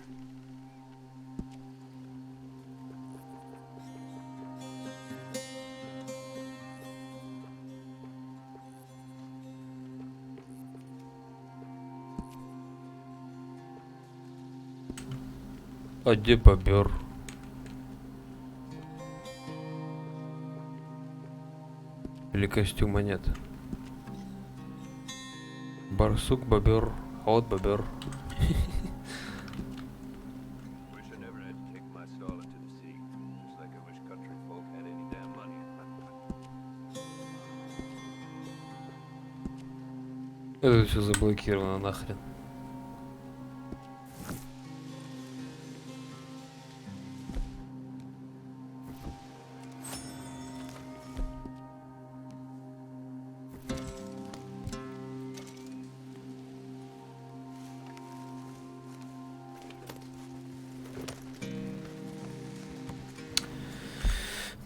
А где бобер? Или костюма нет? Барсук, бобер, а вот бобер. Wish I never had to take my stall into the sea. Just like I wish country folk had any damn money. Это все заблокировано нахрен.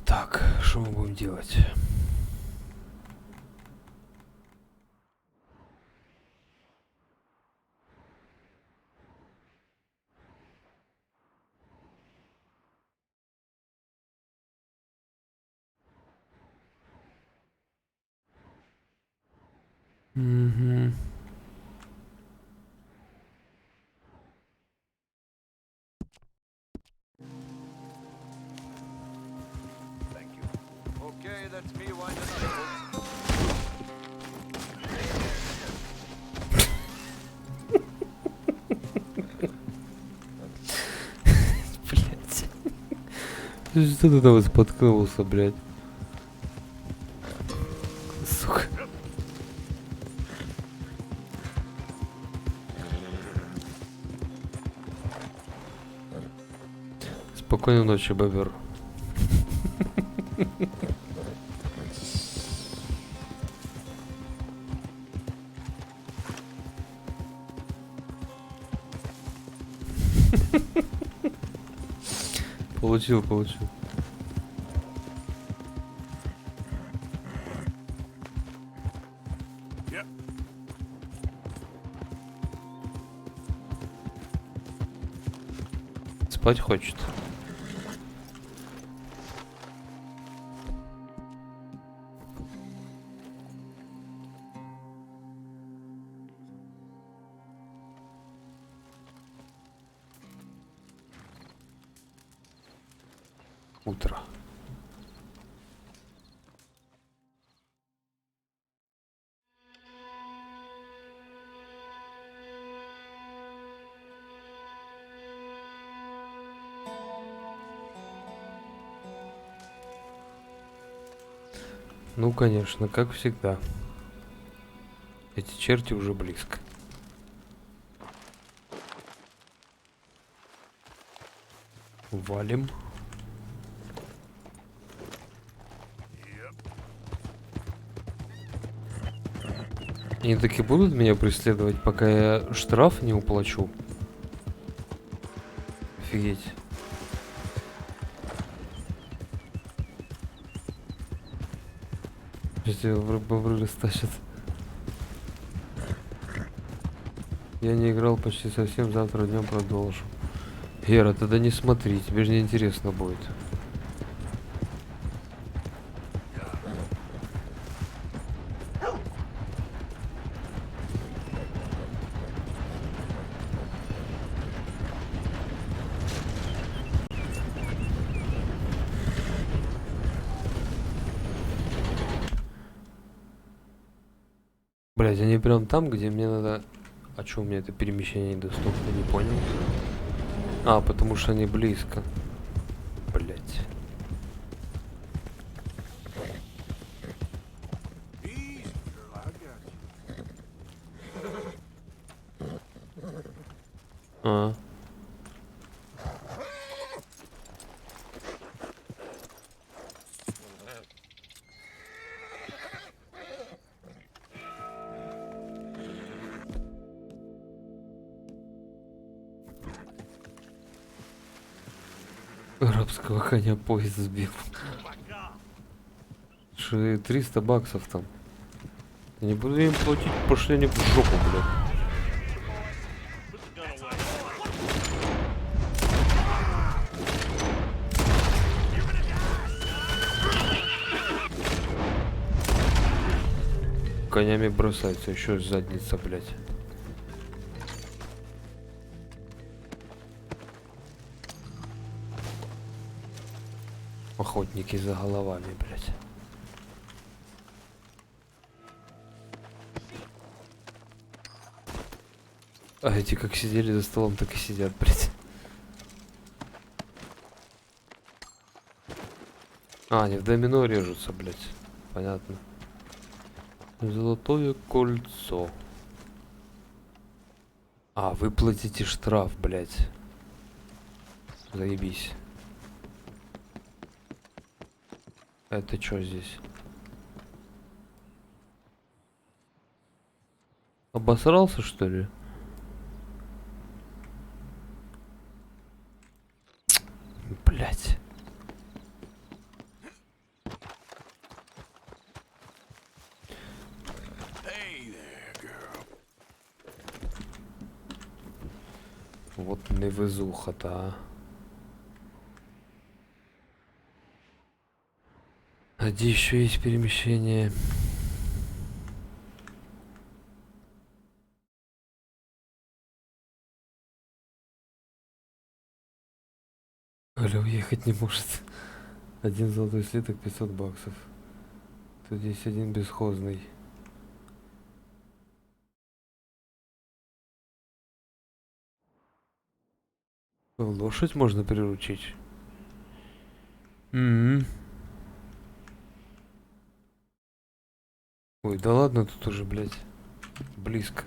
Так, что мы будем делать? Угу. Thank you. Okay, that's me winding up, folks. Блять. Что ты там споткнулся, блять? Сука. Спокойной ночи, бобер. Получил. Yep. Спать хочет. утро. Ну, конечно, как всегда. Эти черти уже близко. Валим. Они таки будут меня преследовать, пока я штраф не уплачу? Офигеть. Если бобры растащат. Я не играл почти совсем, завтра днем продолжу. Гера, тогда не смотри, тебе же не интересно будет. Блять, они прям там, где мне надо... А чё у меня это перемещение недоступно, не понял? А, потому что они близко. Блять. А. Арабского коня поезд сбил. 300 баксов там. Я не буду им платить, пошли они в жопу, блядь. Конями бросается, еще задница, блядь. Охотники за головами, блядь. А эти как сидели за столом, так и сидят, блядь. А, они в домино режутся, блядь. Понятно. Золотое кольцо. А, выплатите штраф, блядь. Заебись. Это что здесь? Обосрался, что ли? Блять. Вот невезуха-то, а. А где еще есть перемещение? Оля уехать не может. Один золотой слиток, 500 баксов. Тут здесь один бесхозный. Лошадь можно приручить. Ой, да ладно, тут уже, блядь, близко.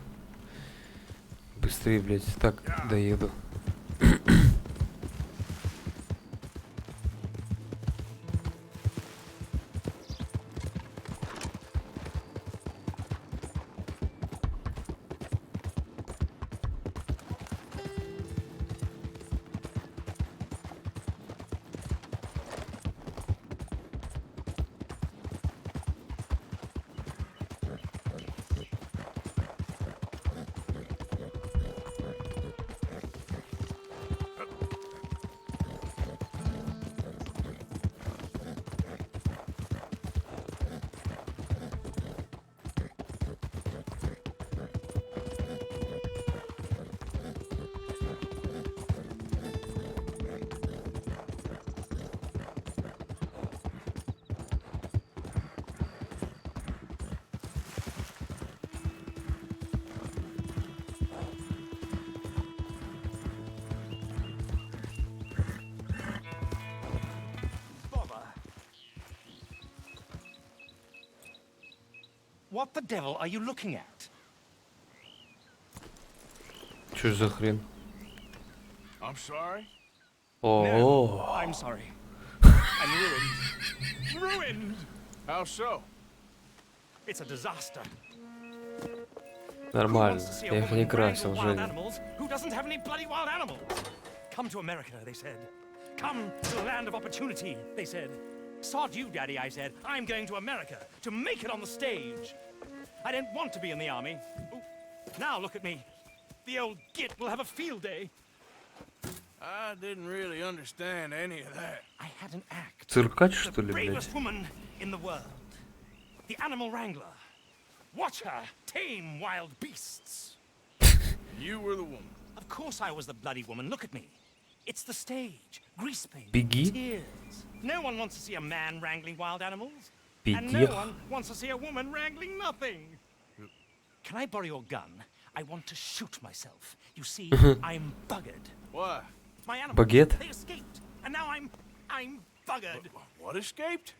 Быстрее, блядь, так доеду. What the devil are you looking at? Чё за хрен? I'm sorry. О, I'm sorry. I'm ruined. Ruined! How so? It's a disaster. нормально. Я их не красил, Wild Женя. animals? Who doesn't have any bloody wild animals? Come to America, they said. Come to the land of opportunity, they said. Sod you, Daddy, I said. I'm going to America to make it on the stage. I didn't want to be in the army. Ooh, now look at me. The old git will have a field day. I didn't really understand any of that. I had an act. Циркач, что ли, The блядь? bravest woman in the world. The animal wrangler. Watch her tame wild beasts. You were the woman. Of course I was the bloody woman. Look at me. It's the stage. Grease paint. Беги. Tears. No one wants to see a man wrangling wild animals. And Беги. no one wants to see a woman wrangling nothing. Can I borrow your gun? I want to shoot myself. You see, I'm buggered. Why? My animals, Baguette? they escaped. And now I'm buggered. What escaped?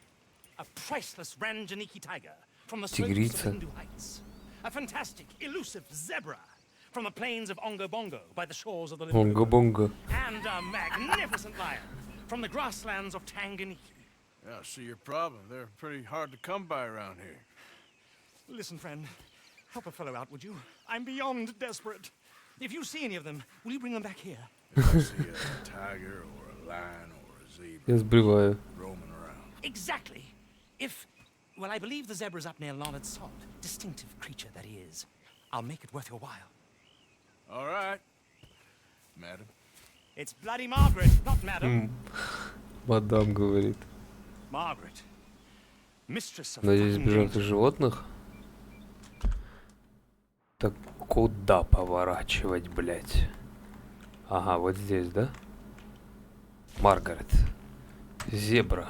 A priceless Ranjaniki tiger from the slopes of Тигрица. the Hindu Heights. A fantastic, elusive zebra from the plains of Ongo Bongo by the shores of the Limpopo. Онго-бонго. And a magnificent lion from the grasslands of Tanganyika. Yeah, I see your problem. They're pretty hard to come by around here. Listen, friend, help a fellow out, would you? I'm beyond desperate. If you see any of them, will you bring them back here? If I see a tiger or a lion or a zebra Я сбриваю. roaming around. Exactly. If, well, I believe the zebra's up near Larned Sod. Distinctive creature that he is. I'll make it worth your while. All right, madam. It's bloody Margaret, not madam. Мадам говорит. Margaret. Mistress of Надеюсь, fucking сбежать danger. от животных? Так куда поворачивать, блядь? Ага, вот здесь, да? Маргарет. Зебра.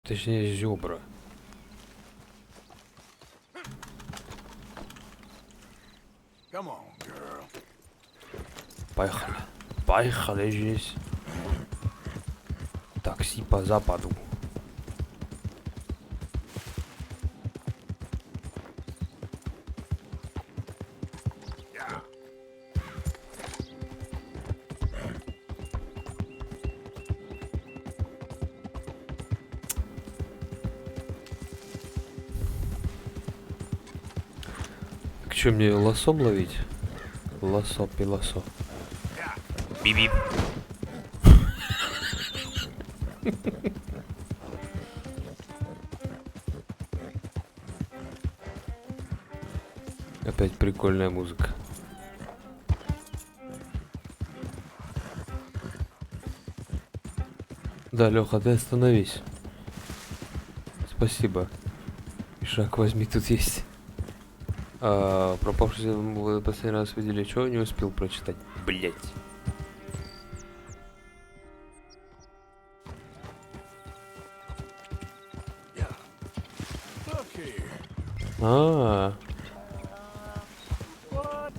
Точнее, зебра. Come on, girl. Поехали. Поехали здесь. Такси по западу. Так что, мне лосом ловить? Лосо, пилосо. Биби. Опять прикольная музыка. Да, Леха, ты остановись. Спасибо. И шаг возьми, тут есть. Пропавший вы последний раз видели, чего не успел прочитать. Блять. Look here. А, What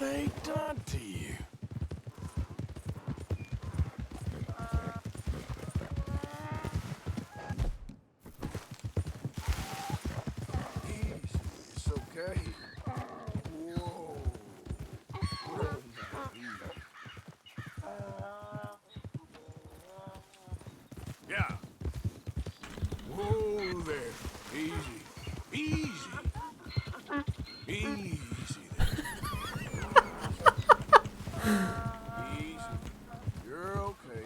they done to you? Easy, it's okay. Whoa. Yeah. Whoa there. Easy. Easy. Easy there. Easy. You're okay.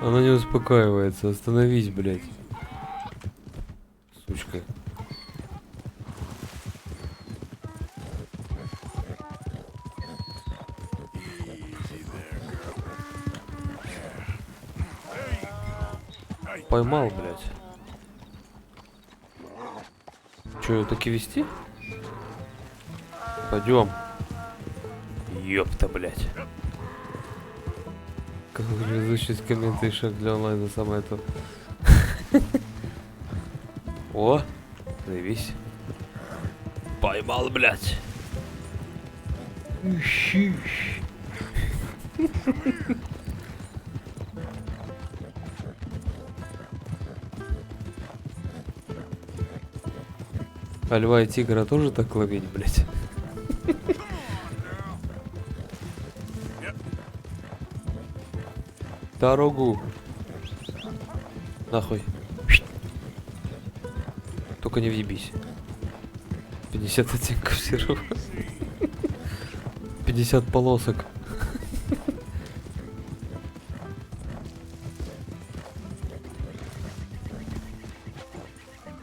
она не успокаивается. Остановись, блять. Сучка. Easy there, girl. There you go. Hey. Поймал, блять. Че, ее таки вести? Пойдем. Ёпта, блять. Как изучить комменты и шаг для онлайна самое то. О, заебись. Поймал, блять. А льва и тигра тоже так ловить, блядь? Дорогу. Нахуй. Только не въебись. 50 оттенков серого. 50 полосок.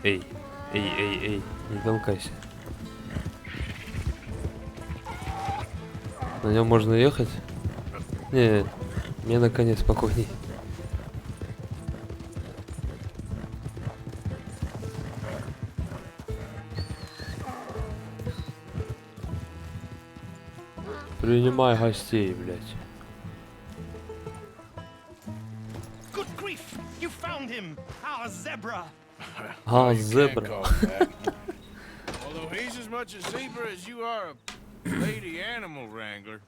Эй, эй, не толкайся. На нем можно ехать? Не, мне на коне спокойней. Принимай гостей, блядь. Good grief! You found him! Our zebra! Ah, You can't zebra. call him that. Although he's as much a zebra as you are a lady animal wrangler.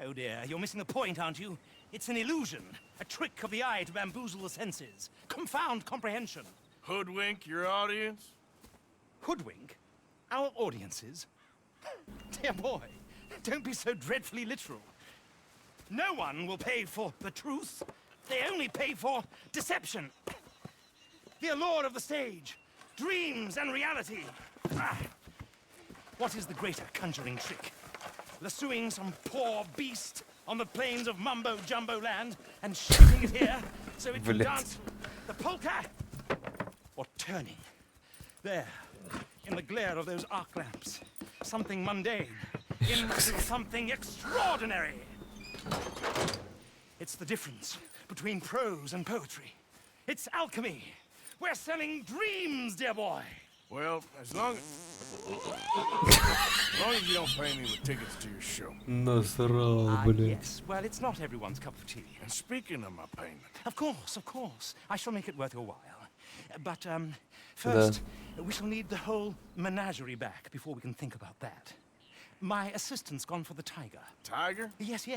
Oh dear, you're missing the point, aren't you? It's an illusion. A trick of the eye to bamboozle the senses. Confound comprehension. Hoodwink your audience? Hoodwink? Our audiences? Dear boy, don't be so dreadfully literal. No one will pay for the truth. They only pay for deception. The allure of the stage. Dreams and reality. Ah. What is the greater conjuring trick? Lassoing some poor beast on the plains of mumbo-jumbo land and shooting it here so it can dance the polka? Or turning, there, in the glare of those arc lamps, something mundane into something extraordinary. It's the difference between prose and poetry. It's alchemy. We're selling dreams, dear boy. Well, as long as you don't pay me with tickets to your show. Насрал, блядь. Yes, well, it's not everyone's cup of tea. And speaking of my payment. Of course. I shall make it worth your while. But, first, we shall need the whole menagerie back before we can think about that. My assistant's gone for the tiger. Tiger? Yes,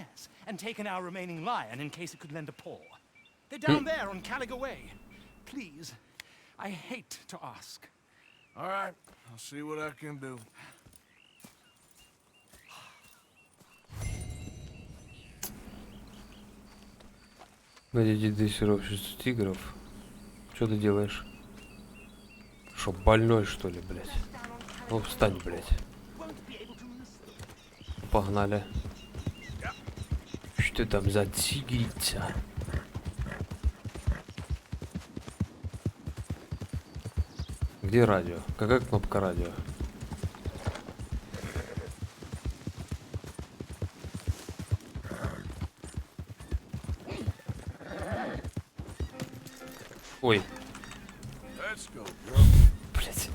and taken our remaining lion in case it could lend a paw. They're down there on Caliga Way. Please, I hate to ask. All right, I'll see what I can do. Найди дрессировщицу тигров. Что ты делаешь? Шо, больной, что ли, блядь? Ну, встань, блядь. Погнали. Что там за тигрица? Где радио? Какая кнопка радио? Ой. Блять.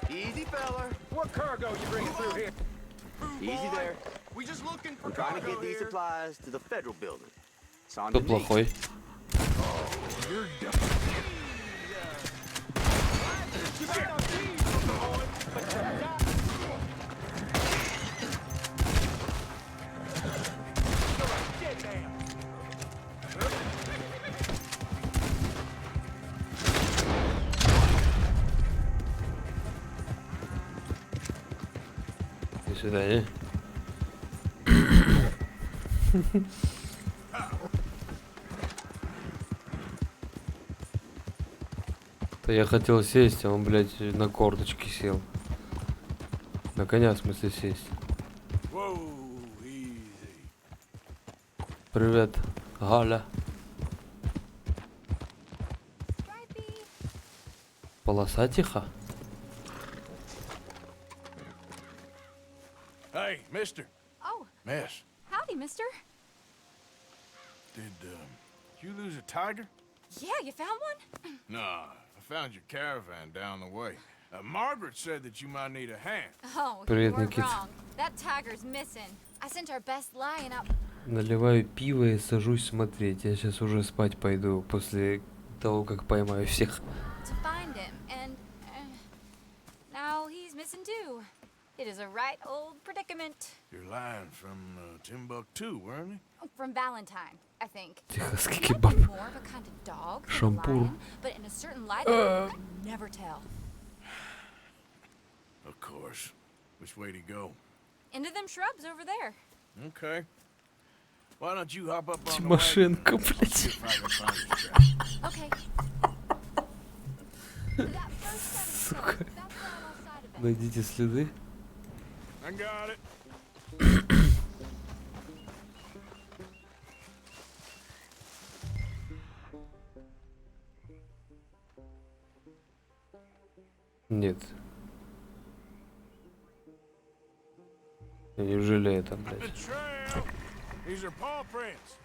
Easy, fella. What cargo you bringing through here? Easy there. We just looking for I'm trying to get these here. supplies to the federal building. It's on Кто the плохой? You're До свидания. То я хотел сесть, а он, блядь, на корточки сел. На коня, в смысле, сесть. Привет, Галя. Полосатиха? Hey, mister. Oh, Miss, howdy, mister. did you lose a tiger? Yeah, you found one? Nah, I found your caravan down the way. Margaret said that you might need a hand. Oh, Привет, you were Никит. wrong. That tiger's missing. I sent our best lion out. Наливаю пиво и сажусь смотреть. Я сейчас уже спать пойду после того, как поймаю всех. To find him, and now he's missing too. It is a right old predicament. Your lion from Timbuktu, weren't he? From Valentine, I think. Техасский He might кебаб. be more of a kind of dog than a Шампур. lion, but in a certain light, I could never tell. Of course. Which way to go? Into them shrubs over there. Okay. Why don't you hop up on the Тимошенко, wagon? блядь. See if I can find his track. Okay. That first set of Сука. shrubs, that's where I lost sight of it. Найдите следы. I got it. Нет. Неужели это, The блядь? trail. These are paw prints.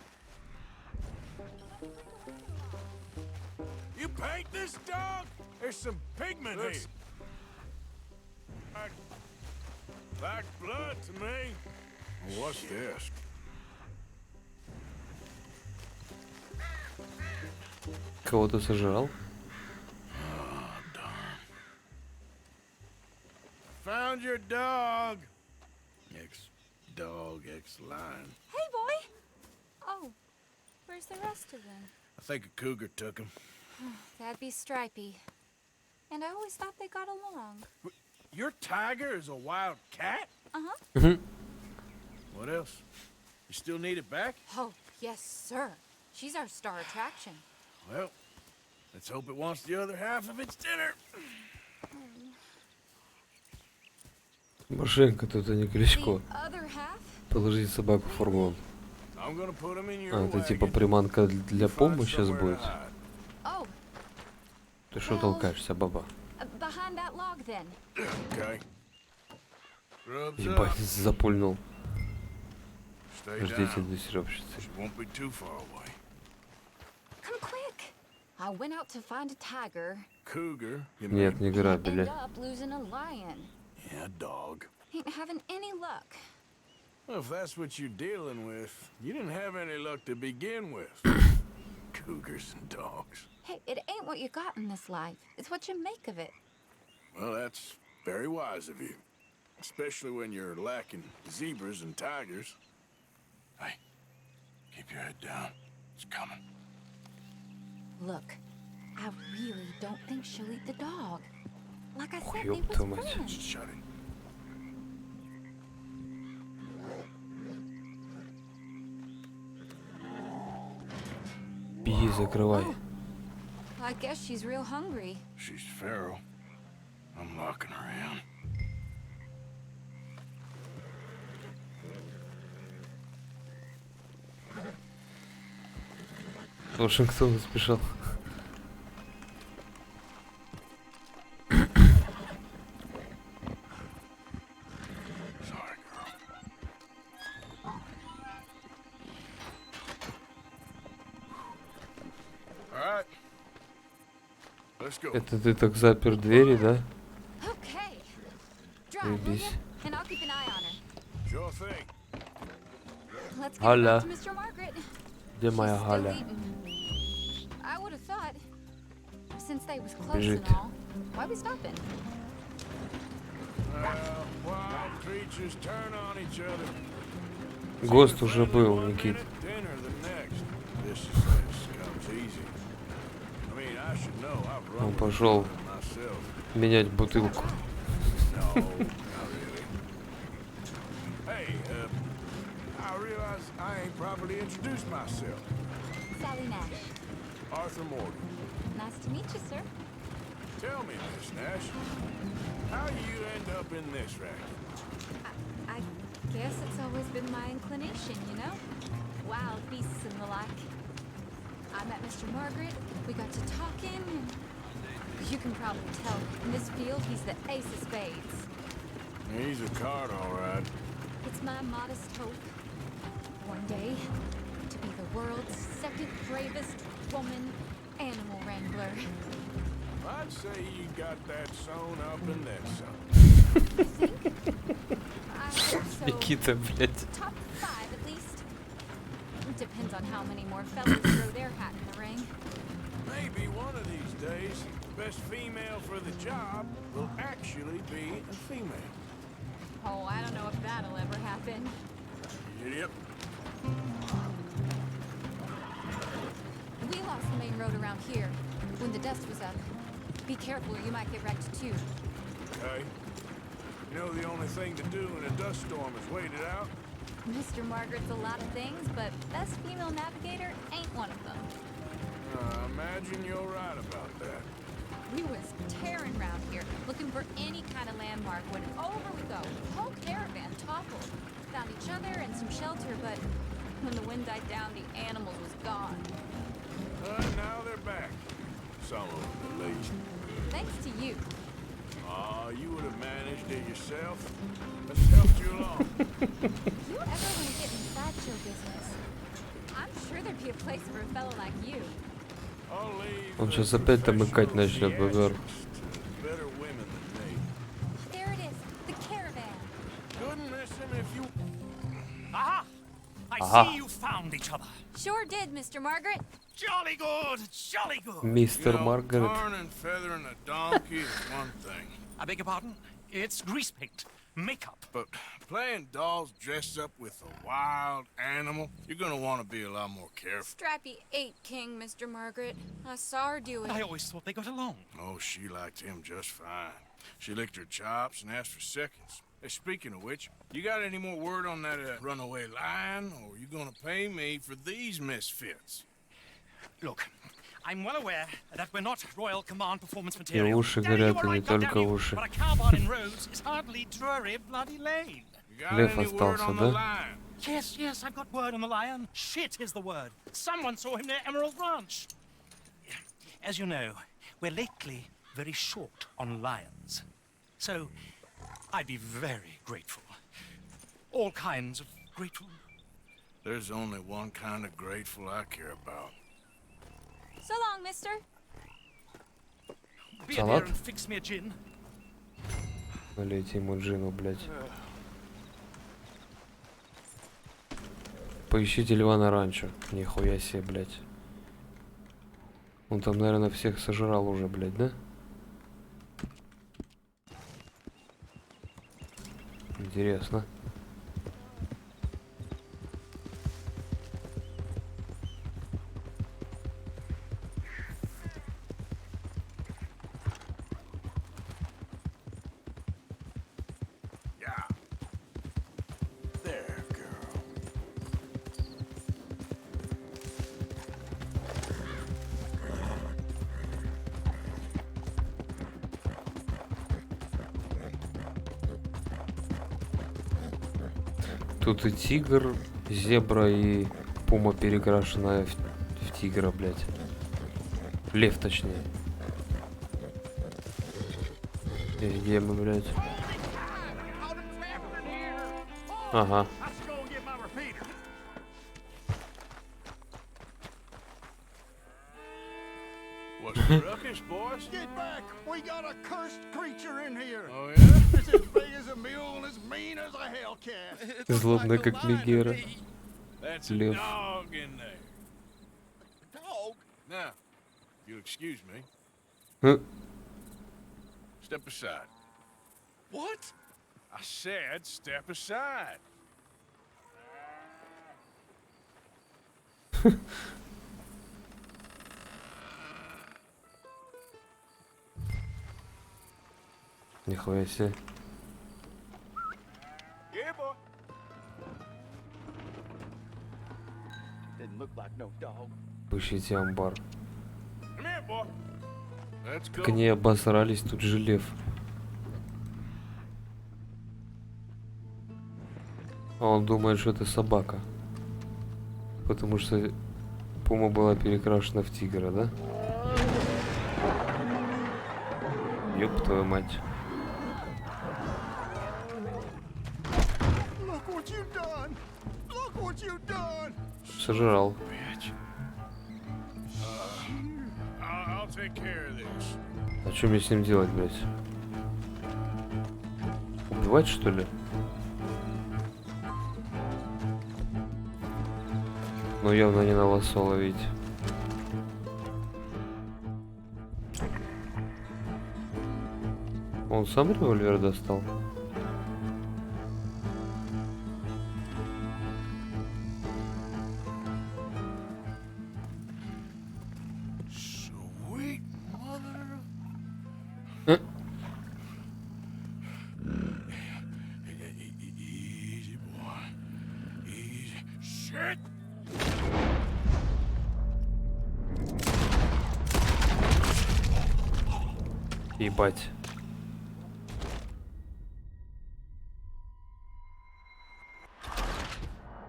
You paint this dog? There's some pigment here. Like blood to me. What's this? Кого-то сожрал? Found your dog. Ex-dog, ex-lion. Hey, boy. Oh, where's the rest of them? I think a cougar took him. That'd be Stripey. And I always thought they got along. Your tiger is a wild cat? Uh-huh. What else? You still need it back? Oh, yes, sir. She's our star attraction. Well, let's hope it wants the other half of its dinner. Тимошенко, тут не Кличко. The other half? Положить собаку в фургон. I'm gonna put him in your А, это типа wagon. приманка для Find помы сейчас somewhere будет. to hide. Oh, Ты что толкаешься, баба? behind that log, then. Okay. Rubs Ебать, up. запульнул. Stay Ждите down. дрессировщицы. Just won't be too far away. Come quick. I went out to find a tiger. Cougar. You Нет, не Ended грабили. up losing a lion. Yeah, dog. Ain't having any luck. Well, if that's what you're dealing with, you didn't have any luck to begin with. Cougars and dogs. Hey, it ain't what you got in this life. It's what you make of it. Well, that's very wise of you. Especially when you're lacking zebras and tigers. Hey, keep your head down. It's coming. Look, I really don't think she'll eat the dog. Like I said, Ёб they was твою мать. friends. Just shut it. Беги, закрывай. I guess she's real hungry. She's feral. I'm locking her in. Вашингтон спешил. Sorry, girl. All right. Let's go. Это ты так запер двери, да? Okay. Drive, will ya? Заебись. And I'll keep an eye on her. Sure thing. Let's get Галя. back to Mr. Margaret. Где моя Still Галя? eating. I would have thought, since they was close Бежит. and all, why we stopping? Wild creatures turn on each other. ГОСТ уже был, Никит. Dinner the next. This comes easy. I mean, I should know. I've Он run пошел myself. менять бутылку. No, not really. Hey, I realize I ain't properly introduced myself. Sally Nash. Arthur Morgan. Nice to meet you, sir. Tell me, Miss Nash, how you end up in this racket? I guess it's always been my inclination, you know? Wild beasts and the like. I met Mr. Margaret, we got to talking, and you can probably tell, in this field, he's the ace of spades. He's a card, all right. It's my modest hope, one day, to be the world's second bravest woman animal wrangler. I'd say you got that sewn up and then some. Никита, блядь. Top 5 at least. It depends on how many more fellas throw their hat in the ring. Maybe one of these days, the best female for the job will actually be a female. Oh, I don't know if that'll ever happen. Yep. We lost the main road around here when the dust was up. Be careful or you might get wrecked too. Okay. You know the only thing to do in a dust storm is wait it out? Mr. Margaret's a lot of things, but best female navigator ain't one of them. Imagine you're right about that. We was tearing around here, looking for any kind of landmark when over we go. The whole caravan toppled. Found each other and some shelter, but when the wind died down, the animals was gone. Now they're back. Some of them, at least. Thanks to you. You would have managed it yourself. Let's help you along. If you ever want to get in sideshow business, I'm sure there'd be a place for a fellow like you. Он сейчас опять домыкать начнет, бобер. Better women than me. There it is, the caravan. Couldn't miss him if you... Aha! I Aha. see you found each other. Sure did, Mr. Margaret. Jolly good, jolly good. Mr. Margaret. Tarn and feathering a donkey is one thing. I beg your pardon? It's grease paint, makeup. But playing dolls dressed up with a wild animal, you're gonna want to be a lot more careful. Strappy ate King, Mr. Margaret. I saw her do it. I always thought they got along. Oh, she liked him just fine. She licked her chops and asked for seconds. Hey, speaking of which, you got any more word on that runaway lion, or you gonna pay me for these misfits? Look, I'm well aware that we're not Royal Command performance И material. уши горят, и не только уши. But a cowboy in Rhodes is hardly Drury Bloody Lane. Лев остался, да? Yes, yes, I've got word on the lion. Shit is the word. Someone saw him near Emerald Ranch. As you know, we're lately very short on lions. So, I'd be very grateful. All kinds of grateful. There's only one kind of grateful I care about. So long, mister. Be there and fix me a gin. Налейте ему джину, блядь. Поищите льва на ранчо. Нихуя себе, блядь. Он там, наверное, всех сожрал уже, блядь, да? Интересно. Тут и тигр, зебра, и пума перекрашенная в тигра, блядь. Лев, точнее. И где мы, блядь? Ага. What's the ruckus, boys? Get back! We got a cursed creature in here. Oh, yeah? It's as big as a mule and as mean as a hellcat. Злобный, как Мегера. That's a Лев. dog in there. Dog? Now, you'll excuse me. Huh? Step aside. What? I said step aside. Нихуя себе. Yeah, boy. Didn't look like no dog. Поищите амбар. Come here, boy. Let's go. Так они обосрались, тут же лев. А он думает, что это собака. Потому что пума была перекрашена в тигра, да? Ёб твою мать. Look what you done! Look what you done! Сожрал. Bitch. I'll take care of this. А что мне с ним делать, блядь? Убивать, что ли? Но явно не на лосо ловить. Он сам револьвер достал? Sweet mother. Easy, boy. Easy. Shit! Ебать.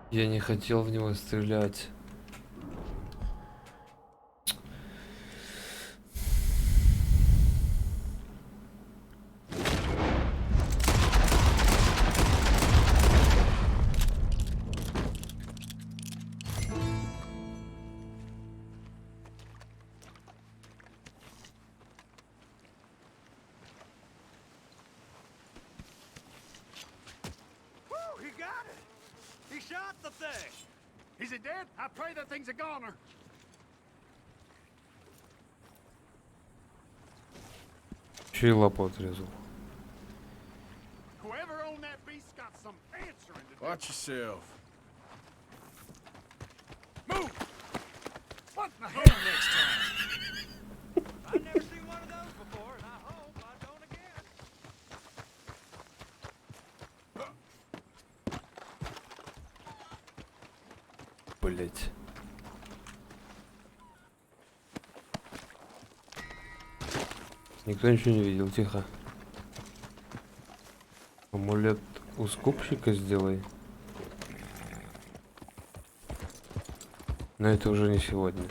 Я не хотел в него стрелять. Woo, he got it! He shot the thing! Is it dead? I pray that thing's a goner. Еще и лапу отрезал. Whoever owned that beast's got some answering to do. Watch yourself. Move! What in the hell next time? I've never seen one of those before, and I hope I don't again. Блять. Никто ничего не видел, тихо. Амулет у скупщика сделай. Но это уже не сегодня.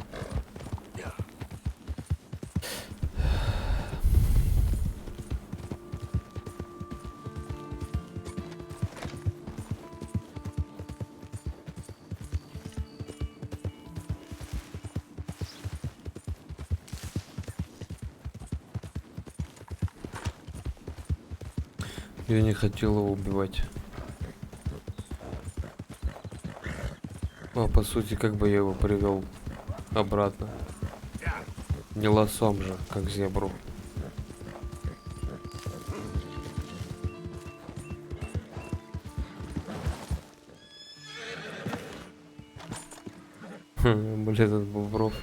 Я не хотел его убивать. А по сути, как бы я его привел обратно. Не лосом же, как зебру. Блин, этот бобров.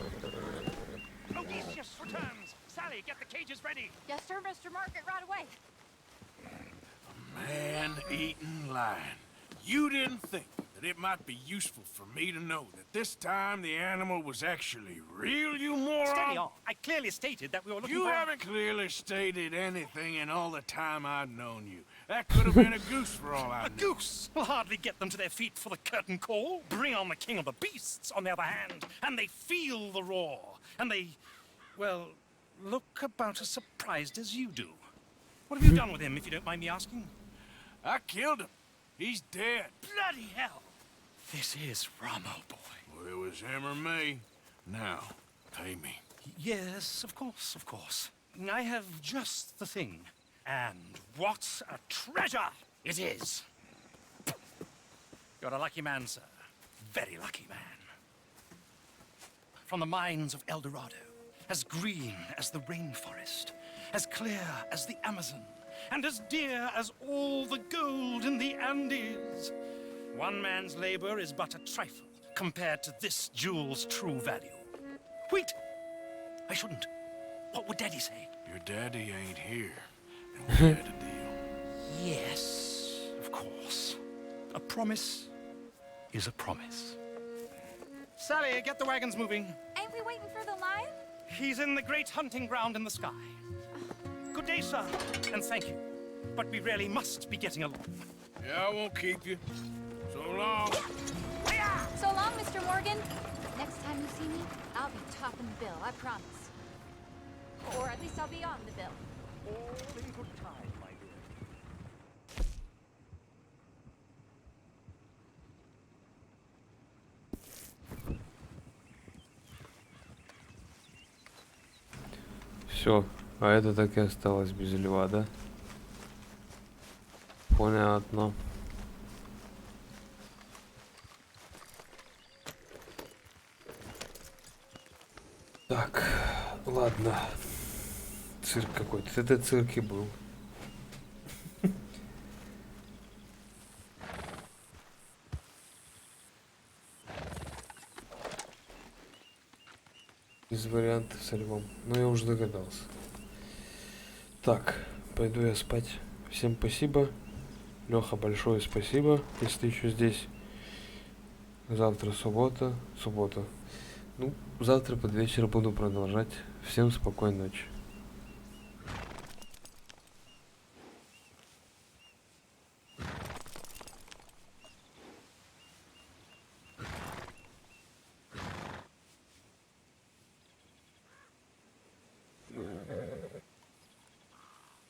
Odysseus returns. Sally, get the cages ready. Yes, sir, Mr. Market, right away. Man-eating lion. You didn't think that it might be useful for me to know that this time the animal was actually real, you moron? Steady on. I clearly stated that we were looking You for... haven't clearly stated anything in all the time I've known you. That could have been a goose for all I A knew. goose will hardly get them to their feet for the curtain call. Bring on the king of the beasts, on the other hand, and they feel the roar. And they, well, look about as surprised as you do. What have you done with him, if you don't mind me asking? I killed him. He's dead. Bloody hell! This is Ramo, boy. Well, it was him or me. Now, pay me. Yes, of course, of course. I have just the thing. And what a treasure it is! You're a lucky man, sir. Very lucky man. From the mines of El Dorado, as green as the rainforest, as clear as the Amazon, and as dear as all the gold in the Andes. One man's labor is but a trifle compared to this jewel's true value. Wait! I shouldn't. What would Daddy say? Your daddy ain't here, and we had a deal. Yes, of course. A promise is a promise. Sally, get the wagons moving. Ain't we waiting for the lion? He's in the great hunting ground in the sky. Good day, sir, and thank you. But we really must be getting along. Yeah, I won't keep you. So long. So long, Mr. Morgan. Next time you see me, I'll be topping the bill, I promise. Or at least I'll be on the bill. All in good time, my dear. Все, А это так и осталось без льва, да? Понятно. Так, ладно. Цирк какой-то. Это цирк и был. Из вариантов со львом. Но я уже догадался. Так, пойду я спать. Всем спасибо. Леха, большое спасибо, если ты еще здесь. Завтра суббота. Ну, завтра под вечер буду продолжать. Всем спокойной ночи.